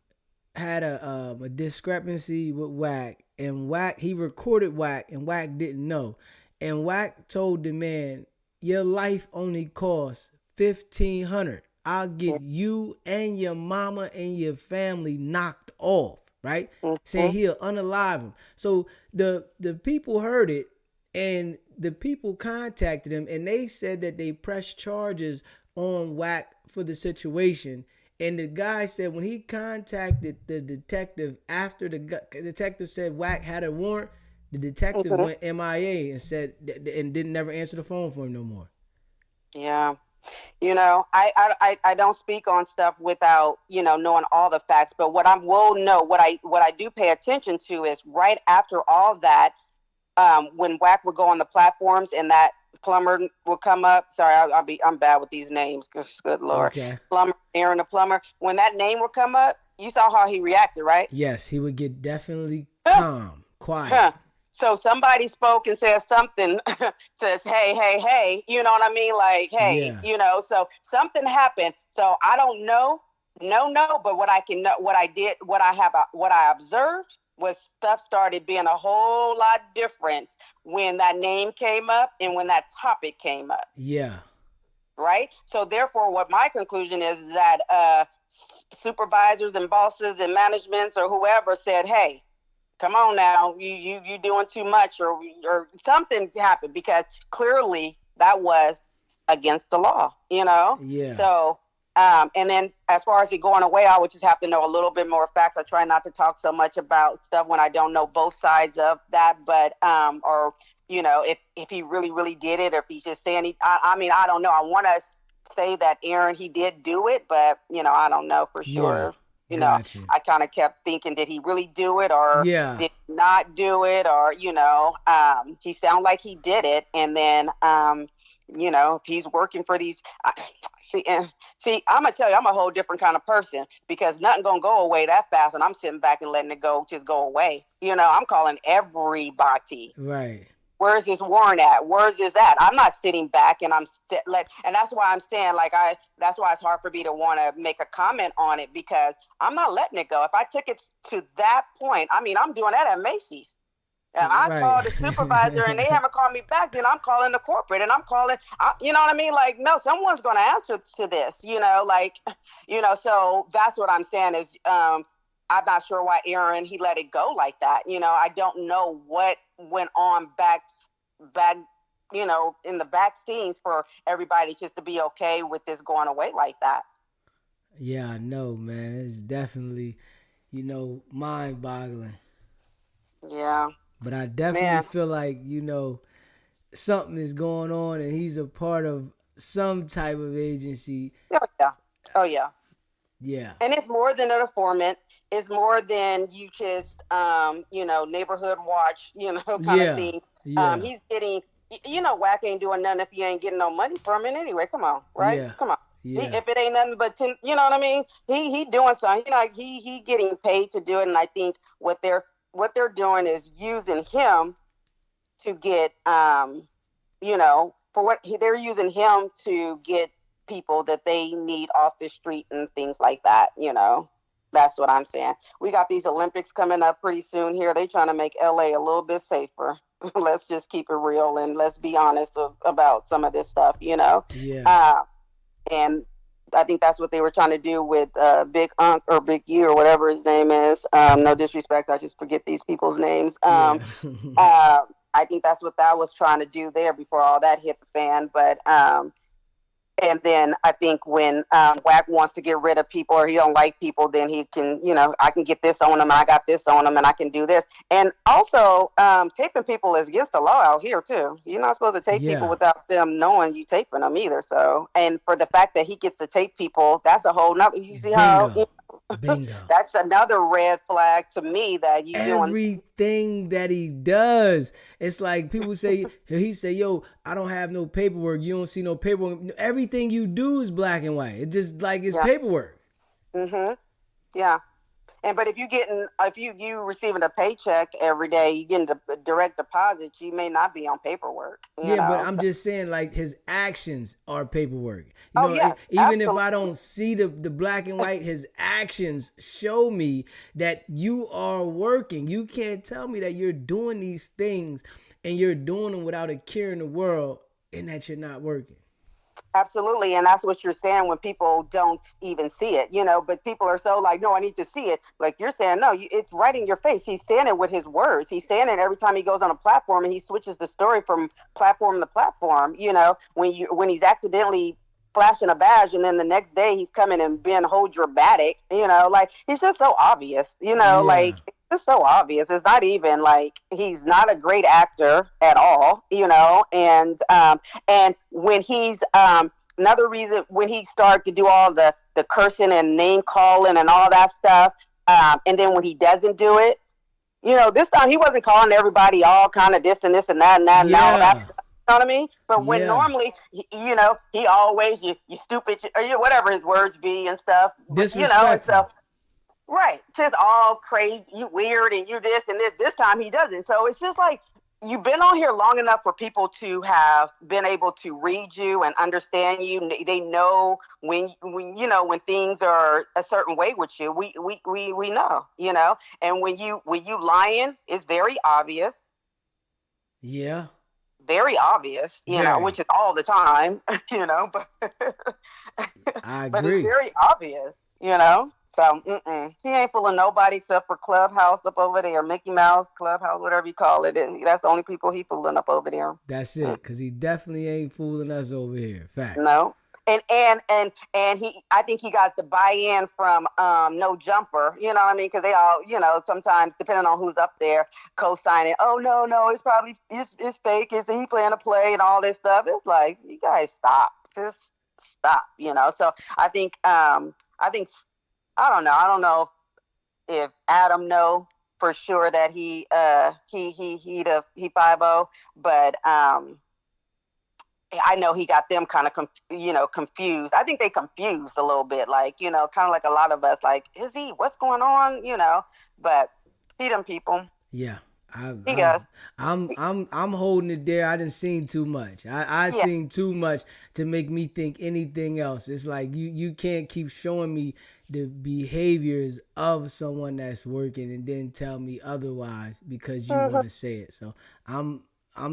had a discrepancy with Wack, and he recorded Wack, and Wack didn't know. And Wack told the man, your life only costs $1,500. I'll get you and your mama and your family knocked off, right? Saying he'll unalive him. So the people heard it, and the people contacted him, and they said that they pressed charges on Wack for the situation. And the guy said when he contacted the detective after the detective said Wack had a warrant, the detective went MIA and said and didn't never answer the phone for him no more. Yeah. You know, I don't speak on stuff without, you know, knowing all the facts. But what I will know, what I do pay attention to is right after all that, when Wack would go on the platforms and that Plumber will come up. Sorry, I'm bad with these names. Good Lord. Okay. Plumber, Aaron the Plumber. When that name would come up, you saw how he reacted, right? Yes, he would get definitely calm, quiet. So somebody spoke and said something, says, hey, you know what I mean? Like, hey, you know, so something happened. So I don't know, but what I can know, what I observed was stuff started being a whole lot different when that name came up and when that topic came up. Yeah. Right? So therefore, what my conclusion is that supervisors and bosses and managements or whoever said, hey, come on now, you doing too much, or something happened, because clearly that was against the law, you know? Yeah. So And then as far as it going away, I would just have to know a little bit more facts. I try not to talk so much about stuff when I don't know both sides of that, but or you know, if he really really did it, or if he's just saying I mean, I don't know. I want to say that Aaron, he did do it, but you know, I don't know for sure. You know, I kind of kept thinking, did he really do it, or did he not do it, or you know, he sounded like he did it, and then you know, if he's working for these, see, I'm gonna tell you, I'm a whole different kind of person, because nothing gonna go away that fast, and I'm sitting back and letting it just go away. You know, I'm calling everybody. Right. Where's this warrant at? Where's this at? I'm not sitting back and and that's why I'm saying, like, that's why it's hard for me to want to make a comment on it, because I'm not letting it go. If I took it to that point, I mean, I'm doing that at Macy's. And I called the supervisor and they haven't called me back, then I'm calling the corporate, and I'm calling, you know what I mean? Like, no, someone's going to answer to this, you know, like, you know, so that's what I'm saying is, I'm not sure why Aaron, he let it go like that. You know, I don't know what went on back, you know, in the back scenes for everybody just to be okay with this going away like that. Yeah, I know, man. It's definitely, you know, mind boggling. Yeah. But I definitely feel like, you know, something is going on and he's a part of some type of agency. Oh, yeah. Oh, yeah. Yeah. And it's more than an informant. It's more than you just, you know, neighborhood watch, you know, kind of thing. Yeah. He's getting, you know, Wack ain't doing nothing if he ain't getting no money from it anyway. Come on, right? Yeah. Come on. Yeah. If it ain't nothing but 10, you know what I mean? He doing something. You know, he getting paid to do it. And I think what they're doing is using him to get, you know, they're using him to get people that they need off the street and things like that, you know. That's what I'm saying. We got these Olympics coming up pretty soon here. They trying to make LA a little bit safer. Let's just keep it real and let's be honest about some of this stuff, you know. Yeah. And I think that's what they were trying to do with Big Unk or Big U or whatever his name is. No disrespect, I just forget these people's names. I think that's what that was trying to do there before all that hit the fan. But and then I think when Wack wants to get rid of people or he don't like people, then he can, you know, I can get this on him and I got this on him and I can do this. And also taping people is against the law out here too. You're not supposed to tape people without them knowing you taping them either. So, and for the fact that he gets to tape people, that's a whole nother, you see how, you know, Bingo. That's another red flag to me that you everything that he does. It's like people say, he say, yo, I don't have no paperwork. You don't see no paperwork. Everything you do is black and white. It just like it's paperwork. Mm-hmm. Yeah. But if you receiving a paycheck every day, you getting a direct deposit, you may not be on paperwork. You know? But I'm just saying, like, his actions are paperwork. Yes, even absolutely. if I don't see the black and white, his actions show me that you are working. You can't tell me that you're doing these things and you're doing them without a care in the world and that you're not working. Absolutely. And that's what you're saying when people don't even see it, you know, but people are so like, no, I need to see it. Like you're saying, no, it's right in your face. He's saying it with his words. He's saying it every time he goes on a platform and he switches the story from platform to platform, you know, when he's accidentally flashing a badge and then the next day he's coming and being whole dramatic, you know, like he's just so obvious, you know, like it's so obvious. It's not even like he's not a great actor at all, you know, and when he's another reason when he started to do all the cursing and name calling and all that stuff, and then when he doesn't do it, you know, this time he wasn't calling everybody all kind of this and this and that and that and all that stuff. You know what I mean? But when normally, you know, he always, you stupid, or whatever his words be and stuff. But, you know, and stuff. Right. Just all crazy, you weird, and you this and this. This time he doesn't. So it's just like, you've been on here long enough for people to have been able to read you and understand you. They know when you know, when things are a certain way with you. We know, you know. And when you lying, it's very obvious. Yeah. Very obvious, you know, which is all the time, you know, but I agree. But it's very obvious, you know. So he ain't fooling nobody except for Clubhouse up over there, Mickey Mouse, Clubhouse, whatever you call it. And that's the only people he fooling up over there. That's it, because he definitely ain't fooling us over here. Fact. No. And he, I think he got the buy-in from No Jumper, you know what I mean? Because they all, sometimes depending on who's up there co-signing, oh no, it's probably it's fake, is he playing a play and all this stuff. It's like, you guys just stop, So I think I don't know if Adam know for sure that he 5-0, but I know he got them kind of confused. I think they confused a little bit, like, kind of like a lot of us, like, is he, what's going on, but he them people. Yeah. I'm holding it there. I didn't seen too much. I seen too much to make me think anything else. It's like you can't keep showing me the behaviors of someone that's working and then tell me otherwise because you want to say it. So I'm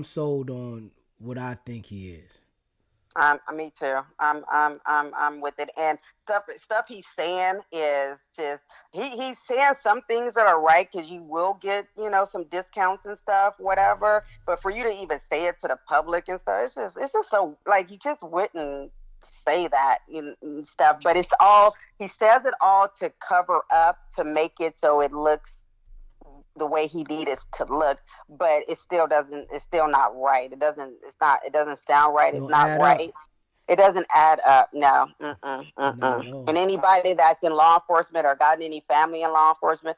sold on what I think he is. Me too. I'm with it. And stuff he's saying is just he's saying some things that are right, because you will get some discounts and stuff, whatever. But for you to even say it to the public and stuff, it's just so, like, you just wouldn't say that and stuff. But it's all, he says it all to cover up, to make it so it looks the way he needed to look, but it's still not right. It doesn't sound right. It's not right. It doesn't add up. No. And anybody that's in law enforcement or gotten any family in law enforcement,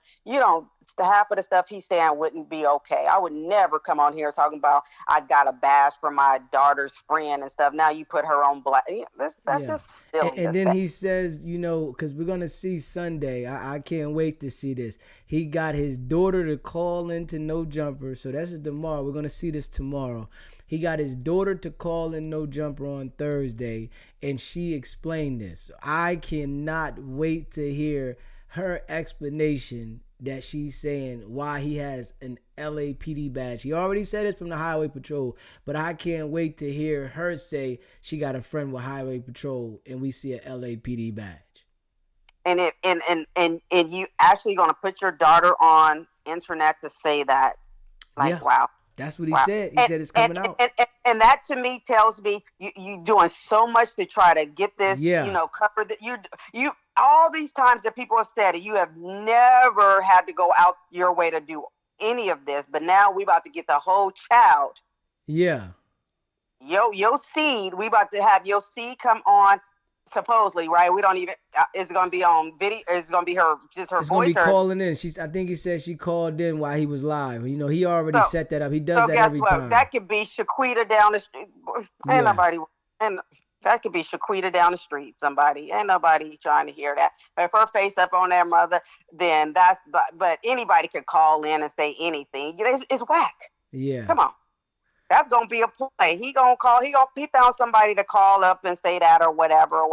half of the stuff he's saying wouldn't be okay. I would never come on here talking about I got a bash from my daughter's friend and stuff. Now you put her on black. That's just silly. And then he says, because we're going to see Sunday. I can't wait to see this. He got his daughter to call into No Jumper. So this is tomorrow. We're going to see this tomorrow. He got his daughter to call in No Jumper on Thursday, and she explained this. So I cannot wait to hear her explanation that she's saying why he has an LAPD badge. He already said it from the Highway Patrol, but I can't wait to hear her say she got a friend with Highway Patrol and we see an LAPD badge. And you actually gonna put your daughter on internet to say that? Like, yeah. Wow. That's what he said. He said it's coming out. And that to me tells me you doing so much to try to get this, cover that you all these times that people have said it, you have never had to go out your way to do any of this, but now we about to get the whole child. Yeah. Your seed, we about to have your seed come on, supposedly, right? We don't even, it's going to be on video, it's going to be her voice. It's going to be calling in. I think he said she called in while he was live. He already set that up. He does that every time. That could be Shaquita down the street. That could be Shaquita down the street, somebody. Ain't nobody trying to hear that. If her face up on their mother, then but anybody could call in and say anything. It's whack. Yeah. Come on. That's going to be a play. He found somebody to call up and say that or whatever.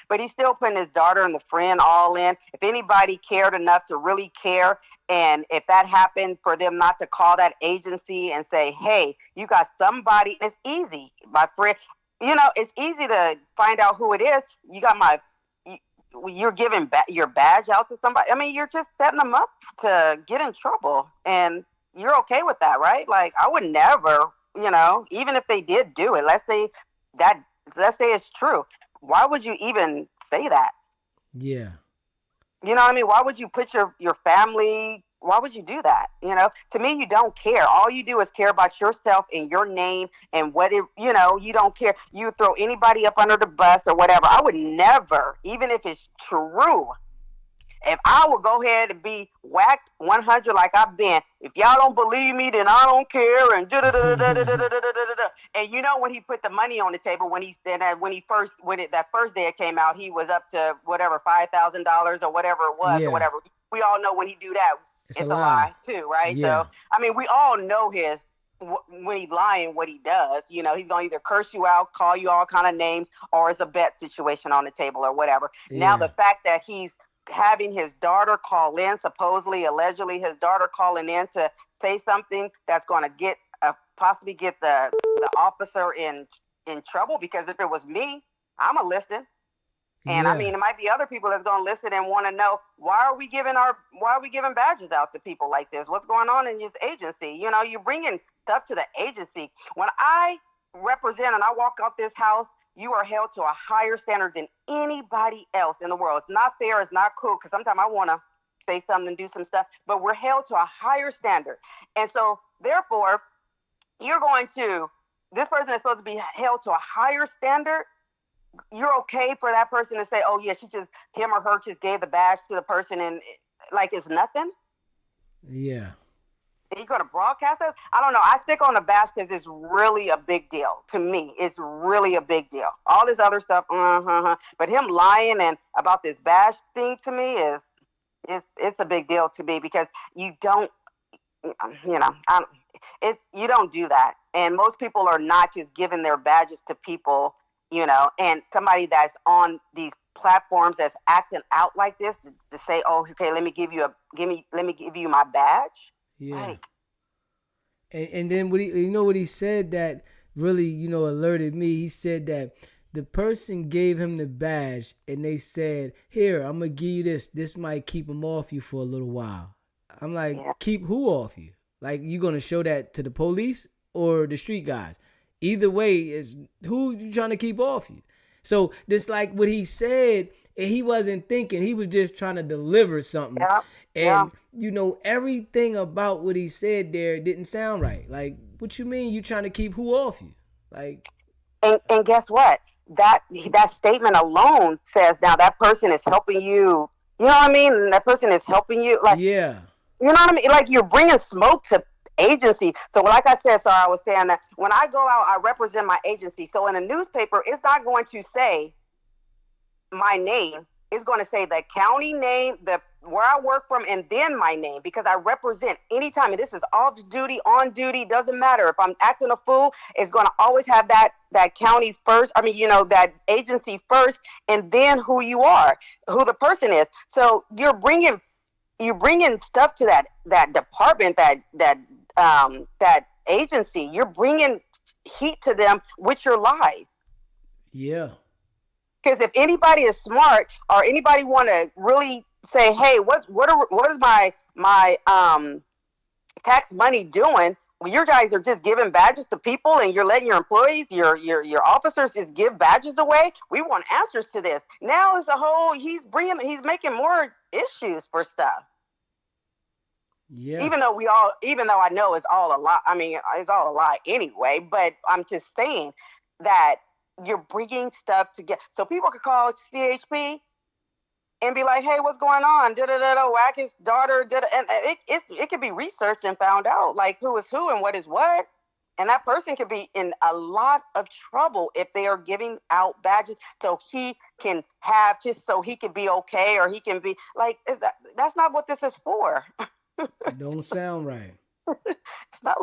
But he's still putting his daughter and the friend all in. If anybody cared enough to really care, and if that happened for them not to call that agency and say, hey, you got somebody, it's easy, my friend. It's easy to find out who it is. You got you're giving your badge out to somebody. I mean, you're just setting them up to get in trouble. And you're okay with that, right? Like, I would never, even if they did do it, let's say it's true. Why would you even say that? Yeah. You know what I mean? Why would you put your family, why would you do that? To me, you don't care. All you do is care about yourself and your name and you don't care. You throw anybody up under the bus or whatever. I would never, even if it's true, if I would go ahead and be whacked 100 like I've been, if y'all don't believe me, then I don't care. And and when he put the money on the table, that first day it came out, he was up to whatever $5,000 or whatever it was, or whatever. We all know when he do that, it's a lie too, right? Yeah. So I mean, we all know when he's lying, what he does. He's gonna either curse you out, call you all kind of names, or it's a bet situation on the table or whatever. Yeah. Now the fact that he's having his daughter call in, supposedly, allegedly, his daughter calling in to say something that's going to possibly get the officer in trouble, because if it was me, I'm a listen. And I mean, it might be other people that's going to listen and want to know, why are we giving badges out to people like this? What's going on in this agency? You're bringing stuff to the agency. When I represent and I walk out this house, you are held to a higher standard than anybody else in the world. It's not fair. It's not cool. Because sometimes I want to say something and do some stuff, but we're held to a higher standard. And so therefore, this person is supposed to be held to a higher standard. You're okay for that person to say, oh yeah, him or her just gave the badge to the person and like it's nothing. Yeah. Are you going to broadcast it? I don't know. I stick on the badge because it's really a big deal to me. It's really a big deal. All this other stuff, but him lying and about this badge thing to me it's a big deal to me because you don't, you don't do that. And most people are not just giving their badges to people, and somebody that's on these platforms that's acting out like this to say, oh, okay, let me give you my badge. Yeah. Like, and then what he said that really, alerted me. He said that the person gave him the badge and they said, here, I'm going to give you this. This might keep him off you for a little while. I'm like, keep who off you? Like, you going to show that to the police or the street guys? Either way, is who you trying to keep off you? So this like what he said, and he wasn't thinking. He was just trying to deliver something. Yeah. And, everything about what he said there didn't sound right. Like, what you mean you trying to keep who off you? Like, and guess what? That statement alone says now that person is helping you. You know what I mean? That person is helping you. Like, yeah. You know what I mean? Like you're bringing smoke to agency. So like I said, I was saying that when I go out, I represent my agency. So in a newspaper, it's not going to say my name. It's going to say the county name, where I work from, and then my name, because I represent anytime. And this is off duty, on duty, doesn't matter. If I'm acting a fool, it's going to always have that county first. I mean, that agency first, and then who you are, who the person is. So you're bringing stuff to that department, that agency. You're bringing heat to them with your lies. Yeah. Because if anybody is smart or anybody want to really say, hey, what is my tax money doing? Well, you guys are just giving badges to people and you're letting your employees, your officers just give badges away. We want answers to this. Now it's he's making more issues for stuff. Yeah. Even though I know it's all a lie. I mean, it's all a lie anyway, but I'm just saying that you're bringing stuff together. So people could call CHP and be like, hey, what's going on? Wack his daughter. And it could be researched and found out like who is who and what is what. And that person could be in a lot of trouble if they are giving out badges so he can have just so he can be okay, or he can be like, that's not what this is for. Don't sound right. It's not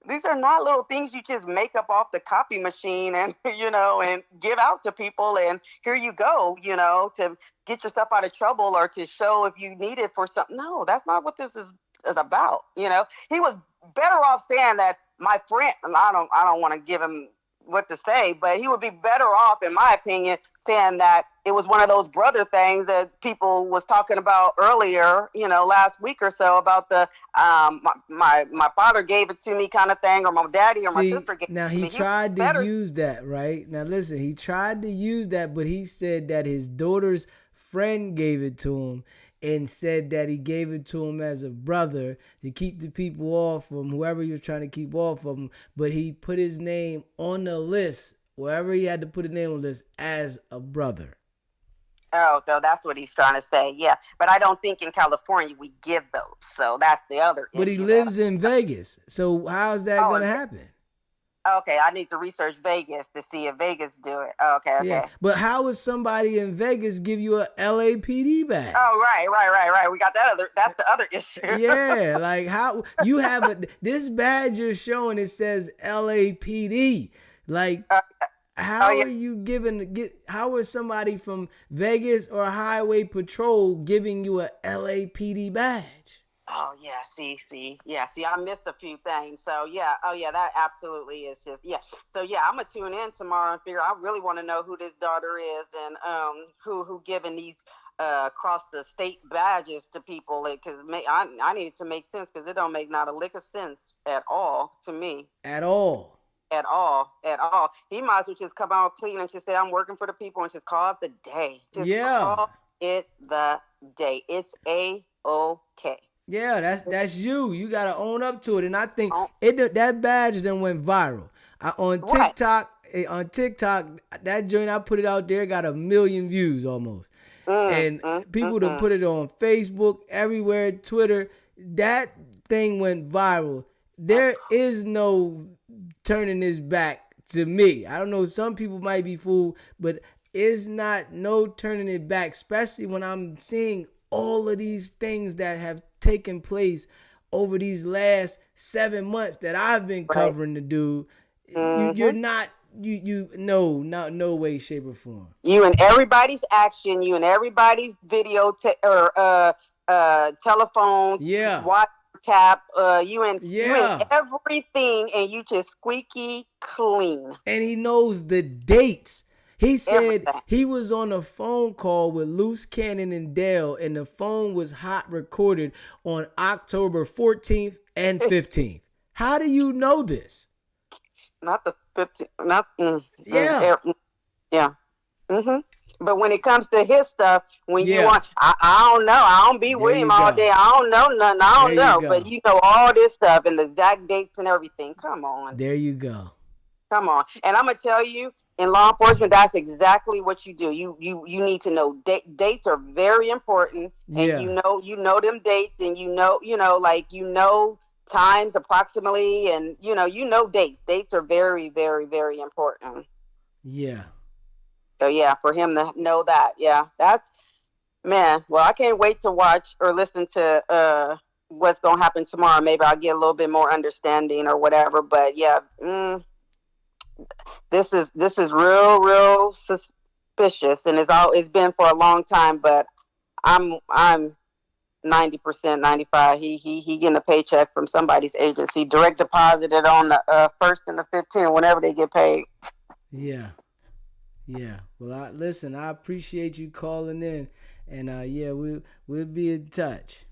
these are not little things you just make up off the copy machine and, and give out to people. And here you go, to get yourself out of trouble or to show if you need it for something. No, that's not what this is about. He was better off saying that my friend, I don't want to give him what to say, but he would be better off, in my opinion, saying that it was one of those brother things that people was talking about earlier, last week or so about the my father gave it to me kind of thing, or my daddy or my sister gave it to me. Now he tried to use that, right? Now listen, he tried to use that, but he said that his daughter's friend gave it to him and said that he gave it to him as a brother to keep the people off from whoever he was trying to keep off of him. But he put his name on the list, wherever he had to put his name on the list, as a brother. Oh, so that's what he's trying to say. Yeah. But I don't think in California we give those. So that's the other issue. But he lives in Vegas. So how's that going to happen? Okay, I need to research Vegas to see if Vegas do it. Okay. Yeah. But how would somebody in Vegas give you a LAPD badge? Oh, right. We got that's the other issue. Yeah, like how you have this badge you're showing, it says LAPD. Like how are you how is somebody from Vegas or Highway Patrol giving you a LAPD badge? Oh yeah, see, I missed a few things. So yeah, that absolutely is just So yeah, I'm gonna tune in tomorrow and figure. I really want to know who this daughter is and who giving these across the state badges to people, because I need it to make sense, because it don't make not a lick of sense at all to me. At all. at all. He might as well just come out clean and just say, I'm working for the people, and just call it the day. Just call it the day. It's A-OK. Yeah, that's you. You gotta own up to it. And I think that badge then went viral. On TikTok, that joint, I put it out there, got 1 million views almost. And people to put it on Facebook, everywhere, Twitter. That thing went viral. There is no turning this back to me. I don't know, some people might be fooled, but it's not no turning it back, especially when I'm seeing all of these things that have taken place over these last 7 months that I've been covering the dude. You're not, no way, shape, or form. You and everybody's action, you and everybody's video telephone, WhatsApp, you and everything, and you just squeaky clean. And he knows the dates. He said he was on a phone call with Luce Cannon and Dale, and the phone was hot recorded on October 14th and 15th. How do you know this? Not the 15th. Yeah. But when it comes to his stuff, when you want, I don't know. I don't be with him all day. I don't know nothing. I don't know. But you know all this stuff and the exact dates and everything. Come on. There you go. Come on. And I'm going to tell you, in law enforcement, that's exactly what you do. You need to know dates are very important, and you know them dates, and you know times approximately, and you know dates. Dates are very, very, very important. Yeah. So yeah, for him to know that, that's, man. Well, I can't wait to watch or listen to what's gonna happen tomorrow. Maybe I'll get a little bit more understanding or whatever. But yeah. This is real suspicious, and it's been for a long time. But I'm 90%, 95. He getting a paycheck from somebody's agency, direct deposited on the 1st and the 15th, whenever they get paid. Yeah. Well, I appreciate you calling in, and we'll be in touch.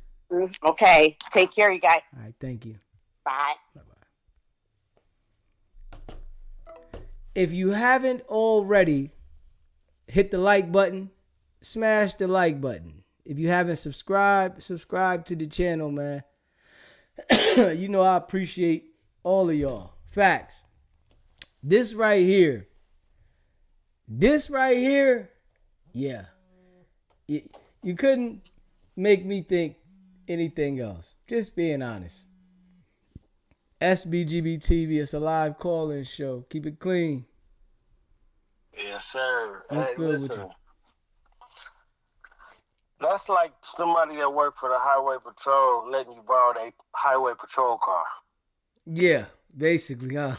Okay, take care, you guys. All right, thank you. Bye. Bye. If you haven't already, hit the like button, smash the like button. If you haven't subscribed to the channel, man. You know I appreciate all of y'all. Facts. This right here, yeah. You couldn't make me think anything else. Just being honest. SBGB TV, it's a live call-in show. Keep it clean. Yes, sir. What's good listen, with you? That's like somebody that worked for the highway patrol letting you borrow their highway patrol car. Yeah, basically, huh?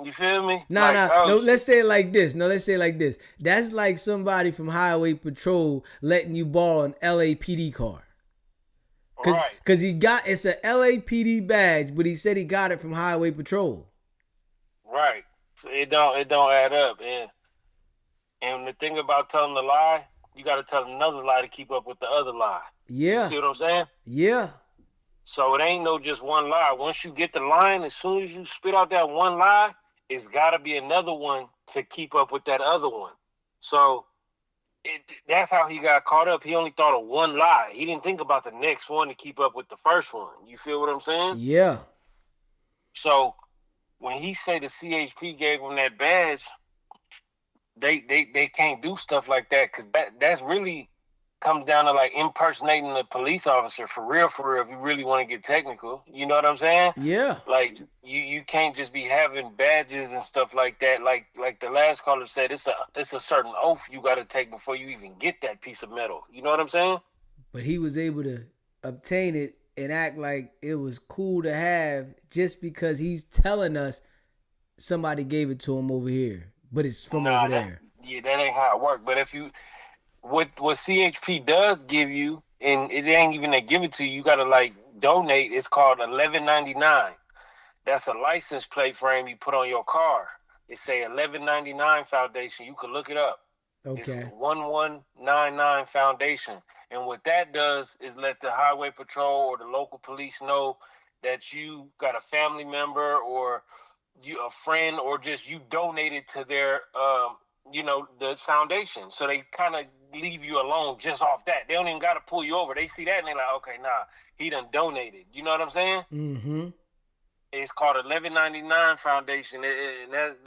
You feel me? No, let's say it like this. That's like somebody from highway patrol letting you borrow an LAPD car. Because it's a LAPD badge, but he said he got it from highway patrol. Right. So it don't add up. And the thing about telling a lie, you got to tell another lie to keep up with the other lie. Yeah. You see what I'm saying? Yeah. So it ain't no just one lie. Once you get the line, as soon as you spit out that one lie, it's got to be another one to keep up with that other one. So that's how he got caught up. He only thought of one lie. He didn't think about the next one to keep up with the first one. You feel what I'm saying? Yeah. So when he say the CHP gave him that badge, they can't do stuff like that, because that's really comes down to like impersonating a police officer for real, if you really want to get technical. You know what I'm saying? Yeah. Like you can't just be having badges and stuff like that. Like the last caller said, it's a certain oath you got to take before you even get that piece of metal. You know what I'm saying? But he was able to obtain it and act like it was cool to have just because he's telling us somebody gave it to him over here, but it's from over there. That ain't how it works. But if you what CHP does give you, and it ain't even they give it to you, you gotta like donate. It's called $11.99. That's a license plate frame you put on your car. It say $11.99 Foundation. You can look it up. Okay. It's 1199 Foundation. And what that does is let the highway patrol or the local police know that you got a family member or you a friend or just you donated to their the foundation. So they kind of leave you alone just off that. They don't even got to pull you over. They see that and they're like, okay, nah, he done donated. You know what I'm saying? Mm-hmm. It's called 1199 Foundation, and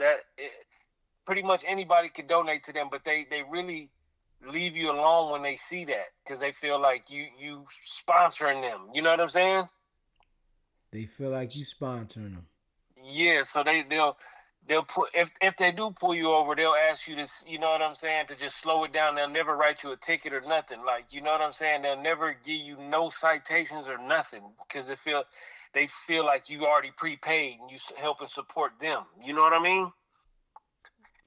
pretty much anybody could donate to them, but they really leave you alone when they see that because they feel like you sponsoring them. You know what I'm saying? They feel like you sponsoring them. Yeah, so they'll put if they do pull you over, they'll ask you to, you know what I'm saying, to just slow it down. They'll never write you a ticket or nothing. Like, you know what I'm saying? They'll never give you no citations or nothing because they feel like you already prepaid and you helping support them. You know what I mean?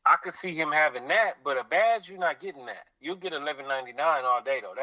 I could see him having that, but a badge, you're not getting that. You'll get $11.99 all day though.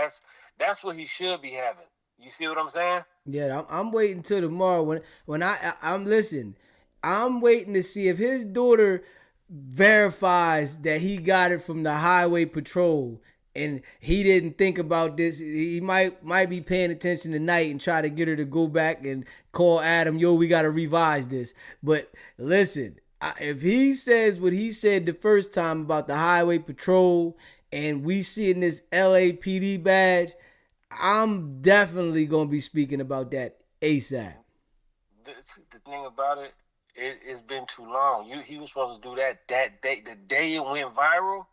That's what he should be having. You see what I'm saying? Yeah, I'm waiting till tomorrow when I'm listen. I'm waiting to see if his daughter verifies that he got it from the highway patrol and he didn't think about this. He might be paying attention tonight and try to get her to go back and call Adam, yo, we got to revise this. But listen, if he says what he said the first time about the highway patrol and we see in this LAPD badge, I'm definitely going to be speaking about that ASAP. The thing about it, it's been too long. He was supposed to do that day. The day it went viral,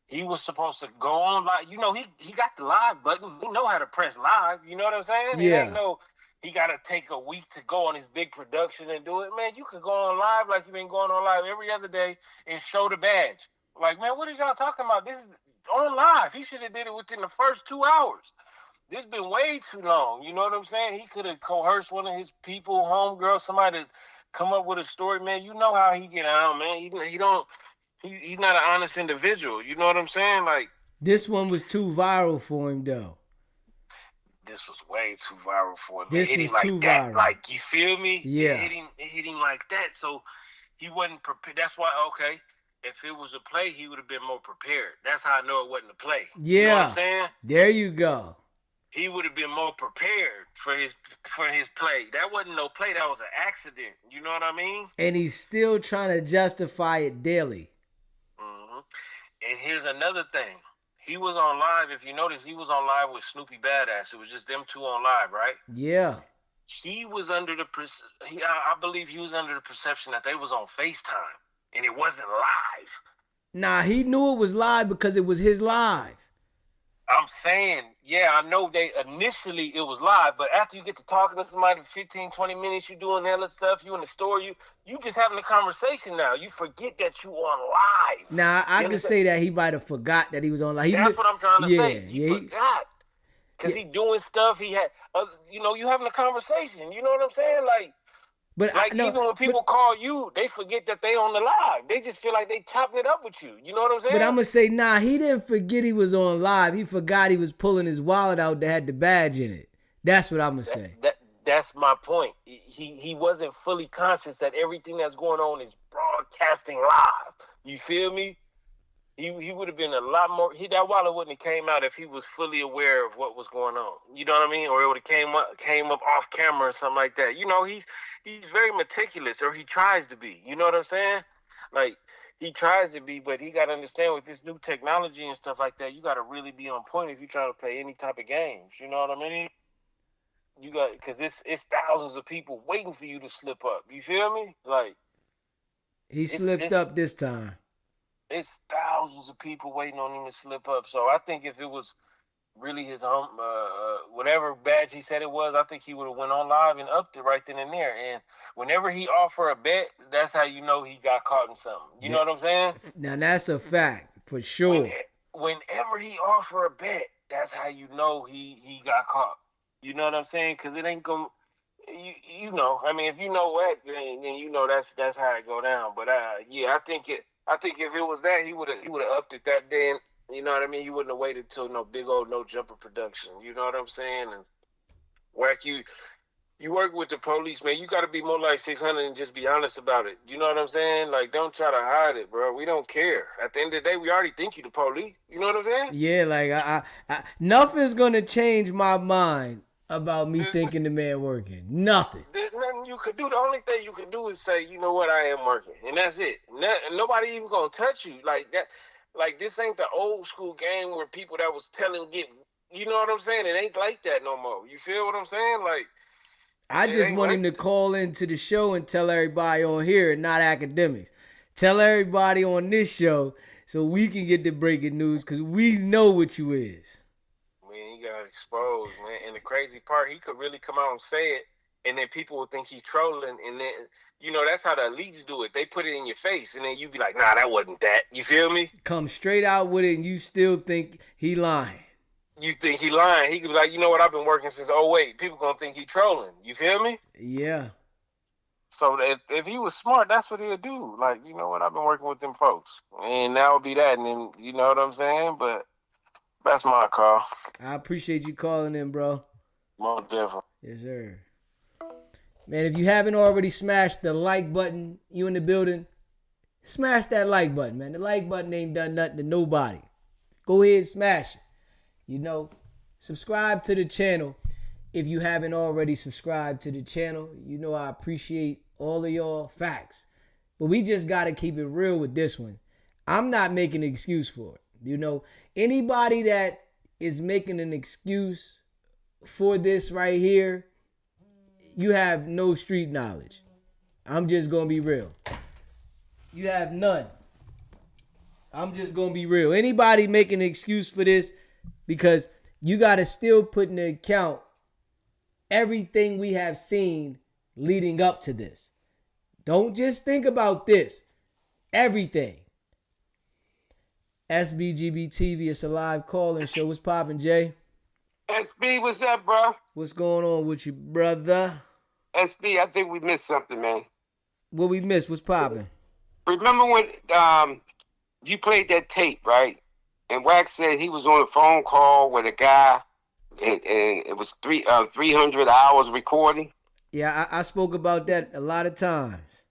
he was supposed to go on live. You know, he got the live button. He know how to press live. You know what I'm saying? Yeah. It ain't no, he got to take a week to go on his big production and do it. Man, you could go on live like you've been going on live every other day and show the badge. Like, man, what is y'all talking about? This is on live. He should have did it within the first 2 hours. This been way too long. You know what I'm saying? He could have coerced one of his people, homegirl, somebody to come up with a story. Man, you know how he get out, man. He's not an honest individual. You know what I'm saying? Like, this one was too viral for him, though. This was way too viral for him. This it hit was him like too that. viral. Like, you feel me? Yeah. It hit him like that. So he wasn't prepared. That's why, okay, if it was a play, he would have been more prepared. That's how I know it wasn't a play. Yeah. You know what I'm saying? There you go. He would have been more prepared for his play. That wasn't no play. That was an accident. You know what I mean? And he's still trying to justify it daily. Mm-hmm. And here's another thing. He was on live. If you notice, he was on live with Snoopy Badass. It was just them two on live, right? Yeah. He was under I believe he was under the perception that they was on FaceTime and it wasn't live. Nah, he knew it was live because it was his live. I'm saying, yeah, I know initially it was live, but after you get to talking to somebody for 15, 20 minutes, you doing hella stuff, you in the store, you just having a conversation now. You forget that you on live. Nah, I could say that he might have forgot that he was on live. That's what I'm trying to say. He Yeah, forgot. Because he doing stuff, he had, you having a conversation. You know what I'm saying? Like, but even when people call you, they forget that they on the live. They just feel like they chopping it up with you. You know what I'm saying? But I'm going to say, nah, he didn't forget he was on live. He forgot he was pulling his wallet out that had the badge in it. That's what I'm going to say. That's my point. He wasn't fully conscious that everything that's going on is broadcasting live. You feel me? He would have been a lot more. That wallet wouldn't have came out if he was fully aware of what was going on. You know what I mean? Or it would have came up off camera or something like that. You know, he's very meticulous, or he tries to be. You know what I'm saying? Like, he tries to be, but he got to understand with this new technology and stuff like that, you got to really be on point if you're trying to play any type of games. You know what I mean? Because it's thousands of people waiting for you to slip up. You feel me? Like, he slipped up this time. It's thousands of people waiting on him to slip up. So I think if it was really his whatever badge he said it was, I think he would have went on live and upped it right then and there. And whenever he offer a bet, that's how you know he got caught in something. You know what I'm saying? Now that's a fact for sure. Whenever he offer a bet, that's how you know he got caught. You know what I'm saying? Because it ain't going. You know. I mean, if you know what, then you know that's how it go down. But yeah, I think if it was that, he would have upped it that day. And, you know what I mean? He wouldn't have waited till no big old no jumper production. You know what I'm saying? And Wack, you work with the police, man. You got to be more like 600 and just be honest about it. You know what I'm saying? Like, don't try to hide it, bro. We don't care. At the end of the day, we already think you the police. You know what I'm saying? Yeah, like I nothing's gonna change my mind about me thinking the man working. Nothing. There's nothing you could do. The only thing you can do is say, you know what, I am working, and that's it. Nobody even gonna touch you like that. Like, this ain't the old school game where people that was telling get. You know what I'm saying? It ain't like that no more. You feel what I'm saying? Like, I just want him to call into the show and tell everybody on here, and not academics. Tell everybody on this show so we can get the breaking news, because we know what you is. Man, he got exposed, man. And the crazy part, he could really come out and say it, and then people would think he's trolling. And then, you know, that's how the elites do it. They put it in your face, and then you be like, nah, that wasn't that. You feel me? Come straight out with it, and you still think he lying. You think he lying. He could be like, you know what, I've been working since 08. People gonna think he trolling. You feel me? Yeah. So if he was smart, that's what he'll do. Like, you know what, I've been working with them folks. And that would be that. And then, you know what I'm saying? But that's my call. I appreciate you calling in, bro. Most definitely. Yes, sir. Man, if you haven't already smashed the like button, you in the building, smash that like button, man. The like button ain't done nothing to nobody. Go ahead, smash it. You know, subscribe to the channel if you haven't already subscribed to the channel. You know I appreciate all of y'all. Facts. But we just got to keep it real with this one. I'm not making an excuse for it. You know, anybody that is making an excuse for this right here, you have no street knowledge. I'm just going to be real. You have none. I'm just going to be real. Anybody making an excuse for this, because you got to still put into account everything we have seen leading up to this. Don't just think about this. Everything. SBGB TV, it's a live call-in show. What's poppin', Jay? SB, what's up, bro? What's going on with you, brother? SB, I think we missed something, man. What we missed? What's poppin'? Remember when you played that tape, right? And Wack said he was on a phone call with a guy, and it was 300 hours recording. Yeah, I spoke about that a lot of times.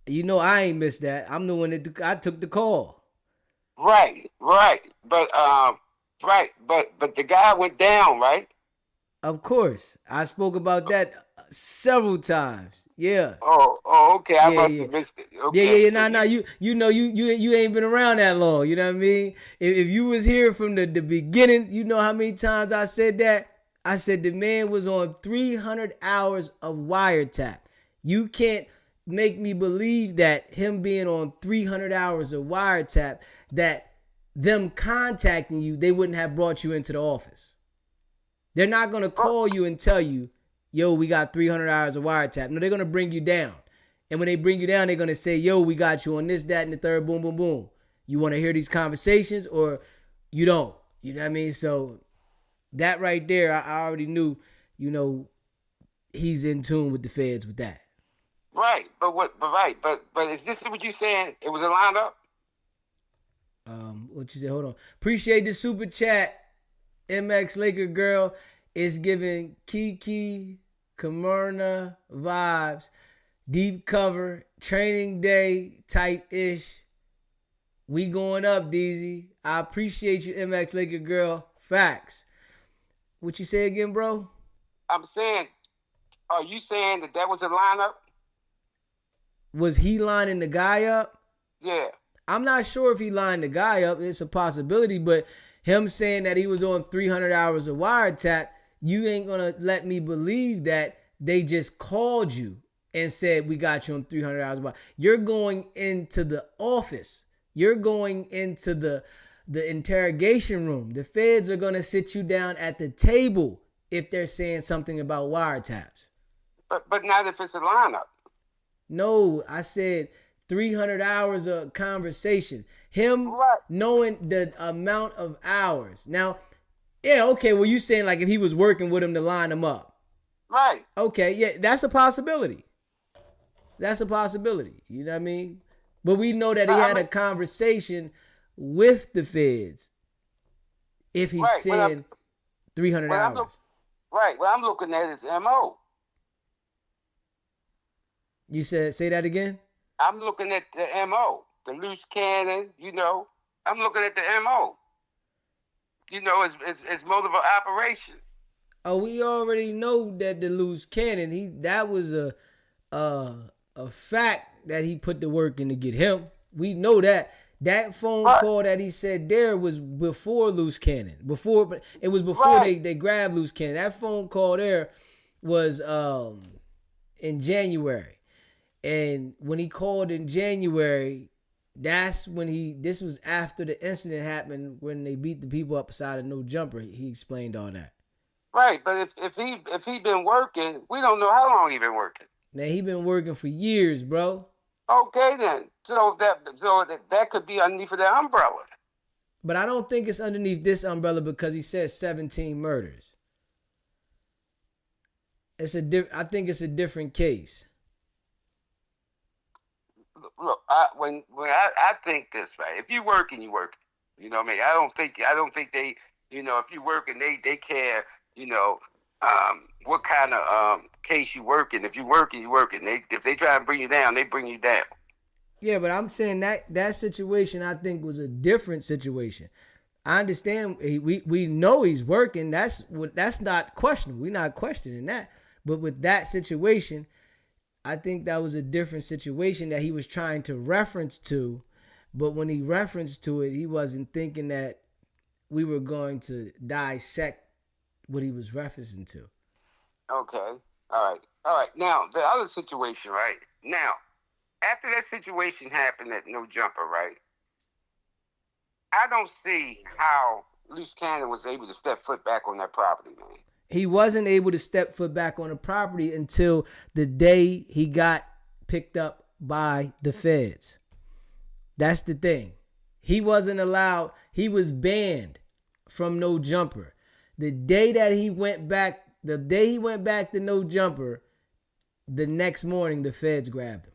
You know I ain't missed that. I'm the one that I took the call. Right. But the guy went down, right? Of course. I spoke about that several times. Yeah. Oh, okay. I must have missed it. Okay. Yeah. Nah. You know you ain't been around that long. You know what I mean? If you was here from the beginning, you know how many times I said that? I said the man was on 300 hours of wiretap. You can't make me believe that him being on 300 hours of wiretap, that them contacting you, they wouldn't have brought you into the office. They're not going to call you and tell you, yo, we got 300 hours of wiretap. No, they're going to bring you down. And when they bring you down, they're going to say, yo, we got you on this, that, and the third, boom, boom, boom. You want to hear these conversations or you don't? You know what I mean? So that right there, I already knew, you know, he's in tune with the feds with that. Right, but is this what you saying? It was a lineup? What you say? Hold on. Appreciate the super chat. MX Laker girl is giving Kiki Kamurna vibes. Deep cover, training day type ish. We going up, DZ. I appreciate you, MX Laker girl. Facts. What you say again, bro? I'm saying, are you saying that was a lineup? Was he lining the guy up? Yeah. I'm not sure if he lined the guy up. It's a possibility, but him saying that he was on 300 hours of wiretap, you ain't going to let me believe that they just called you and said, we got you on 300 hours of wiretap. You're going into the office. You're going into the interrogation room. The feds are going to sit you down at the table if they're saying something about wiretaps. But not if it's a lineup. No, I said 300 hours of conversation. Him knowing the amount of hours. Now, yeah, okay, well, you saying like if he was working with him to line him up. Right. Okay, yeah, that's a possibility. That's a possibility. You know what I mean? But we know that he had a conversation with the feds if he's saying 300 hours. Right. What I'm looking at is MO. You said, say that again? I'm looking at the MO, the Luce Cannon, you know. I'm looking at the MO. You know, it's mode of operation. Oh, we already know that the Loose Cannon, that was a fact that he put the work in to get him. We know that. That phone call that he said there was before Loose Cannon. It was before they grabbed Loose Cannon. That phone call there was in January. And when he called in January, that's when this was after the incident happened when they beat the people up beside of No Jumper. He explained all that. Right, but if he been working, we don't know how long he been working. Now he been working for years, bro. Okay then, so that could be underneath of that umbrella. But I don't think it's underneath this umbrella because he said 17 murders. I think it's a different case. Look, I think this, right. If you working, you working. You know what I mean? I don't think they, if you working, they care. What kind of case you working. If you working, you working. If they try and bring you down, they bring you down. Yeah, but I'm saying that situation I think was a different situation. I understand we know he's working. That's not questionable. We're not questioning that. But with that situation, I think that was a different situation that he was trying to reference to. But when he referenced to it, he wasn't thinking that we were going to dissect what he was referencing to. Okay. All right. Now, the other situation, right? Now, after that situation happened at No Jumper, right? I don't see how Luce Cannon was able to step foot back on that property, man. He wasn't able to step foot back on the property until the day he got picked up by the feds. That's the thing. He wasn't allowed. He was banned from No Jumper. The day he went back to No Jumper, the next morning the feds grabbed him.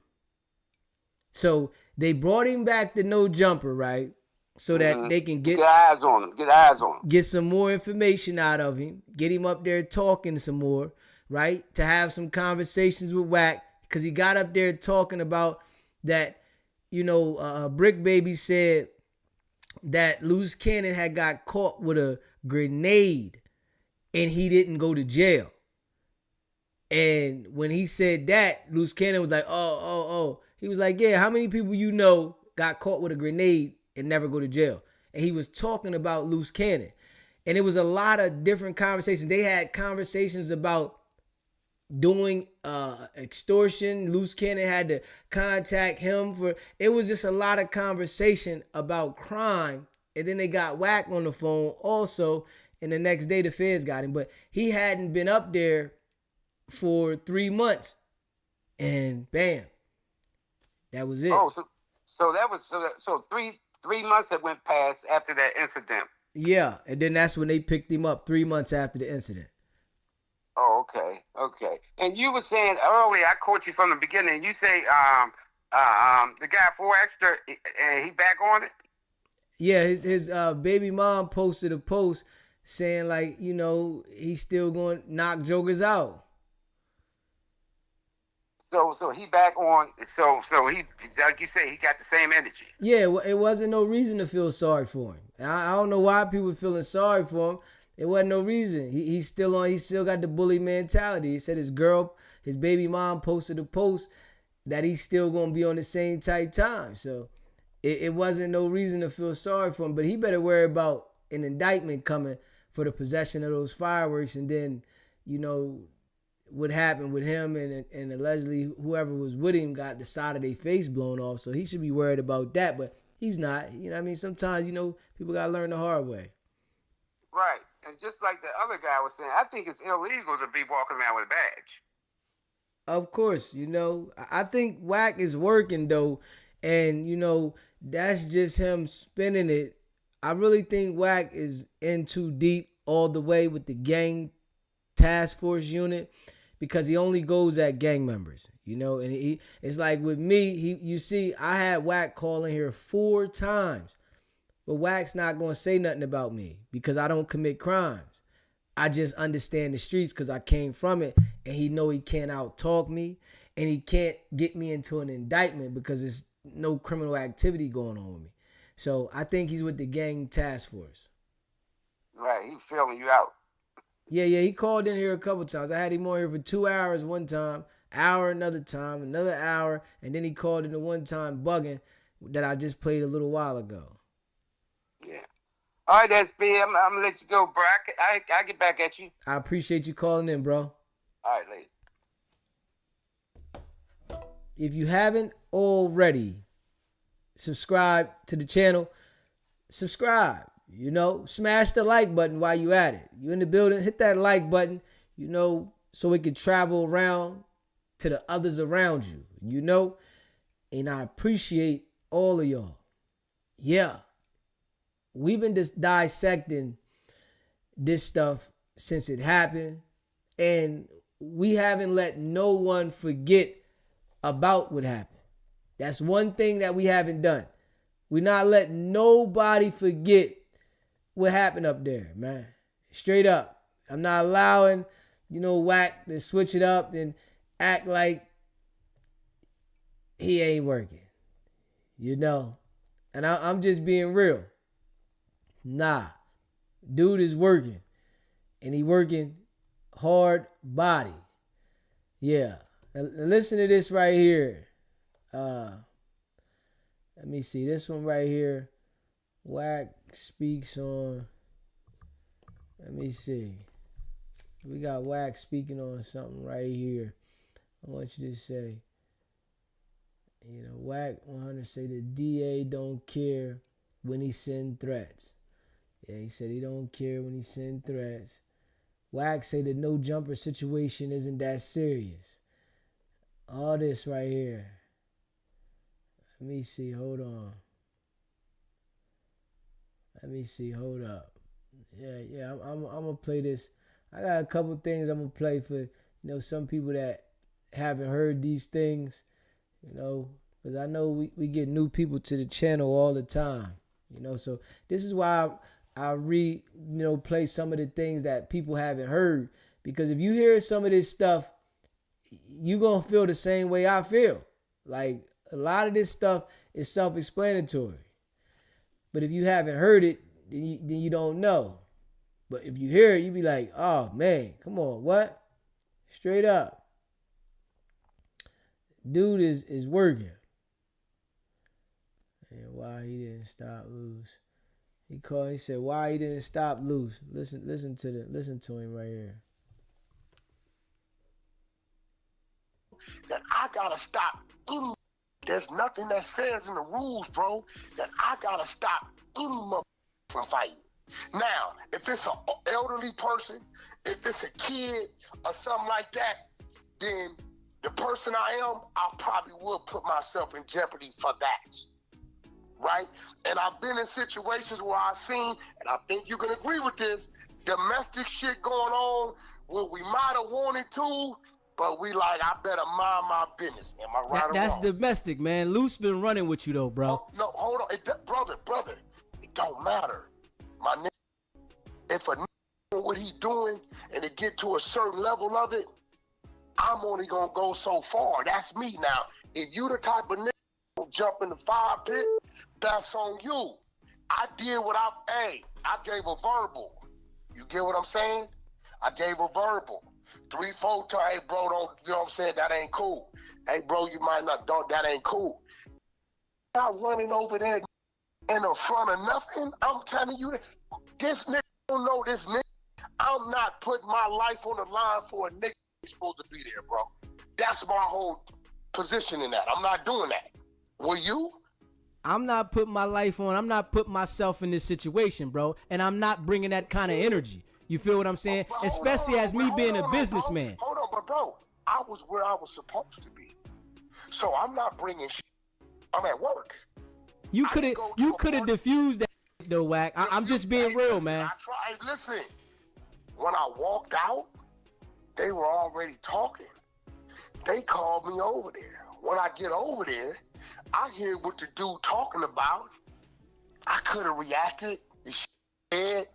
So they brought him back to No Jumper, right? So that they can get eyes on him. Get some more information out of him. Get him up there talking some more, right? To have some conversations with Wack. Because he got up there talking about that, Brick Baby said that Luce Cannon had got caught with a grenade and he didn't go to jail. And when he said that, Luce Cannon was like, oh. He was like, yeah, how many people got caught with a grenade and never go to jail? And he was talking about Luce Cannon. And it was a lot of different conversations. They had conversations about doing extortion. Luce Cannon had to contact him it was just a lot of conversation about crime. And then they got Wack on the phone also. And the next day the feds got him. But he hadn't been up there for 3 months. And bam. That was it. Oh, so that was so 3 months that went past after that incident. Yeah, and then that's when they picked him up 3 months after the incident. Oh, okay. And you were saying earlier, I caught you from the beginning. You say the guy 4Extra, and he back on it. Yeah, his baby mom posted a post saying like, he's still going to knock jokers out. So he back on. So he, like you say, he got the same energy. Yeah, it wasn't no reason to feel sorry for him. I don't know why people feeling sorry for him. It wasn't no reason. He's still on. He still got the bully mentality. He said his baby mom posted a post that he's still gonna be on the same type time. So it wasn't no reason to feel sorry for him. But he better worry about an indictment coming for the possession of those fireworks, and then what happened with him and allegedly whoever was with him got the side of their face blown off. So he should be worried about that, but he's not. You know what I mean? Sometimes, people got to learn the hard way. Right. And just like the other guy was saying, I think it's illegal to be walking around with a badge. Of course, I think Wack is working though. And, that's just him spinning it. I really think Wack is in too deep all the way with the gang task force unit, because he only goes at gang members, and it's like with me, I had Wack calling here 4 times, but Wack's not going to say nothing about me because I don't commit crimes. I just understand the streets because I came from it, and he can't out-talk me, and he can't get me into an indictment because there's no criminal activity going on with me. So I think he's with the gang task force. Right, he's filling you out. Yeah, he called in here a couple times. I had him on here for 2 hours one time, hour another time, another hour, and then he called in the one time bugging that I just played a little while ago. Yeah. All right, SB, I'm gonna let you go, bro. I get back at you. I appreciate you calling in, bro. All right, later. If you haven't already, subscribe to the channel. Subscribe. Smash the like button while you at it. You in the building, hit that like button, so it can travel around to the others around you, and I appreciate all of y'all. Yeah. We've been just dissecting this stuff since it happened, and we haven't let no one forget about what happened. That's one thing that we haven't done. We're not letting nobody forget what happened up there, man. Straight up. I'm not allowing, Wack to switch it up and act like he ain't working. And I'm just being real. Nah. Dude is working. And he working hard body. Yeah. And listen to this right here. Let me see. This one right here. Wack speaks on. Let me see. We got Wack speaking on something right here. I want you to say, Wack 100 say the DA don't care when he send threats. Yeah, he said he don't care when he send threats. Wack say the no jumper situation isn't that serious. All this right here. Let me see. Hold on. Let me see. Hold up. Yeah. I'm gonna play this. I got a couple things I'm gonna play for some people that haven't heard these things. Because I know we get new people to the channel all the time. So this is why I play some of the things that people haven't heard. Because if you hear some of this stuff, you gonna feel the same way I feel. Like a lot of this stuff is self-explanatory. But if you haven't heard it, then you don't know. But if you hear it, you be like, oh man, come on, what? Straight up. Dude is working. And why he didn't stop Luce. He said, why he didn't stop Luce. Listen to him right here. That I gotta stop any. There's nothing that says in the rules, bro, that I gotta stop any mother from fighting. Now, if it's an elderly person, if it's a kid or something like that, then the person I am, I probably would put myself in jeopardy for that. Right? And I've been in situations where I've seen, and I think you can agree with this, domestic shit going on where we might have wanted to, but we like, I better mind my business. Am I right or That's wrong? domestic, man. Luce been running with you though, bro. No, hold on. Brother, it don't matter. My nigga, if a nigga know what he doing and it get to a certain level of it, I'm only gonna go so far. That's me. Now, if you the type of nigga who jump in the fire pit, that's on you. I did what I gave a verbal. You get what I'm saying? I gave a verbal. 3-4 times, hey bro, don't, you know what I'm saying? That ain't cool. Hey bro, you might not, that ain't cool. Not running over there in the front of nothing. I'm telling you, this nigga don't know this nigga. I'm not putting my life on the line for a nigga who's supposed to be there, bro. That's my whole position in that. I'm not doing that. Will you? I'm not putting my life on. I'm not putting myself in this situation, bro. And I'm not bringing that kind of energy. You feel what I'm saying? Especially as me being a businessman. Hold on, but bro, I was where I was supposed to be. So I'm not bringing shit. I'm at work. You could have diffused that though, Wack. I'm just being real, man. Listen, when I walked out, they were already talking. They called me over there. When I get over there, I hear what the dude talking about. I could have reacted. This shit,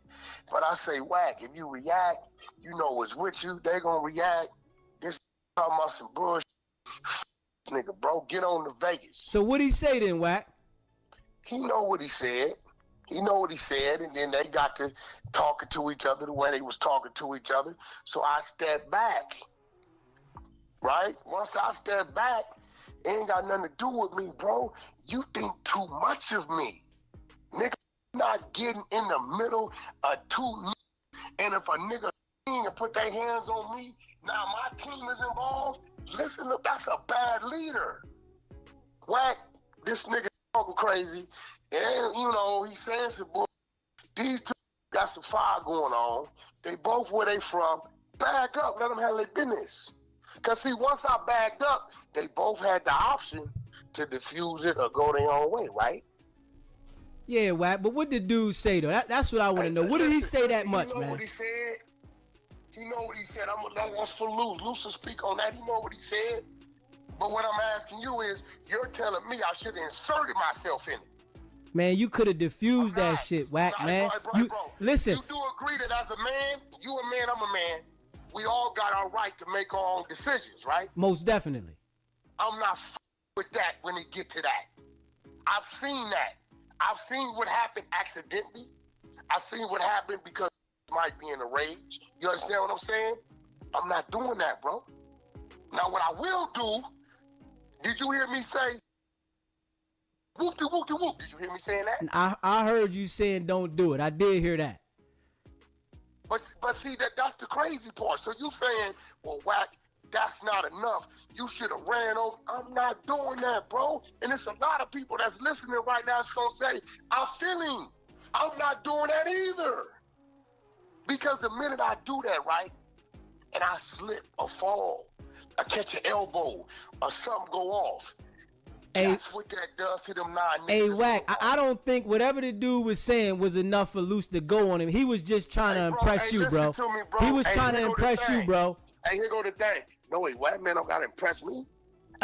but I say, Wack, if you react, you know it's with you. They gonna react. This talking about some bullshit. Nigga, bro, get on to Vegas. So what he say then, Wack? He know what he said. He know what he said, and then they got to talking to each other the way they was talking to each other. So I stepped back, right? Once I stepped back, it ain't got nothing to do with me, bro. You think too much of me. Nigga, not getting in the middle of two, and if a nigga and put their hands on me, now my team is involved. Listen, that's a bad leader. Wack, this nigga talking crazy, and you know he's saying some bull. These two got some fire going on. They both where they from. Back up, let them handle their business. Cause see, once I backed up, they both had the option to diffuse it or go their own way, right? Yeah, Wack. But what did dude say though? That's what I want to know. What did he say that much, man? You know what he said? He know what he said. That's for Luce. Luce will speak on that. He know what he said. But what I'm asking you is, you're telling me I should have inserted myself in it. Man, you could have diffused that shit, Wack, man. Bro. Listen. You do agree that as a man, you a man, I'm a man, we all got our right to make our own decisions, right? Most definitely. I'm not with that when it get to that. I've seen that. I've seen what happened accidentally. I've seen what happened because might be in a rage. You understand what I'm saying? I'm not doing that, bro. Now, what I will do, did you hear me say, whoop-de-whoop-de-whoop? Did you hear me saying that? I heard you saying don't do it. I did hear that. But see, that's the crazy part. So you saying, well, Wack, that's not enough. You should have ran over. I'm not doing that, bro. And it's a lot of people that's listening right now that's going to say, I'm feeling. I'm not doing that either. Because the minute I do that, right, and I slip or fall, I catch an elbow or something go off, that's what that does to them nine niggas. Hey, Wack, I don't think whatever the dude was saying was enough for Luce to go on him. He was just trying to impress you, bro. To me, bro. He was trying to impress you, bro. Hey, here go the thing. No, wait, Wack man don't got to impress me.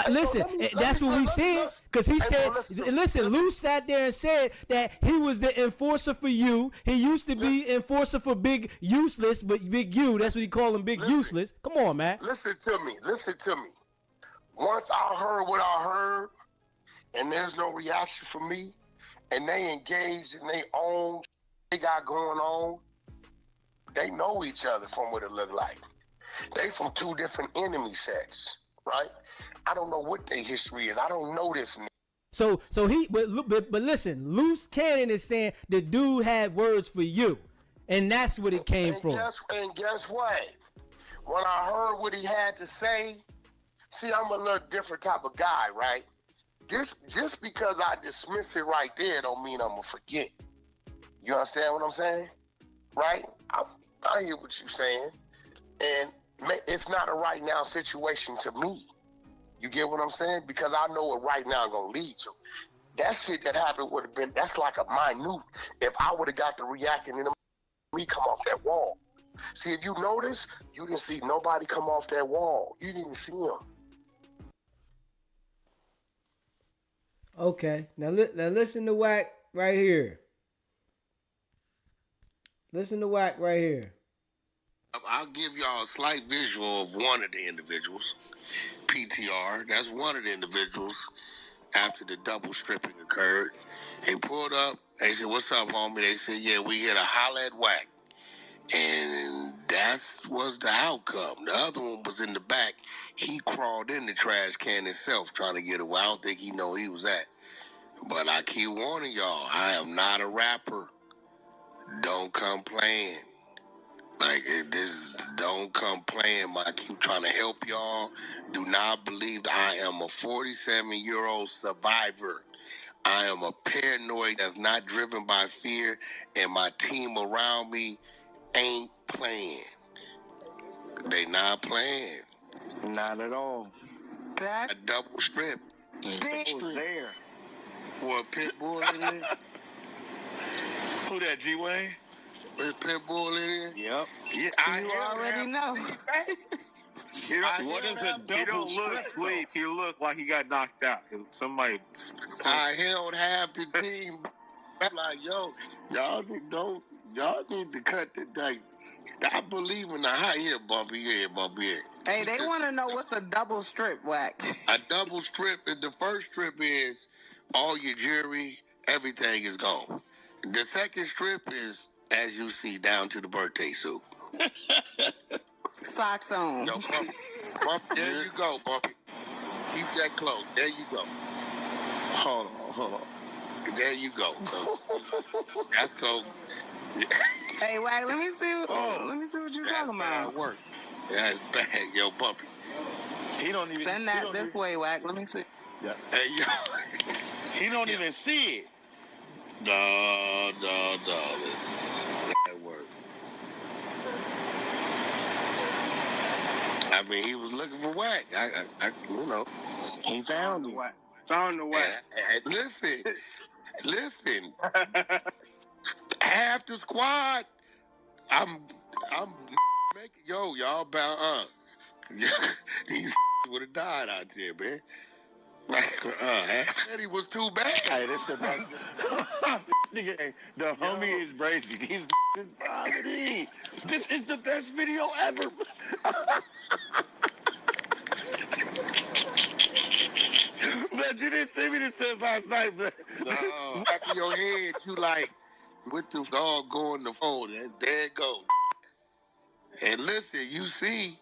Listen, that's what we said, because he said, listen, Luce sat there and said that he was the enforcer for you. He used to be enforcer for Big Useless, but Big U, that's what he called him, Big Useless. Come on, man. Listen to me. Once I heard what I heard, and there's no reaction from me, and they engaged in their own they got going on, they know each other from what it look like. They from two different enemy sets, right? I don't know what their history is. I don't know this. So he, but listen, Loose Cannon is saying the dude had words for you, and that's what it came from. Guess what? When I heard what he had to say, see, I'm a little different type of guy, right? Just because I dismiss it right there don't mean I'm gonna forget. You understand what I'm saying? Right? I hear what you're saying, and it's not a right now situation to me. You get what I'm saying? Because I know what right now gonna lead to. That shit that happened would have been, that's like a minute. If I would have got the reaction and me come off that wall. See, if you notice, you didn't see nobody come off that wall. You didn't see him. Okay, now listen to Wack right here. Listen to Wack right here. I'll give y'all a slight visual of one of the individuals. PTR, that's one of the individuals after the double stripping occurred. They pulled up, they said, what's up, homie? They said, yeah, we here to holler at Wack. And that was the outcome. The other one was in the back. He crawled in the trash can himself trying to get away. I don't think he know he was at. But I keep warning y'all, I am not a rapper. Don't come playing. Like, don't come playing. I keep trying to help y'all. Do not believe that I am a 47-year-old survivor. I am a paranoid that's not driven by fear, and my team around me ain't playing. They not playing. Not at all. A double strip. Who's there? What, Pitbull in there? Who that, G-Wayne? Is Pitbull in here? Yep. Yeah, You already know. What is a double He don't look asleep. He look like he got knocked out. Somebody. I held half the team. I'm like, yo, y'all need to cut the thing. Stop believing the high here, bumpy here. Hey, they want to know what's a double strip, Wack. A double strip, the first strip is all your jewelry, everything is gone. The second strip is, as you see, down to the birthday suit. Socks on. Yo, Bump, there you go, Bumpy. Keep that close. There you go. Hold on. There you go. That's go. Hey, Wack, let me see. Let me see what you're talking about. Bad work. That's bad, yo, Bumpy. He don't even send that this way, Wack. Let me see. Yeah. Hey, yo. He don't even see it. No. Listen. Bad work. I mean, he was looking for Wack. I you know. He found him. Found the Wack. Listen. Half the squad. I'm making y'all bound. These would have died out there, man. He was too bad. Hey, this the best. Nigga, the homie is brazy. These is vomiting. This is the best video ever. But you didn't send me this since last night, but no, back of your head, you like, with the dog going the phone, and there it goes. And listen, you see,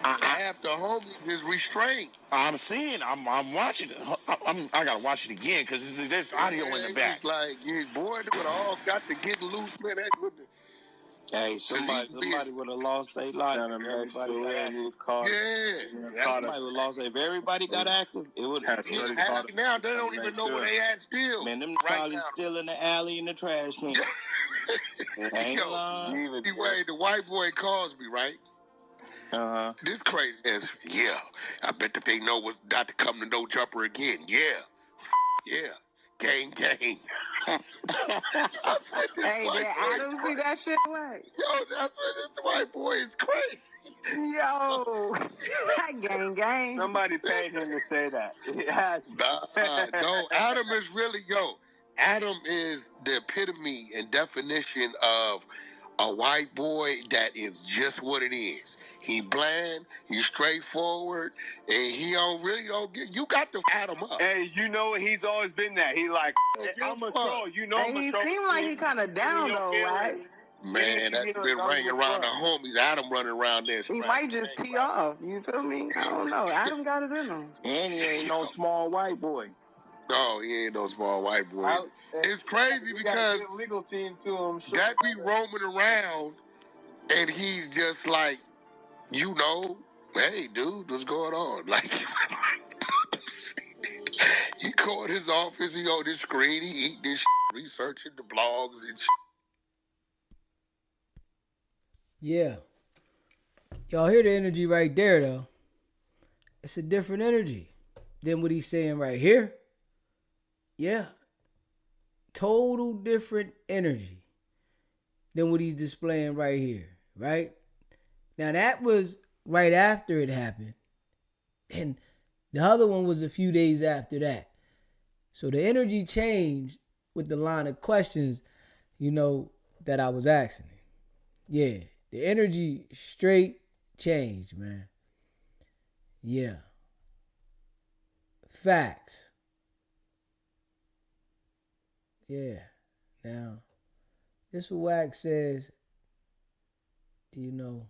half the homies is restrained. I'm seeing, I'm watching it. I gotta watch it again because there's audio in the back. Like, yeah, boy, they would all got to get loose, man. Hey, somebody would have lost their life. Everybody got active. Somebody would have lost. If everybody got active, it would have. Now they don't even know where they at still. Man, them probably still in the alley in the trash can. The white boy calls me, right? This crazy is, I bet that they know what's not to come to No Jumper again. Yeah. Gang. I said, hey, did Adam see that shit? What? Yo, that's what this white boy is crazy. Yo, gang. Somebody paid him to say that. No, Adam is really, Adam is the epitome and definition of a white boy that is just what it is. He bland, he's straightforward, and he don't get. You got to Adam up. Hey, you know he's always been that. He like, I'm a troll. You know, he seemed like he kind of down though, right? Man, that's been ringing around the homies. Adam running around there. He might just tee off. You feel me? I don't know. Adam got it in him. And he ain't no small white boy. No, he ain't no small white boy. It's crazy because legal team to him. Sure. That be roaming around, and he's just like, hey, dude, what's going on? Like, he called his office, he on this screen, he eat this researching the blogs and Yeah. Y'all hear the energy right there, though. It's a different energy than what he's saying right here. Yeah. Total different energy than what he's displaying right here, right? Now, that was right after it happened. And the other one was a few days after that. So the energy changed with the line of questions, that I was asking him. Yeah, the energy straight changed, man. Yeah. Facts. Yeah. Now, this Wack says, your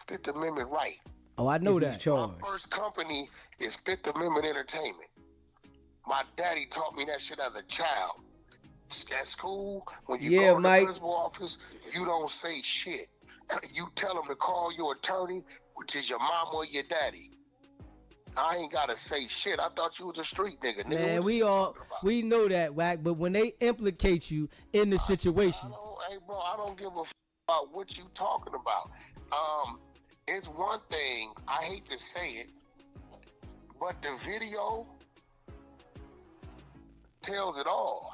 Fifth Amendment right. Oh, I know that. My first company is Fifth Amendment Entertainment. My daddy taught me that shit as a child. At school, when you go to the principal office, you don't say shit. You tell them to call your attorney, which is your mom or your daddy. I ain't gotta say shit. I thought you was a street nigga. Man, we know that, Wack, but when they implicate you in the situation. Hey, bro, I don't give a about what you talking about. It's one thing, I hate to say it, but the video tells it all.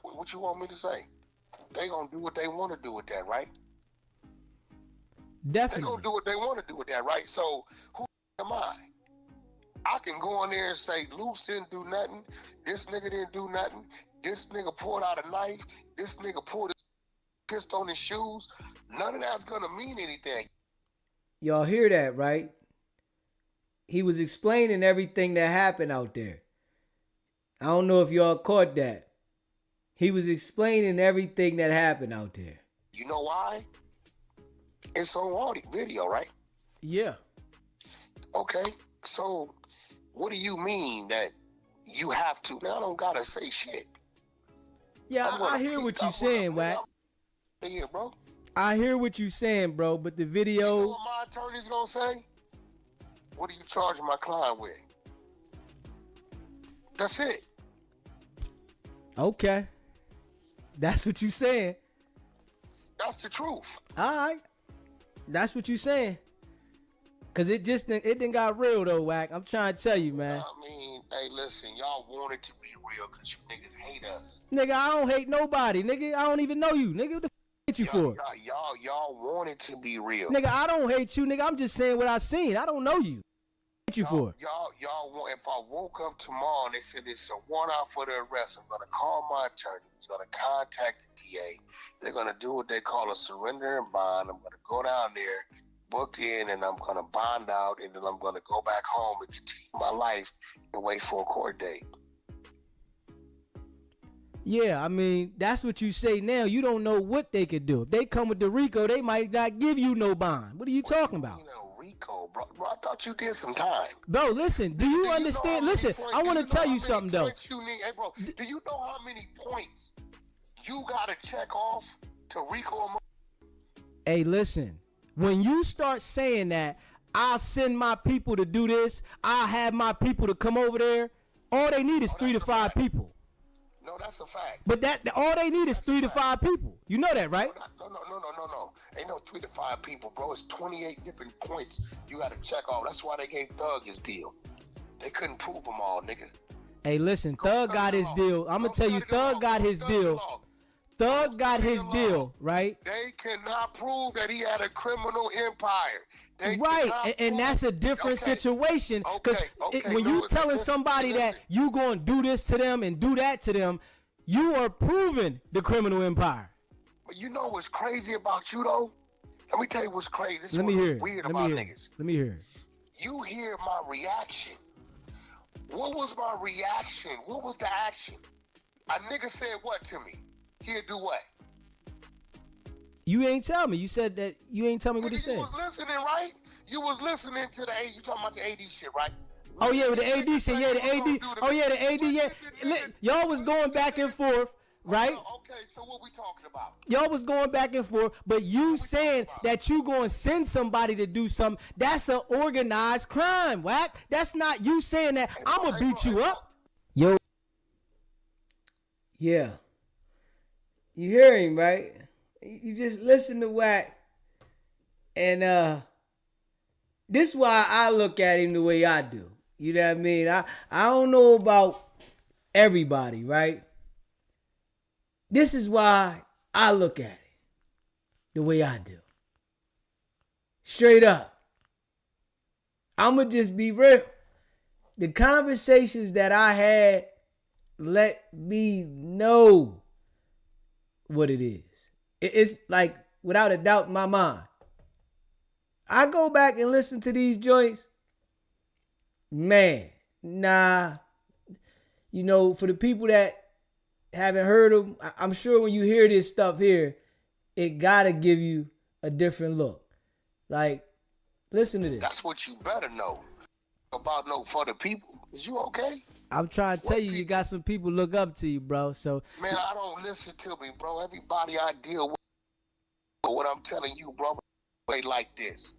What you want me to say? They gonna do what they want to do with that, right? Definitely. They gonna do what they want to do with that, right? So who am I? I can go in there and say, Luce didn't do nothing. This nigga didn't do nothing. This nigga pulled out a knife. This nigga pulled his pissed on his shoes. None of that's gonna mean anything. Y'all hear that, right? He was explaining everything that happened out there. I don't know if y'all caught that. He was explaining everything that happened out there. You know why? It's on audio, video, right? Yeah. Okay. So, what do you mean that you have to? Now I don't gotta say shit. Yeah, I hear what you're saying, Wack. Yeah, bro. I hear what you're saying, bro. But the video. You know what my attorney's gonna say? What are you charging my client with? That's it. Okay. That's what you saying. That's the truth. All right. That's what you saying. Cause it didn't got real though, Wack. I'm trying to tell you, man. I mean, hey, listen, y'all want it to be real because you niggas hate us. Nigga, I don't hate nobody, nigga. I don't even know you, nigga. What the hate you for? Y'all want it to be real. Nigga, I don't hate you, nigga. I'm just saying what I seen. I don't know you. What hate you for? Y'all want, if I woke up tomorrow and they said it's a warrant for the arrest, I'm gonna call my attorney. He's gonna contact the DA. They're gonna do what they call a surrender and bond. I'm gonna go down there, book in, and I'm gonna bond out, and then I'm gonna go back home and continue my life and wait for a court date. Yeah, I mean, that's what you say now. You don't know what they could do. If they come with the RICO, they might not give you no bond. What are you talking about? RICO, bro, I thought you did some time. Bro, listen, do you understand? Listen, I want to tell you something, though. Hey, bro, do you know how many points you got to check off to RICO? Hey, listen, when you start saying that, I'll send my people to do this, I'll have my people to come over there, all they need is 3 to 5 people. No, that's a fact. But all they need is 3 to 5 people. You know that, right? No. Ain't no 3 to 5 people, bro. It's 28 different points you got to check off. That's why they gave Thug his deal. They couldn't prove them all, nigga. Hey, listen, Thug got his deal. I'm going to tell you, Thug got his deal. Thug got his deal, right? They cannot prove that he had a criminal empire. Right, and that's a different situation. Because when you telling somebody that you going to do this to them and do that to them, you are proving the criminal empire. But you know what's crazy about you, though? Let me tell you what's crazy. This is what's weird about niggas. Let me hear it. You hear my reaction. What was my reaction? What was the action? A nigga said what to me? He'll do what? You ain't tell me. You said that you ain't tell me what he said. You was listening, right? You was listening to the AD. You talking about the AD shit, right? Oh yeah, with the AD shit. Yeah, the AD. Oh yeah, the AD. Yeah, y'all was going back and forth, right? Okay, so what we talking about? Y'all was going back and forth, but you saying that you going to send somebody to do something, that's an organized crime, Wack. That's not you saying that I'm going to beat you up. Yo. Yeah. You hear him, right? You just listen to Wack. And this is why I look at him the way I do. You know what I mean? I don't know about everybody, right? This is why I look at it the way I do. Straight up. I'ma just be real. The conversations that I had let me know what it is. It's like, without a doubt in my mind. I go back and listen to these joints. Man, nah. You know, for the people that haven't heard them, I'm sure when you hear this stuff here, it gotta give you a different look. Like, listen to this. That's what you better know about for the people. Is you okay? I'm trying to tell you, you got some people look up to you, bro. So man, I don't listen to me, bro. Everybody I deal with, what I'm telling you, bro, they like this,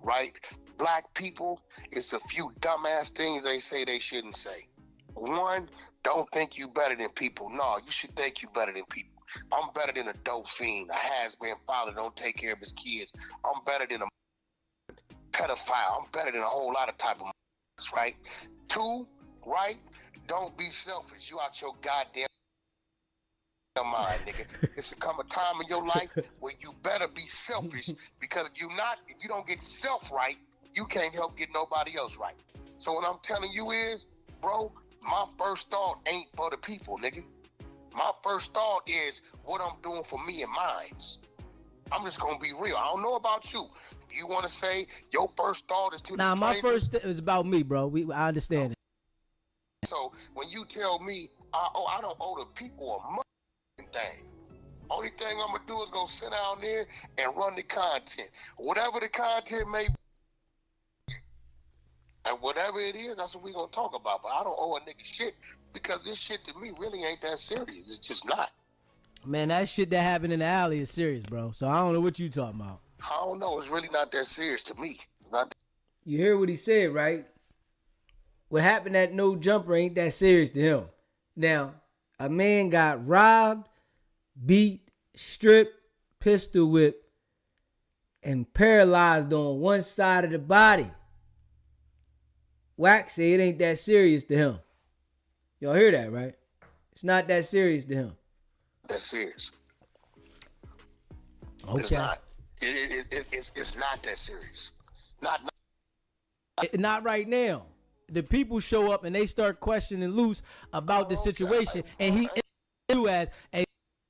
right? Black people, it's a few dumbass things they say they shouldn't say. One, don't think you better than people. No, you should think you better than people. I'm better than a dope fiend, a has-been father don't take care of his kids. I'm better than a pedophile. I'm better than a whole lot of type of right? Two, right? Don't be selfish. You out your goddamn mind, nigga. It's to come a time in your life where you better be selfish, because if you don't get self right, you can't help get nobody else right. So what I'm telling you is, bro, my first thought ain't for the people, nigga. My first thought is what I'm doing for me and mine. I'm just gonna be real. I don't know about you. If you want to say your first thought is to my first is about me, bro. I understand it. So when you tell me, I don't owe the people a motherfucking thing. Only thing I'm gonna do is go sit down there and run the content. Whatever the content may be, and whatever it is, that's what we gonna talk about. But I don't owe a nigga shit because this shit to me really ain't that serious. It's just not. Man, that shit that happened in the alley is serious, bro. So I don't know what you talking about. I don't know. It's really not that serious to me. You hear what he said, right? What happened at No Jumper ain't that serious to him. Now, a man got robbed, beat, stripped, pistol whipped, and paralyzed on one side of the body. Wack say it ain't that serious to him. Y'all hear that, right? It's not that serious to him. That's serious. Okay. It's not. It's not that serious. Not right now. The people show up and they start questioning Luce about the situation, and he as a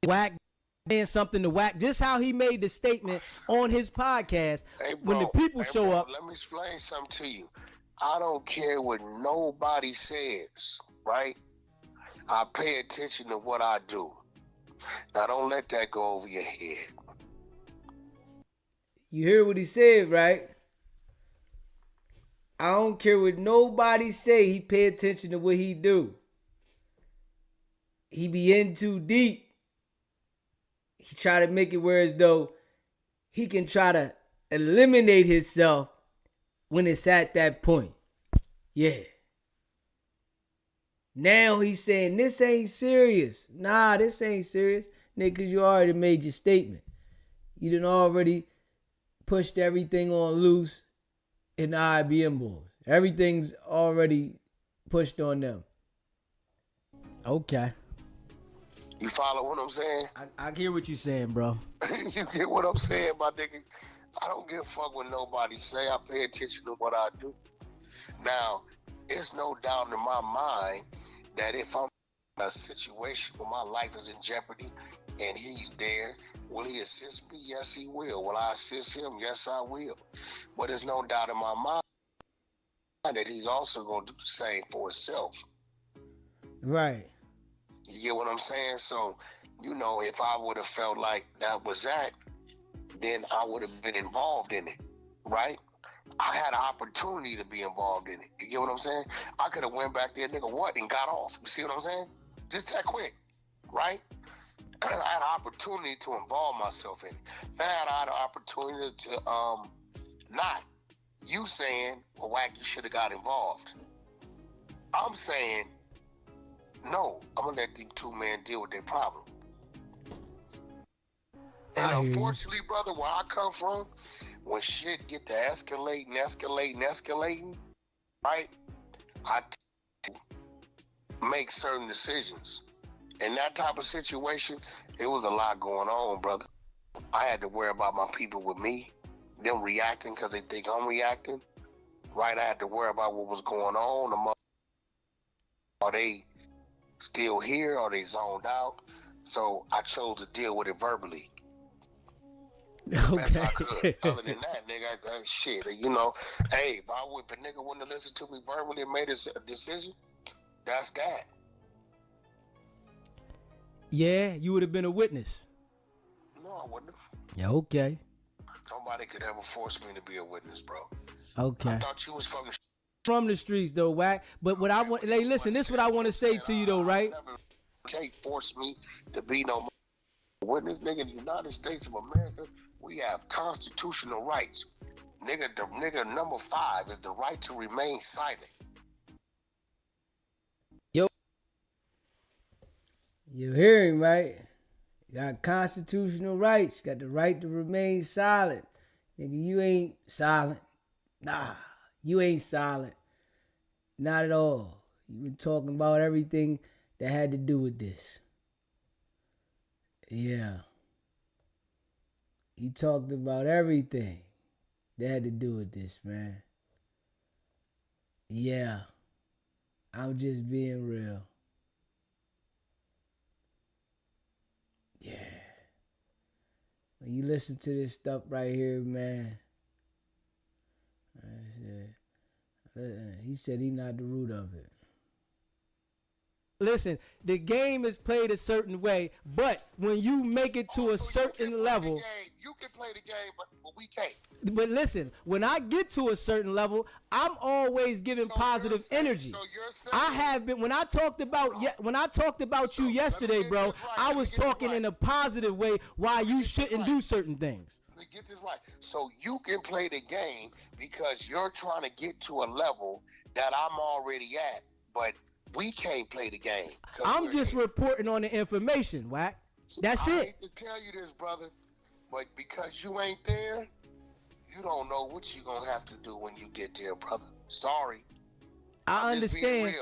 Wack saying something to Wack, just how he made the statement on his podcast. Hey, bro, when the people show up, let me explain something to you. I don't care what nobody says, right? I pay attention to what I do. Now don't let that go over your head. You hear what he said, right? I don't care what nobody say. He pay attention to what he do. He be in too deep. He try to make it where as though he can try to eliminate himself when it's at that point. Yeah. Now he's saying this ain't serious. Nah, this ain't serious. Nigga, cause you already made your statement. You done already pushed everything on Luce in the IBM board. Everything's already pushed on them. Okay. You follow what I'm saying? I hear what you're saying, bro. You get what I'm saying, my nigga? I don't give a fuck what nobody say. I pay attention to what I do. Now, it's no doubt in my mind that if I'm in a situation where my life is in jeopardy and he's there, will he assist me? Yes, he will. Will I assist him? Yes, I will. But there's no doubt in my mind that he's also going to do the same for himself. Right. You get what I'm saying? So, you know, if I would have felt like that was that, then I would have been involved in it, right? I had an opportunity to be involved in it. You get what I'm saying? I could have went back there, nigga, what, and got off. You see what I'm saying? Just that quick, right? I had an opportunity to involve myself in it. Then I had an opportunity to not. You saying, well, Wack, you should have got involved. I'm saying, no, I'm going to let these two men deal with their problem. And unfortunately, brother, where I come from, when shit get to escalating, right, I make certain decisions. In that type of situation, it was a lot going on, brother. I had to worry about my people with me, them reacting because they think I'm reacting, right? I had to worry about what was going on. Are they still here? Are they zoned out? So I chose to deal with it verbally. Okay. Best I could. Other than that, nigga, shit, you know, hey, if a nigga wouldn't have listened to me verbally and made a decision, that's that. Yeah, you would have been a witness. No, I wouldn't have. Yeah, okay. Nobody could ever force me to be a witness, bro. Okay. I thought you was from the streets, though, Wack. But what I want, hey, listen, this is what I want to say to you, though, right? You can't force me to be no witness, nigga. In the United States of America, we have constitutional rights. Nigga, number 5 is the right to remain silent. Yo. You hear him, right? You got constitutional rights. You got the right to remain silent. Nigga, you ain't silent. Nah, you ain't silent. Not at all. You been talking about everything that had to do with this. Yeah. You talked about everything that had to do with this, man. Yeah. I'm just being real. Yeah. When you listen to this stuff right here, man, he said he not the root of it. listen, the game is played a certain way, but when you make it to a certain level, you can play the game, but we can't. But listen, when I get to a certain level, I'm always giving positive energy. I have been when I talked about you yesterday, bro. I was talking in a positive way why you shouldn't do certain things. Get this right. So you can play the game because you're trying to get to a level that I'm already at, but we can't play the game. I'm just reporting on the information, Wack. That's it. I hate to tell you this, brother, but because you ain't there, you don't know what you're going to have to do when you get there, brother. Sorry. I understand.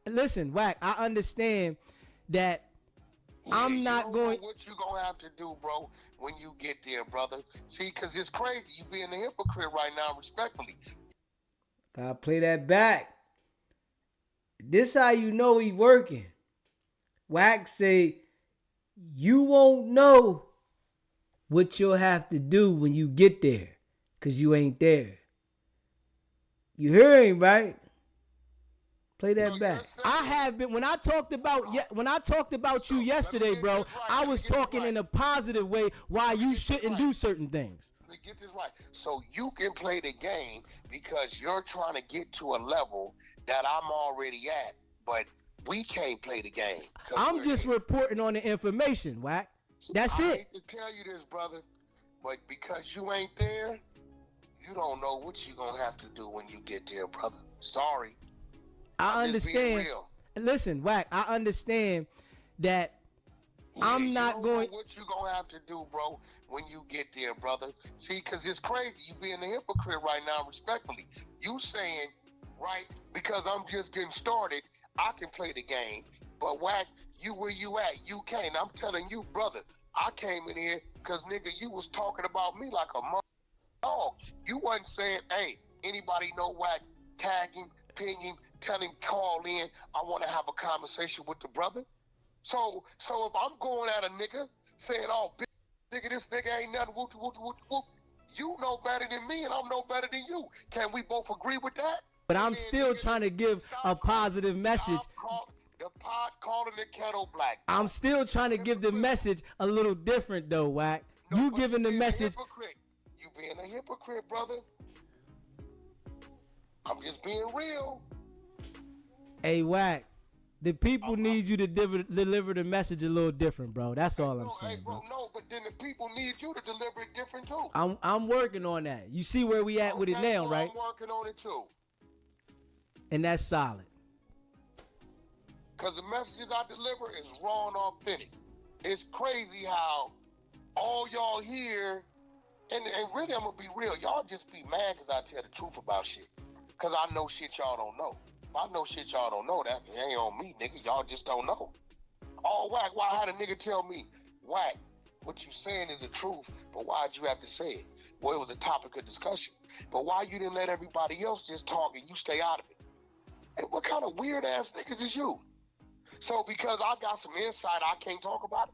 Listen, Wack, I understand that I'm not going. Know what you going to have to do, bro, when you get there, brother. See, because it's crazy. You being a hypocrite right now, respectfully. Gotta play that back. This how you know he working. Wack say, you won't know what you'll have to do when you get there. Cause you ain't there. You hear him, right? Play that back. I have been when I talked about you yesterday, bro. I was talking in a positive way why you shouldn't do certain things. Get this right. So you can play the game because you're trying to get to a level that I'm already at, but we can't play the game. I'm just reporting on the information, Wack. That's it. I hate to tell you this, brother, but because you ain't there, you don't know what you're going to have to do when you get there, brother. Sorry. I understand. Listen, Wack, I understand that I'm not going. Know what you going to have to do, bro, when you get there, brother. See, because it's crazy. You being a hypocrite right now, respectfully. You saying, right, because I'm just getting started, I can play the game. But, Wack, you where you at, you can't. I'm telling you, brother, I came in here because, nigga, you was talking about me like a mother. Oh, you wasn't saying, hey, anybody know Wack, tag him, ping him, tell him, call in. I want to have a conversation with the brother. So if I'm going at a nigga saying, oh, nigga, this nigga ain't nothing, whoop, whoop, whoop, whoop, you know better than me and I'm no better than you. Can we both agree with that? But I'm still trying to give a positive message. The pot calling the kettle black. I'm still trying to give the message a little different, though, Wack. You giving the message. You being a hypocrite, brother. I'm just being real. Hey, Wack, the people need you to deliver the message a little different, bro. That's all I'm saying, bro. No, but then the people need you to deliver it different, too. I'm working on that. You see where we at with it now, right? I'm working on it, too. And that's solid. Because the messages I deliver is raw and authentic. It's crazy how all y'all hear, and really I'm going to be real, y'all just be mad because I tell the truth about shit. Because I know shit y'all don't know. If I know shit y'all don't know, that ain't on me, nigga. Y'all just don't know. Oh, Wack, why had a nigga tell me, Wack, what you saying is the truth, but why'd you have to say it? Well, it was a topic of discussion. But why you didn't let everybody else just talk and you stay out of it? And what kind of weird ass niggas is you? So because I got some insight, I can't talk about it?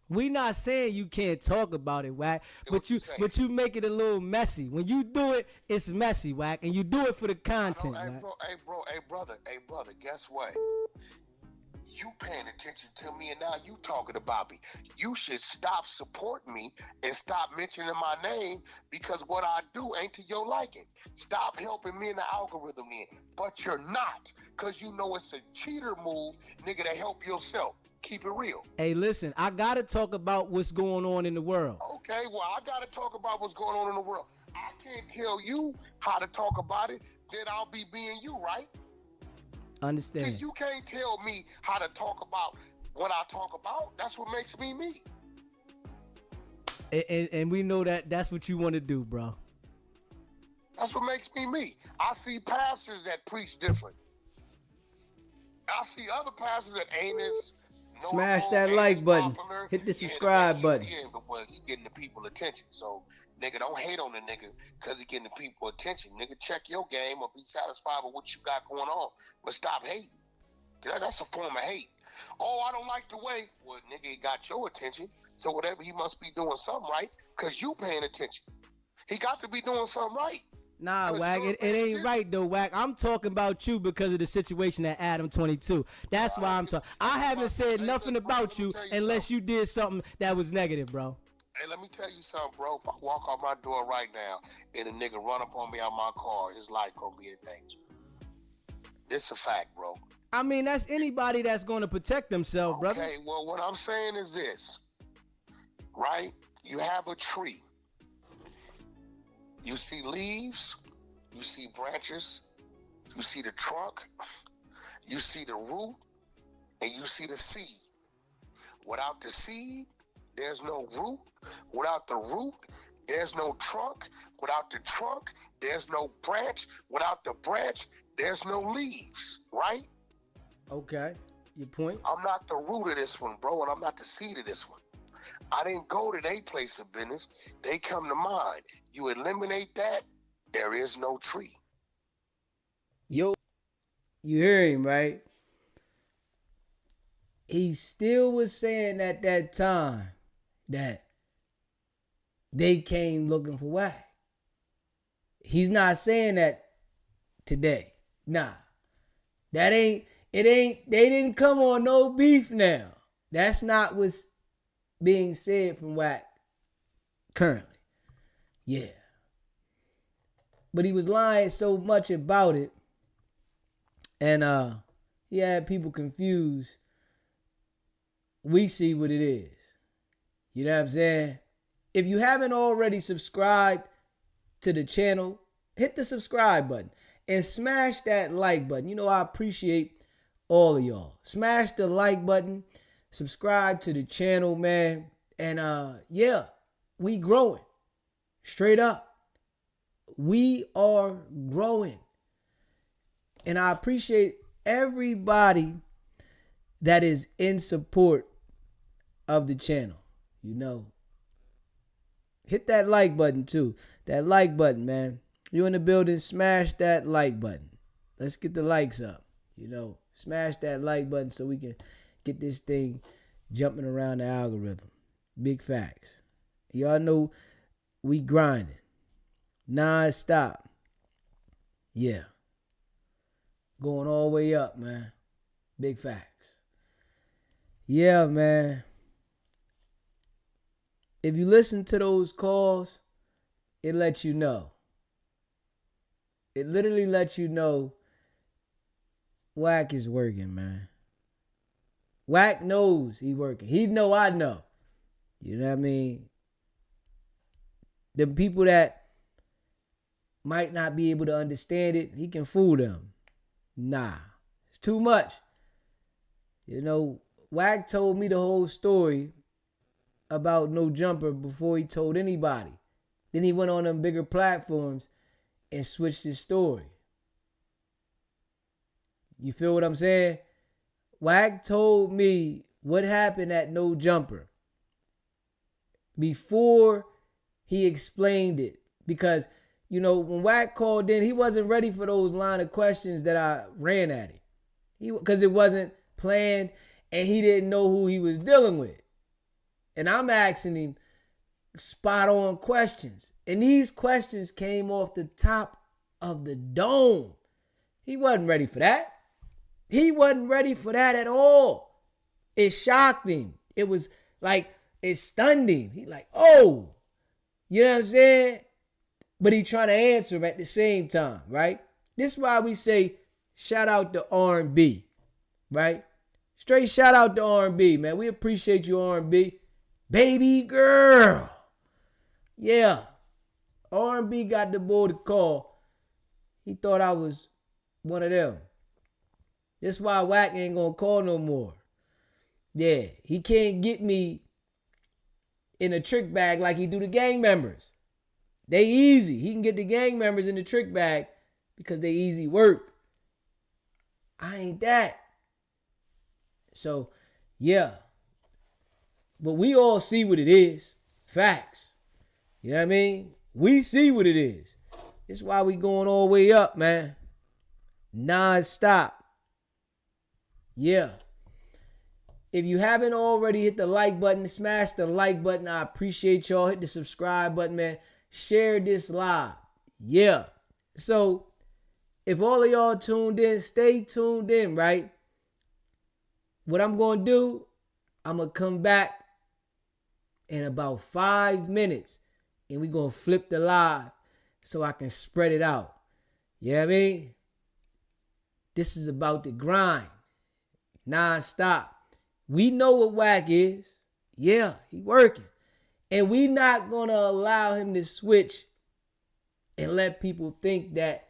We not saying you can't talk about it, Wack, but you make it a little messy. When you do it, it's messy, Wack, and you do it for the content, hey, Wack. Hey, brother, guess what? You paying attention to me and now you talking about me. You should stop supporting me and stop mentioning my name because what I do ain't to your liking. Stop helping me in the algorithm then. But you're not, because you know it's a cheater move, nigga, to help yourself. Keep it real. Hey, listen, I got to talk about what's going on in the world. Okay, well, I got to talk about what's going on in the world. I can't tell you how to talk about it, then I'll be being you, right? Understand. You can't tell me how to talk about what I talk about. That's what makes me me. And we know that's what you want to do, bro. That's what makes me me. I see pastors that preach different. I see other pastors that ain't as smash that like button. Popular. Hit the subscribe button. But he's getting the people attention. So, nigga, don't hate on the nigga because he's getting the people attention. Nigga, check your game or be satisfied with what you got going on. But stop hating. That's a form of hate. Oh, I don't like the way. Well, nigga, he got your attention. So whatever, he must be doing something right because you paying attention. He got to be doing something right. Nah, Wack, it ain't right though, Wack. I'm talking about you because of the situation at Adam 22. That's why I'm talking. I haven't said nothing about you unless you did something that was negative, bro. Hey, let me tell you something, bro. If I walk out my door right now and a nigga run up on me out my car, his life gonna be in danger. This a fact, bro. I mean, that's anybody that's gonna protect themselves, brother. Okay, well, what I'm saying is this, right? You have a tree. You see leaves, you see branches, you see the trunk, you see the root, and you see the seed. Without the seed, there's no root. Without the root, there's no trunk. Without the trunk, there's no branch. Without the branch, there's no leaves, right? Okay, your point. I'm not the root of this one, bro, and I'm not the seed of this one. I didn't go to their place of business. They come to mine. You eliminate that, there is no tree. Yo, you hear him, right? He still was saying at that time that they came looking for Wack. He's not saying that today. Nah. They didn't come on no beef now. That's not what's being said from Wack currently. Yeah. But he was lying so much about it. And he had people confused. We see what it is. You know what I'm saying? If you haven't already subscribed to the channel, hit the subscribe button and smash that like button. You know, I appreciate all of y'all. Smash the like button, subscribe to the channel, man. And yeah, we growing. Straight up. We are growing. And I appreciate everybody that is in support of the channel. You know, hit that like button too. That like button, man. You in the building, smash that like button. Let's get the likes up. You know, smash that like button so we can get this thing jumping around the algorithm. Big facts. Y'all know we grinding. Non-stop. Yeah. Going all the way up, man. Big facts. Yeah, man. If you listen to those calls, it lets you know. It literally lets you know Wack is working, man. Wack knows he working. He know I know. You know what I mean? The people that might not be able to understand it, he can fool them. Nah, it's too much. You know, Wack told me the whole story about No Jumper before he told anybody. Then he went on them bigger platforms and switched his story. You feel what I'm saying? Wack told me what happened at No Jumper before he explained it. Because, you know, when Wack called in, he wasn't ready for those line of questions that I ran at him. Because it wasn't planned and he didn't know who he was dealing with. And I'm asking him spot on questions. And these questions came off the top of the dome. He wasn't ready for that. He wasn't ready for that at all. It shocked him. It was like, it stunned him. He like, oh, you know what I'm saying? But he trying to answer him at the same time, right? This is why we say shout out to R&B, right? Straight shout out to R&B, man. We appreciate you, R&B. Baby girl. Yeah. R&B got the boy to call. He thought I was one of them. This is why Wack ain't gonna call no more. Yeah, he can't get me in a trick bag like he do the gang members. They easy. He can get the gang members in the trick bag because they easy work. I ain't that. So, yeah. But we all see what it is. Facts. You know what I mean? We see what it is. It's why we going all the way up, man. Non-stop. Yeah. If you haven't already hit the like button, smash the like button. I appreciate y'all. Hit the subscribe button, man. Share this live. Yeah. So if all of y'all tuned in, stay tuned in, right? What I'm going to do, I'm going to come back in about 5 minutes and we're going to flip the live so I can spread it out. You know what I mean? This is about the grind. Non-stop. We know what Wack is. Yeah, he working. And we not going to allow him to switch and let people think that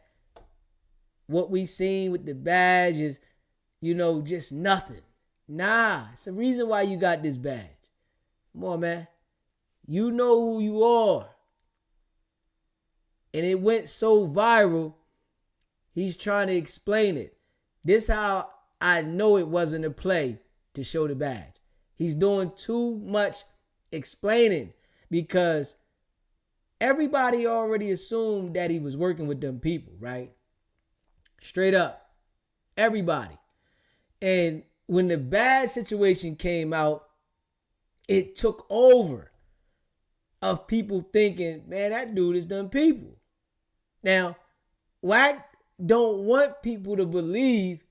what we seen with the badge is, just nothing. Nah, it's the reason why you got this badge. Come on, man. You know who you are. And it went so viral, he's trying to explain it. This how I know it wasn't a play to show the badge. He's doing too much explaining because everybody already assumed that he was working with them people, right? Straight up. Everybody. And when the bad situation came out, it took over of people thinking, man, that dude is them people. Now, Wack don't want people to believe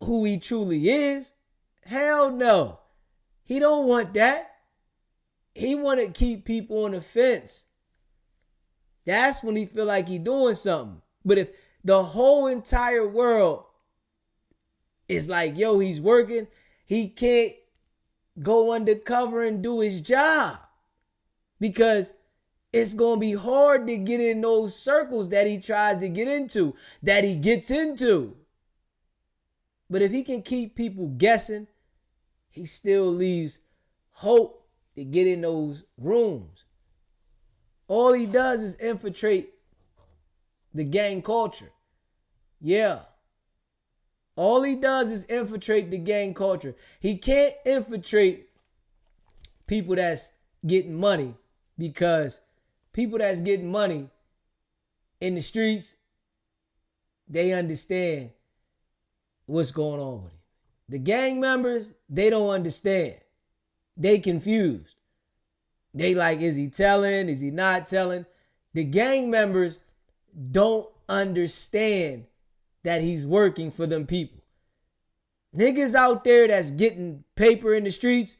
who he truly is. Hell no. He don't want that. He want to keep people on the fence. That's when he feel like he doing something. But if the whole entire world is like, yo, he's working, he can't go undercover and do his job because it's going to be hard to get in those circles that he tries to get into, that he gets into. But if he can keep people guessing, he still leaves hope to get in those rooms. All he does is infiltrate the gang culture. Yeah. All he does is infiltrate the gang culture. He can't infiltrate people that's getting money because people that's getting money in the streets, they understand what's going on with him. The gang members, they don't understand. They confused. They like, is he telling? Is he not telling? The gang members don't understand that he's working for them people. Niggas out there that's getting paper in the streets,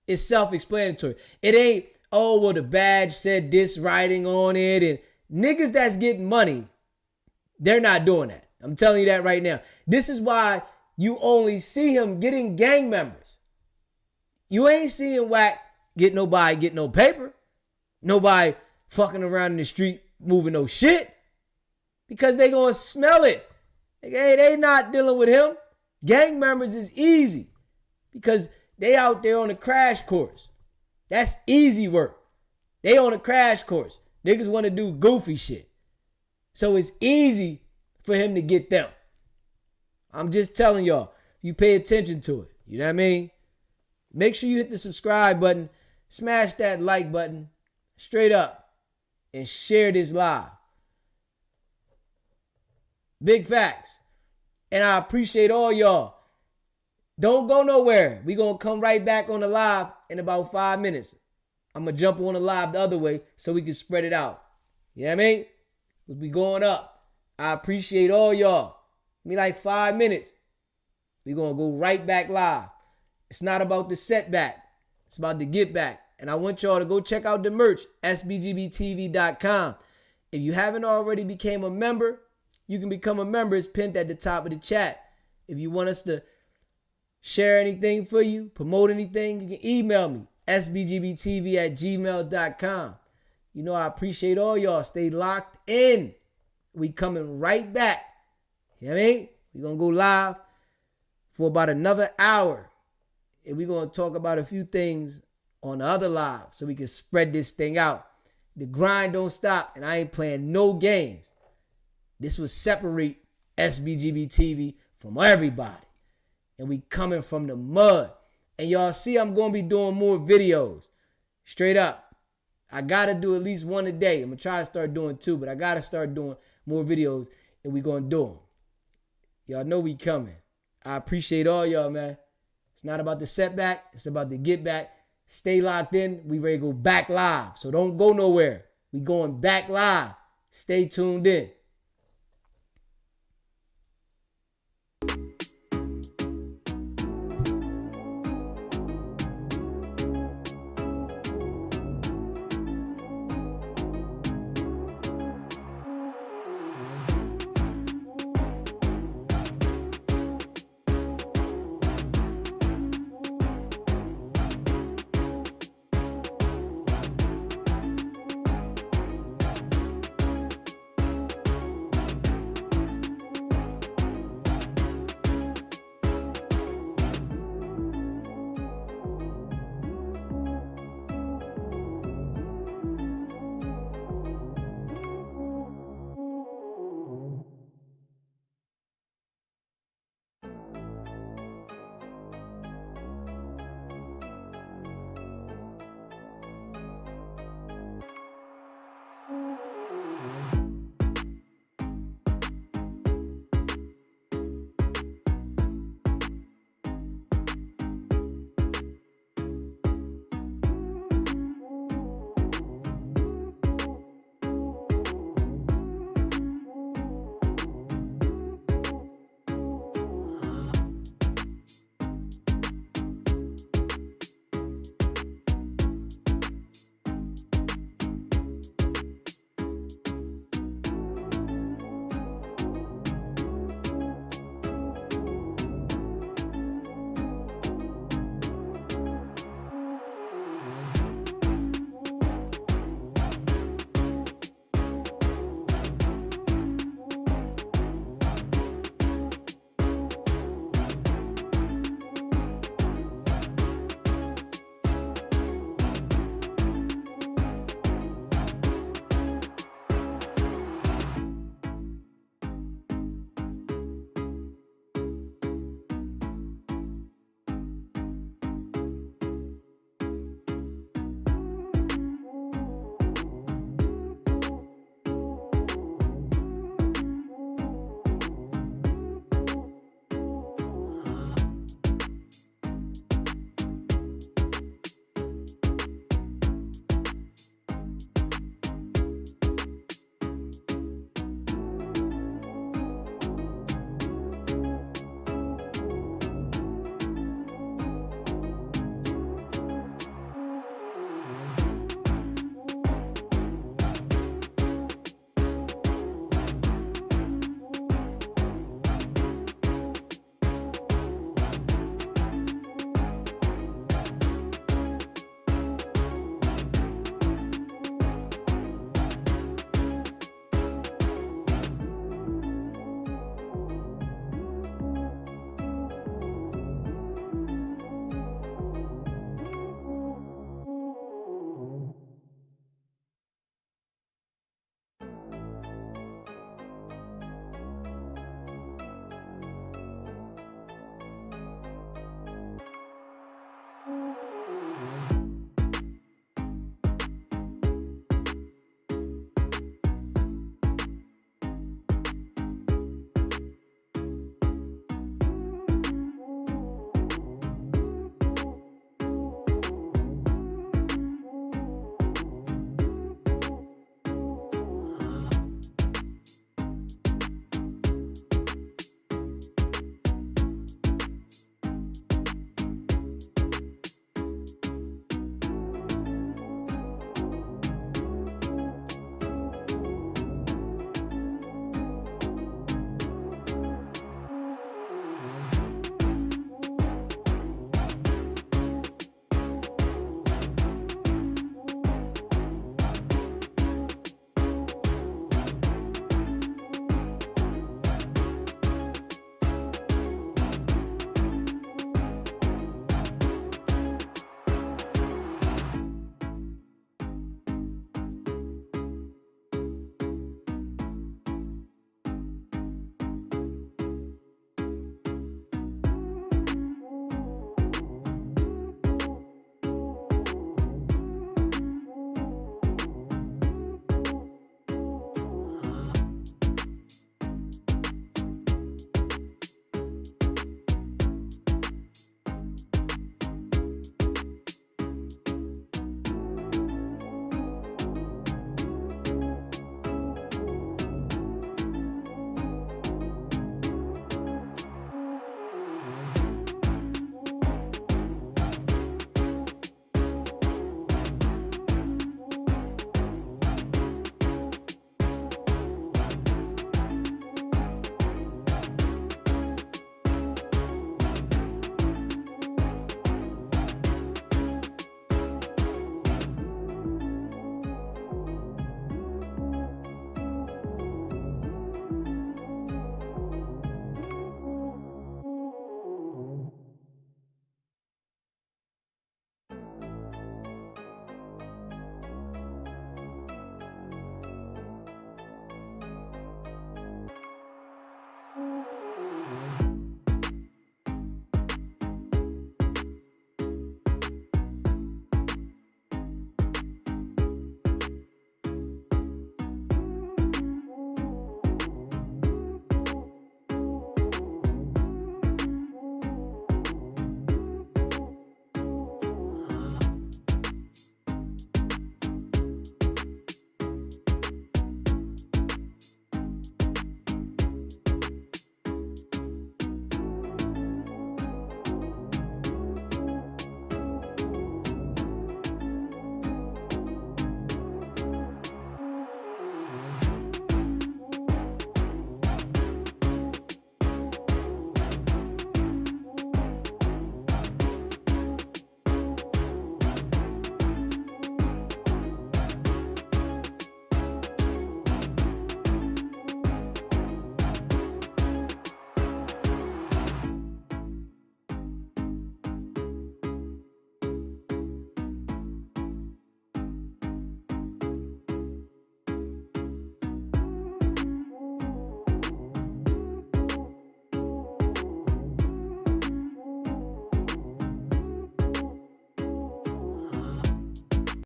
it's self-explanatory. It ain't, oh, well, the badge said this writing on it. And niggas that's getting money, they're not doing that. I'm telling you that right now. This is why you only see him getting gang members. You ain't seeing Wack get nobody get no paper. Nobody fucking around in the street moving no shit. Because they gonna smell it. Like, hey, they not dealing with him. Gang members is easy. Because they out there on a crash course. That's easy work. They on a crash course. Niggas want to do goofy shit. So it's easy for him to get them. I'm just telling y'all, you pay attention to it. You know what I mean? Make sure you hit the subscribe button, smash that like button, straight up, and share this live. Big facts. And I appreciate all y'all. Don't go nowhere. We going to come right back on the live in about 5 minutes. I'm going to jump on the live the other way so we can spread it out. You know what I mean? We'll be going up. I appreciate all y'all. Give me like 5 minutes. We're going to go right back live. It's not about the setback. It's about the get back. And I want y'all to go check out the merch, sbgbtv.com. If you haven't already became a member, you can become a member. It's pinned at the top of the chat. If you want us to share anything for you, promote anything, you can email me, sbgbtv@gmail.com. You know I appreciate all y'all. Stay locked in. We coming right back. You know what I mean? We're going to go live for about another hour. And we're going to talk about a few things on the other live so we can spread this thing out. The grind don't stop, and I ain't playing no games. This will separate SBGB TV from everybody. And we coming from the mud. And y'all see I'm going to be doing more videos. Straight up. I got to do at least one a day. I'm going to try to start doing 2, but I got to start doing more videos, and we going to do them. Y'all know we coming. I appreciate all y'all, man. It's not about the setback. It's about the get back. Stay locked in. We ready to go back live. So don't go nowhere. We going back live. Stay tuned in.